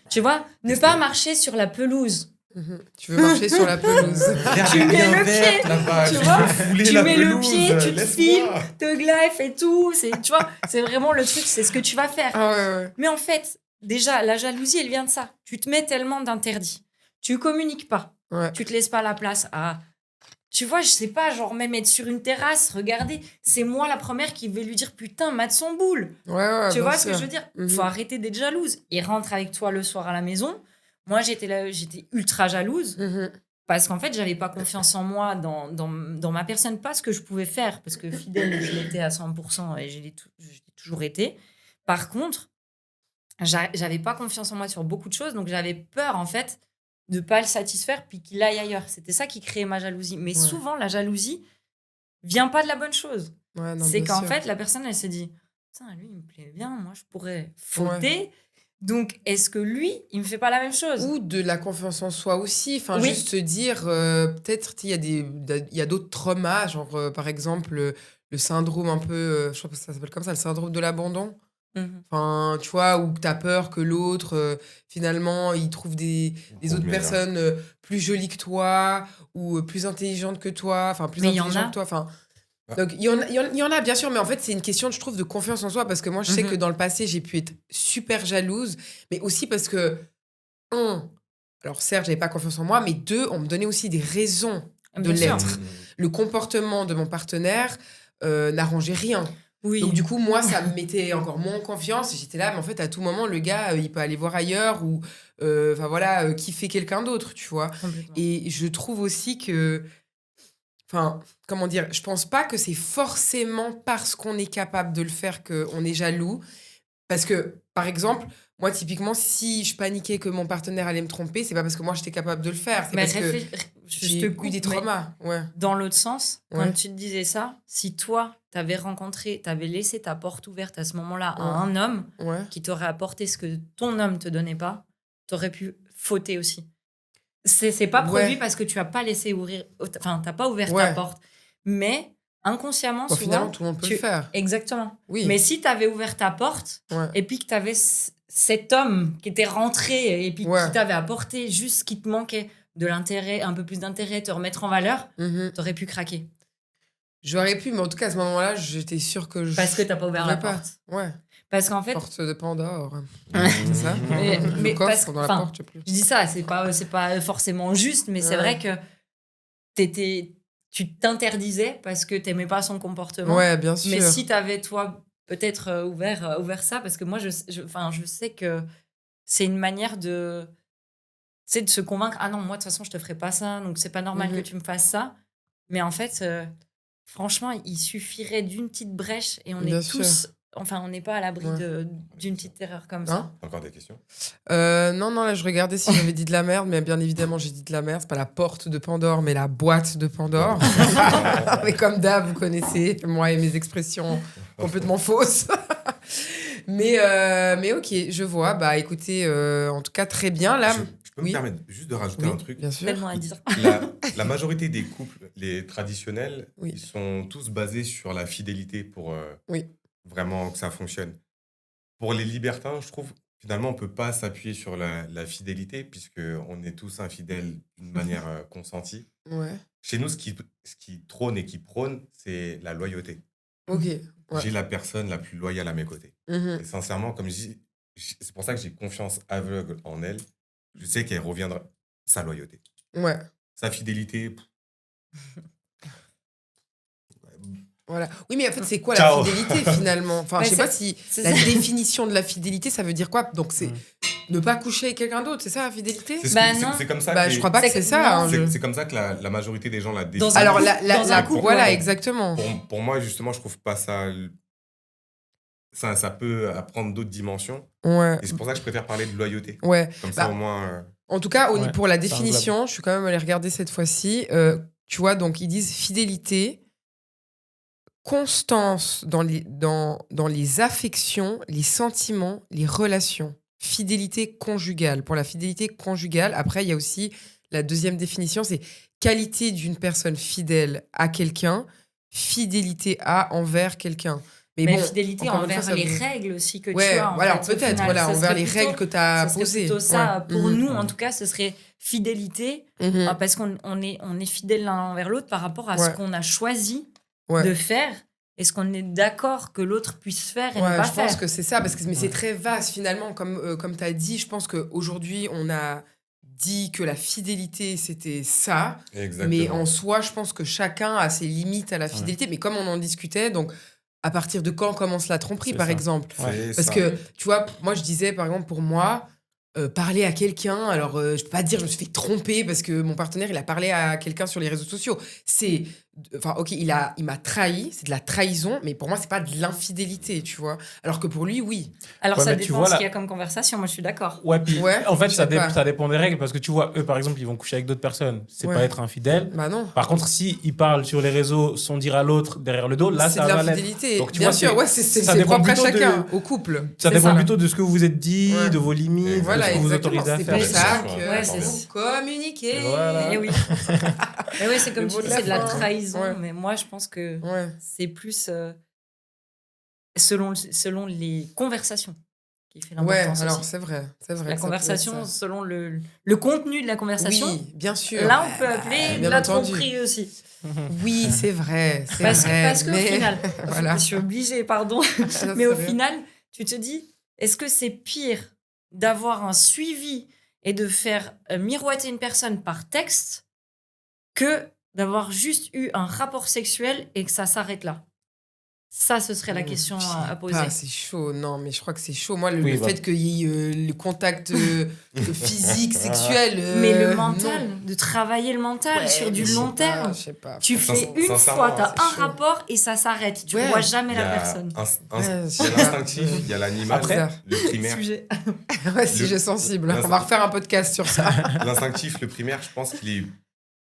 Speaker 1: Tu vois, ne pas marcher sur la pelouse.
Speaker 4: Tu veux marcher sur la pelouse.
Speaker 1: Tu mets le pied,
Speaker 2: là-bas.
Speaker 1: tu vois, tu mets le
Speaker 2: pelouse,
Speaker 1: pied, tu te
Speaker 2: laisse-moi.
Speaker 1: filmes, te glife et tout. Tu vois, c'est vraiment le truc, c'est ce que tu vas faire.
Speaker 4: Ah ouais.
Speaker 1: Mais en fait, déjà, la jalousie, elle vient de ça. Tu te mets tellement d'interdits. Tu communiques pas.
Speaker 4: Ouais.
Speaker 1: Tu te laisses pas la place à... Tu vois, je sais pas, genre même être sur une terrasse, regarder, c'est moi la première qui vais lui dire putain, mate son boule.
Speaker 4: Ouais,
Speaker 1: Tu
Speaker 4: bien
Speaker 1: vois ce que
Speaker 4: sûr.
Speaker 1: je veux dire? Faut arrêter d'être jalouse. Il rentre avec toi le soir à la maison. Moi, j'étais ultra jalouse parce qu'en fait, j'avais pas confiance en moi dans ma personne, pas ce que je pouvais faire parce que fidèle, je l'étais à 100% et je l'ai toujours été. Par contre, j'avais pas confiance en moi sur beaucoup de choses, donc j'avais peur en fait de pas le satisfaire puis qu'il aille ailleurs. C'était ça qui créait ma jalousie. Mais souvent, la jalousie vient pas de la bonne chose.
Speaker 4: Ouais, non,
Speaker 1: c'est
Speaker 4: bien
Speaker 1: qu'en
Speaker 4: sûr.
Speaker 1: fait, la personne, elle se dit putain, lui, il me plaît bien, moi, je pourrais fauter. Donc, est-ce que lui, il me fait pas la même chose?
Speaker 4: Ou de la confiance en soi aussi. Enfin,
Speaker 1: Oui.
Speaker 4: juste se dire, peut-être, il y a d'autres traumas, genre, par exemple, le syndrome un peu, je crois que ça s'appelle comme ça, le syndrome de l'abandon. Enfin, tu vois, où tu as peur que l'autre, finalement, il trouve des autres personnes plus jolies que toi ou plus intelligentes que toi, enfin, plus intelligentes que toi. Enfin, donc, il y en a, bien sûr, mais en fait, c'est une question, je trouve, de confiance en soi, parce que moi, je sais que dans le passé, j'ai pu être super jalouse, mais aussi parce que, alors certes, j'avais pas confiance en moi, mais deux, on me donnait aussi des raisons de l'être. Le comportement de mon partenaire n'arrangeait rien.
Speaker 1: Oui.
Speaker 4: Donc, du coup, moi, ça me mettait encore moins en confiance. Et j'étais là, mais en fait, à tout moment, le gars, il peut aller voir ailleurs ou, enfin voilà, kiffer quelqu'un d'autre, tu vois. Et je trouve aussi que, enfin, comment dire, je pense pas que c'est forcément parce qu'on est capable de le faire qu'on est jaloux. Parce que, par exemple, moi, typiquement, si je paniquais que mon partenaire allait me tromper, c'est pas parce que moi, j'étais capable de le faire. C'est parce que j'ai eu des traumas.
Speaker 1: Dans l'autre sens, quand tu te disais ça, si toi, t'avais laissé ta porte ouverte à ce moment-là à un homme qui t'aurait apporté ce que ton homme te donnait pas, t'aurais pu fauter aussi. C'est pas produit parce que tu as pas laissé ouvrir... Enfin, t'as pas ouvert ta porte. Mais... inconsciemment, souvent,
Speaker 4: finalement, tout le monde peut le faire.
Speaker 1: Exactement.
Speaker 4: Oui.
Speaker 1: Mais si tu avais ouvert ta porte et puis que tu avais cet homme qui était rentré et puis qui t'avait apporté juste ce qui te manquait, de l'intérêt, un peu plus d'intérêt, te remettre en valeur, t'aurais pu craquer.
Speaker 4: J'aurais pu, mais en tout cas, à ce moment-là, j'étais sûre que
Speaker 1: Parce que t'as pas ouvert la porte.
Speaker 4: Ouais.
Speaker 1: Parce qu'en fait...
Speaker 4: Porte de Pandore. C'est ça?
Speaker 1: mais
Speaker 4: coffre
Speaker 1: parce,
Speaker 4: dans la porte, je sais plus.
Speaker 1: Je dis ça, c'est pas forcément juste, mais c'est vrai que tu t'interdisais parce que t'aimais pas son comportement.
Speaker 4: Ouais, bien sûr.
Speaker 1: Mais si t'avais, toi, peut-être ouvert ça, parce que moi, je sais que c'est une manière de se convaincre, ah non, moi, de toute façon, je te ferai pas ça, donc c'est pas normal que tu me fasses ça. Mais en fait, franchement, il suffirait d'une petite brèche et on
Speaker 4: bien
Speaker 1: est
Speaker 4: sûr.
Speaker 1: tous... Enfin, on n'est pas à l'abri d'une petite erreur comme ça.
Speaker 2: Encore des questions?
Speaker 4: Non, là, je regardais si j'avais dit de la merde, mais bien évidemment, j'ai dit de la merde. C'est pas la porte de Pandore, mais la boîte de Pandore. Mais comme d'hab, vous connaissez, moi et mes expressions complètement fausses. mais ok, je vois. Bah, écoutez, en tout cas, très bien. Là,
Speaker 2: Je peux me permettre juste de rajouter un truc?
Speaker 4: Bien sûr.
Speaker 1: Tellement à dire.
Speaker 2: La majorité des couples, les traditionnels, ils sont tous basés sur la fidélité pour... vraiment que ça fonctionne. Pour les libertins, je trouve, finalement, on peut pas s'appuyer sur la fidélité, puisqu'on est tous infidèles d'une manière consentie.
Speaker 4: Ouais.
Speaker 2: Chez nous, ce qui trône et qui prône, c'est la loyauté.
Speaker 4: Ok. Ouais.
Speaker 2: J'ai la personne la plus loyale à mes côtés. Et sincèrement, comme je dis, c'est pour ça que j'ai confiance aveugle en elle. Je sais qu'elle reviendra. Sa loyauté.
Speaker 4: Ouais.
Speaker 2: Sa fidélité.
Speaker 4: Voilà. Oui, mais en fait, c'est quoi
Speaker 2: Ciao.
Speaker 4: la fidélité finalement? Enfin, je sais pas si
Speaker 1: c'est
Speaker 4: la
Speaker 1: ça.
Speaker 4: définition de la fidélité, ça veut dire quoi? Donc, c'est ne pas coucher avec quelqu'un d'autre, c'est ça la fidélité?
Speaker 2: C'est
Speaker 1: Bah non.
Speaker 2: comme ça
Speaker 4: Bah,
Speaker 2: que
Speaker 4: je crois pas que
Speaker 1: c'est
Speaker 4: c'est
Speaker 1: que-
Speaker 4: ça.
Speaker 1: non,
Speaker 4: hein,
Speaker 2: c'est comme ça que la majorité des gens la
Speaker 1: Dans
Speaker 2: définissent.
Speaker 1: un
Speaker 4: Alors,
Speaker 1: couple, dans un couple,
Speaker 4: voilà,
Speaker 1: ouais.
Speaker 4: exactement.
Speaker 2: Pour moi, justement, je trouve pas ça. Ça peut prendre d'autres dimensions.
Speaker 4: Ouais.
Speaker 2: Et c'est pour ça que je préfère parler de loyauté.
Speaker 4: Ouais.
Speaker 2: Comme ça,
Speaker 4: Bah,
Speaker 2: au moins.
Speaker 4: En tout cas,
Speaker 3: Ouais,
Speaker 4: pour la
Speaker 3: ça
Speaker 4: définition, je suis quand même allée regarder cette fois-ci. Tu vois, donc ils disent fidélité, constance dans les affections, les sentiments, les relations. Fidélité conjugale. Pour la fidélité conjugale, après, il y a aussi la deuxième définition, c'est qualité d'une personne fidèle à quelqu'un, fidélité envers quelqu'un.
Speaker 1: Mais
Speaker 4: bon,
Speaker 1: fidélité
Speaker 4: encore une
Speaker 1: envers
Speaker 4: fois, ça
Speaker 1: les
Speaker 4: veut-
Speaker 1: règles aussi que tu
Speaker 4: Ouais,
Speaker 1: as.
Speaker 4: voilà,
Speaker 1: en fait, au
Speaker 4: peut-être,
Speaker 1: final.
Speaker 4: voilà,
Speaker 1: Ça
Speaker 4: envers
Speaker 1: serait
Speaker 4: les
Speaker 1: plutôt-
Speaker 4: règles que tu as
Speaker 1: ça serait
Speaker 4: posées.
Speaker 1: plutôt ça.
Speaker 4: Ouais.
Speaker 1: Pour
Speaker 4: Mhm.
Speaker 1: nous, en tout cas, ce serait fidélité,
Speaker 4: Mhm.
Speaker 1: parce qu'on est fidèles l'un envers l'autre par rapport à ce
Speaker 4: Ouais.
Speaker 1: qu'on a choisi
Speaker 4: Ouais.
Speaker 1: de faire et ce qu'on est d'accord que l'autre puisse faire et ne
Speaker 4: Ouais,
Speaker 1: pas
Speaker 4: je pense
Speaker 1: faire.
Speaker 4: que c'est ça, mais c'est très vaste finalement, comme tu as dit. Je pense qu'aujourd'hui, on a dit que la fidélité, c'était ça.
Speaker 2: Exactement.
Speaker 4: Mais en soi, je pense que chacun a ses limites à la fidélité. Mais comme on en discutait, donc à partir de quand commence la tromperie,
Speaker 3: C'est
Speaker 4: par
Speaker 3: ça.
Speaker 4: exemple?
Speaker 2: C'est
Speaker 4: Parce
Speaker 2: ça.
Speaker 4: que, tu vois, moi, je disais, par exemple, pour moi, parler à quelqu'un, alors je peux pas dire je me suis fait tromper parce que mon partenaire, il a parlé à quelqu'un sur les réseaux sociaux. C'est... Enfin, ok, il m'a trahi, c'est de la trahison, mais pour moi, c'est pas de l'infidélité, tu vois. Alors que pour lui, oui.
Speaker 1: Alors
Speaker 3: Ouais,
Speaker 1: ça
Speaker 3: mais tu
Speaker 1: dépend
Speaker 3: vois,
Speaker 1: ce
Speaker 3: là-
Speaker 1: qu'il y a comme conversation, moi je suis d'accord.
Speaker 3: Ouais, puis
Speaker 4: Ouais,
Speaker 3: en fait,
Speaker 4: je sais pas.
Speaker 3: ça dépend des règles parce que tu vois, eux, par exemple, ils vont coucher avec d'autres personnes. C'est
Speaker 4: Ouais.
Speaker 3: pas être infidèle.
Speaker 4: Bah non.
Speaker 3: Par contre, si ils parlent sur les réseaux sans dire à l'autre derrière le dos, là,
Speaker 4: C'est
Speaker 3: ça
Speaker 4: de
Speaker 3: va l'être.
Speaker 4: l'infidélité.
Speaker 3: Donc, tu
Speaker 4: Bien
Speaker 3: vois,
Speaker 4: sûr,
Speaker 3: c'est-
Speaker 4: ouais,
Speaker 3: ça
Speaker 4: c'est
Speaker 3: dépend
Speaker 4: propre à
Speaker 3: plutôt de-
Speaker 4: chacun, au couple.
Speaker 3: Ça
Speaker 1: C'est
Speaker 3: dépend
Speaker 1: ça.
Speaker 3: plutôt de ce que vous vous êtes dit,
Speaker 4: Ouais.
Speaker 3: de vos limites,
Speaker 4: Voilà,
Speaker 3: de ce que vous
Speaker 4: exactement.
Speaker 3: autorisez à
Speaker 4: C'est
Speaker 3: faire.
Speaker 4: pour
Speaker 2: Bien
Speaker 4: ça
Speaker 2: sûr,
Speaker 4: que
Speaker 1: ouais,
Speaker 2: c'est
Speaker 4: faut communiquer.
Speaker 3: Et voilà.
Speaker 1: Et oui. Et oui, c'est comme
Speaker 4: Le
Speaker 1: tu
Speaker 4: mot
Speaker 1: dis,
Speaker 4: de la
Speaker 1: c'est de la
Speaker 4: fin.
Speaker 1: trahison,
Speaker 4: Ouais.
Speaker 1: mais moi je pense que
Speaker 4: Ouais.
Speaker 1: c'est plus selon les conversations qui fait
Speaker 4: Ouais,
Speaker 1: l'importance
Speaker 4: alors
Speaker 1: aussi.
Speaker 4: c'est vrai. C'est vrai.
Speaker 1: La
Speaker 4: que ça peut être
Speaker 1: conversation,
Speaker 4: ça.
Speaker 1: selon le contenu de la conversation,
Speaker 4: Oui, bien sûr.
Speaker 1: là on peut
Speaker 4: Bah,
Speaker 1: appeler
Speaker 4: bien
Speaker 1: la
Speaker 4: entendu.
Speaker 1: tromperie aussi.
Speaker 4: Oui, c'est vrai. C'est
Speaker 1: Parce
Speaker 4: vrai.
Speaker 1: qu'au
Speaker 4: mais...
Speaker 1: final,
Speaker 4: Voilà.
Speaker 1: je suis obligée, pardon,
Speaker 4: Ça,
Speaker 1: mais
Speaker 4: c'est
Speaker 1: au
Speaker 4: bien.
Speaker 1: final, tu te dis, est-ce que c'est pire d'avoir un suivi et de faire miroiter une personne par texte que d'avoir juste eu un rapport sexuel et que ça s'arrête là? Ça, ce serait la question à poser.
Speaker 4: Ah, c'est chaud, non, mais je crois que c'est chaud. Moi,
Speaker 3: Oui,
Speaker 4: le
Speaker 3: bah.
Speaker 4: fait qu'il y ait le contact physique, sexuel.
Speaker 1: Mais le
Speaker 4: non.
Speaker 1: mental, de travailler le mental
Speaker 4: Ouais,
Speaker 1: sur
Speaker 4: mais
Speaker 1: du
Speaker 4: je sais
Speaker 1: long
Speaker 4: pas,
Speaker 1: terme.
Speaker 4: je sais pas.
Speaker 1: Tu
Speaker 2: Sincèrement,
Speaker 1: fais une fois, tu as
Speaker 4: c'est
Speaker 1: un
Speaker 4: chaud.
Speaker 1: rapport et ça s'arrête. Tu ne
Speaker 4: Ouais.
Speaker 1: vois jamais
Speaker 2: Il y
Speaker 1: la
Speaker 2: a
Speaker 1: personne.
Speaker 2: un-
Speaker 4: Ouais,
Speaker 2: il y a
Speaker 4: je sais pas.
Speaker 2: l'instinctif, il y a l'animal,
Speaker 3: Après,
Speaker 2: le primaire.
Speaker 1: Sujet.
Speaker 4: Ouais, sujet sensible.
Speaker 2: Là,
Speaker 4: On va refaire un podcast sur ça.
Speaker 2: L'instinctif, le primaire, je pense qu'il est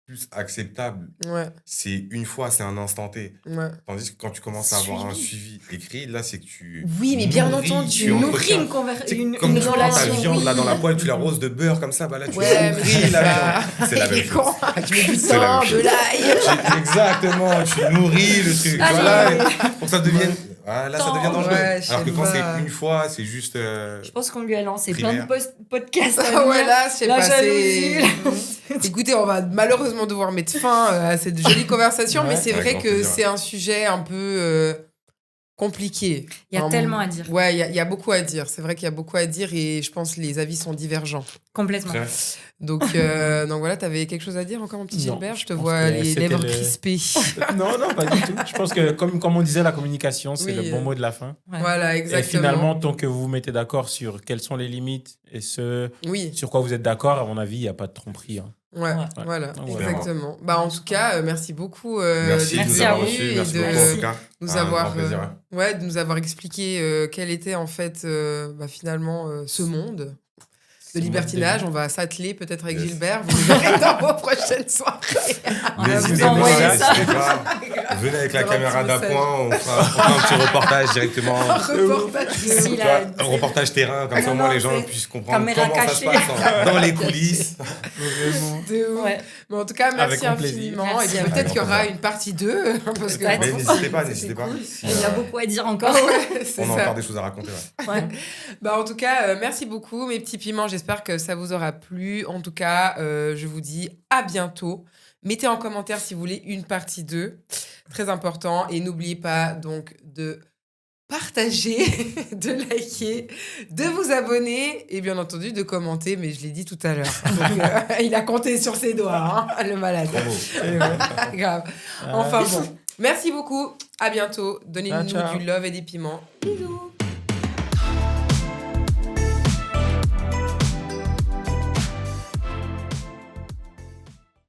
Speaker 2: plus acceptable.
Speaker 4: Ouais,
Speaker 2: C'est une fois, c'est un instant T.
Speaker 4: ouais.
Speaker 2: Tandis que quand tu commences à avoir un suivi écrit, là, c'est que tu.
Speaker 4: Oui, mais bien
Speaker 2: nourris,
Speaker 4: entendu.
Speaker 2: tu
Speaker 1: Tu nourris
Speaker 2: entretiens. C'est comme
Speaker 1: une
Speaker 2: tu prends ta
Speaker 1: relation.
Speaker 2: viande là
Speaker 4: oui.
Speaker 2: dans la poêle, tu la roses de beurre comme ça, bah là tu
Speaker 4: Ouais, mais
Speaker 2: nourris
Speaker 4: c'est
Speaker 2: la
Speaker 4: ça.
Speaker 2: viande. C'est la même
Speaker 4: Il est
Speaker 2: chose.
Speaker 4: con. Tu mets du
Speaker 2: C'est la
Speaker 4: thym,
Speaker 2: même
Speaker 4: de
Speaker 2: chose.
Speaker 4: l'ail.
Speaker 2: Exactement, tu nourris le truc.
Speaker 1: Allez.
Speaker 2: Voilà, pour que ça devienne. Ah, là, ça devient dangereux.
Speaker 4: Ouais, je
Speaker 2: Alors que
Speaker 4: sais
Speaker 2: quand
Speaker 4: pas.
Speaker 2: c'est une fois, c'est juste.
Speaker 1: Je pense qu'on lui a lancé plein
Speaker 2: Primaire.
Speaker 1: de podcasts. à
Speaker 4: Ah ouais,
Speaker 1: venir.
Speaker 4: là, je sais
Speaker 1: La
Speaker 4: pas.
Speaker 1: jalousie.
Speaker 4: Écoutez, on va malheureusement devoir mettre fin à cette jolie conversation,
Speaker 3: Ouais.
Speaker 4: mais c'est
Speaker 2: Avec
Speaker 4: vrai
Speaker 2: grand
Speaker 4: que
Speaker 2: plaisir.
Speaker 4: c'est un sujet un peu compliqué.
Speaker 1: Il y a
Speaker 4: Enfin,
Speaker 1: tellement à dire.
Speaker 4: Ouais, il y a beaucoup à dire. C'est vrai qu'il y a beaucoup à dire et je pense que les avis sont divergents.
Speaker 1: Complètement.
Speaker 2: Très-
Speaker 4: Donc voilà, t'avais quelque chose à dire encore, mon petit
Speaker 3: Non,
Speaker 4: Gilbert? Je te
Speaker 3: je pense
Speaker 4: vois
Speaker 3: que
Speaker 4: les
Speaker 3: c'était
Speaker 4: lèvres
Speaker 3: le-
Speaker 4: crispées.
Speaker 3: Non, non, pas du tout. Je pense que, comme on disait, la communication, c'est
Speaker 4: Oui,
Speaker 3: le bon mot de la fin.
Speaker 1: Ouais.
Speaker 4: Voilà,
Speaker 3: Et
Speaker 4: exactement.
Speaker 3: finalement, tant que vous vous mettez d'accord sur quelles sont les limites et ce
Speaker 4: Oui,
Speaker 3: sur quoi vous êtes d'accord, à mon avis, il n'y a pas de tromperie. hein.
Speaker 4: ouais,
Speaker 1: Ouais.
Speaker 4: voilà,
Speaker 3: Donc, voilà.
Speaker 4: exactement. Bah, en tout cas, merci beaucoup
Speaker 2: Merci de
Speaker 4: d'être
Speaker 2: nous
Speaker 1: à
Speaker 2: avoir
Speaker 1: vous
Speaker 4: venu
Speaker 2: reçus.
Speaker 4: et
Speaker 2: Merci
Speaker 4: de
Speaker 2: beaucoup en tout cas.
Speaker 4: nous
Speaker 2: Un
Speaker 4: avoir,
Speaker 2: grand plaisir.
Speaker 4: de nous avoir expliqué quel était en fait finalement ce monde de libertinage. On va s'atteler peut-être avec
Speaker 2: Yes.
Speaker 4: Gilbert. Vous nous verrez dans vos prochaines soirées.
Speaker 1: On va
Speaker 2: N'hésitez
Speaker 1: vous envoyer
Speaker 2: pas,
Speaker 1: ça.
Speaker 2: n'hésitez pas. Venez avec la
Speaker 4: Dans un
Speaker 2: caméra
Speaker 4: petit
Speaker 2: d'appoint, on fera un petit reportage directement.
Speaker 4: Un reportage de-
Speaker 1: Ici,
Speaker 2: Tu
Speaker 1: là,
Speaker 2: vois, un reportage terrain, comme ça au
Speaker 1: Non,
Speaker 2: moins les
Speaker 1: non,
Speaker 2: gens
Speaker 1: c'est
Speaker 2: puissent comprendre
Speaker 1: caméra
Speaker 2: comment ça se
Speaker 1: cachée.
Speaker 2: passe dans les coulisses.
Speaker 3: Vraiment.
Speaker 4: de ouf.
Speaker 1: Ouais.
Speaker 4: Mais en tout cas, merci
Speaker 3: Avec plaisir.
Speaker 4: infiniment.
Speaker 1: Merci
Speaker 4: et
Speaker 1: à
Speaker 4: puis
Speaker 1: vous.
Speaker 4: peut-être qu'il y aura
Speaker 2: Avec
Speaker 4: une partie 2. Parce que
Speaker 1: Peut-être.
Speaker 2: Mais
Speaker 4: franchement,
Speaker 2: n'hésitez pas,
Speaker 4: c'était
Speaker 2: n'hésitez pas.
Speaker 4: cool.
Speaker 2: Si,
Speaker 1: Il y a beaucoup à dire
Speaker 4: Ah
Speaker 1: encore.
Speaker 4: ouais, c'est
Speaker 2: on a
Speaker 4: ça.
Speaker 2: encore des choses à raconter. Ouais.
Speaker 4: Ouais. Bah, en tout cas, merci beaucoup, mes petits piments. J'espère que ça vous aura plu. En tout cas, je vous dis à bientôt. Mettez en commentaire si vous voulez une partie 2. Très important. Et n'oubliez pas donc de partager, de liker, de vous abonner et bien entendu de commenter. Mais je l'ai dit tout à l'heure. Donc, il a compté sur ses doigts, hein, le malade. Grave. Enfin bon. Merci beaucoup. À bientôt. Donnez-nous
Speaker 3: Ciao, ciao.
Speaker 4: du love et des piments. Bisous.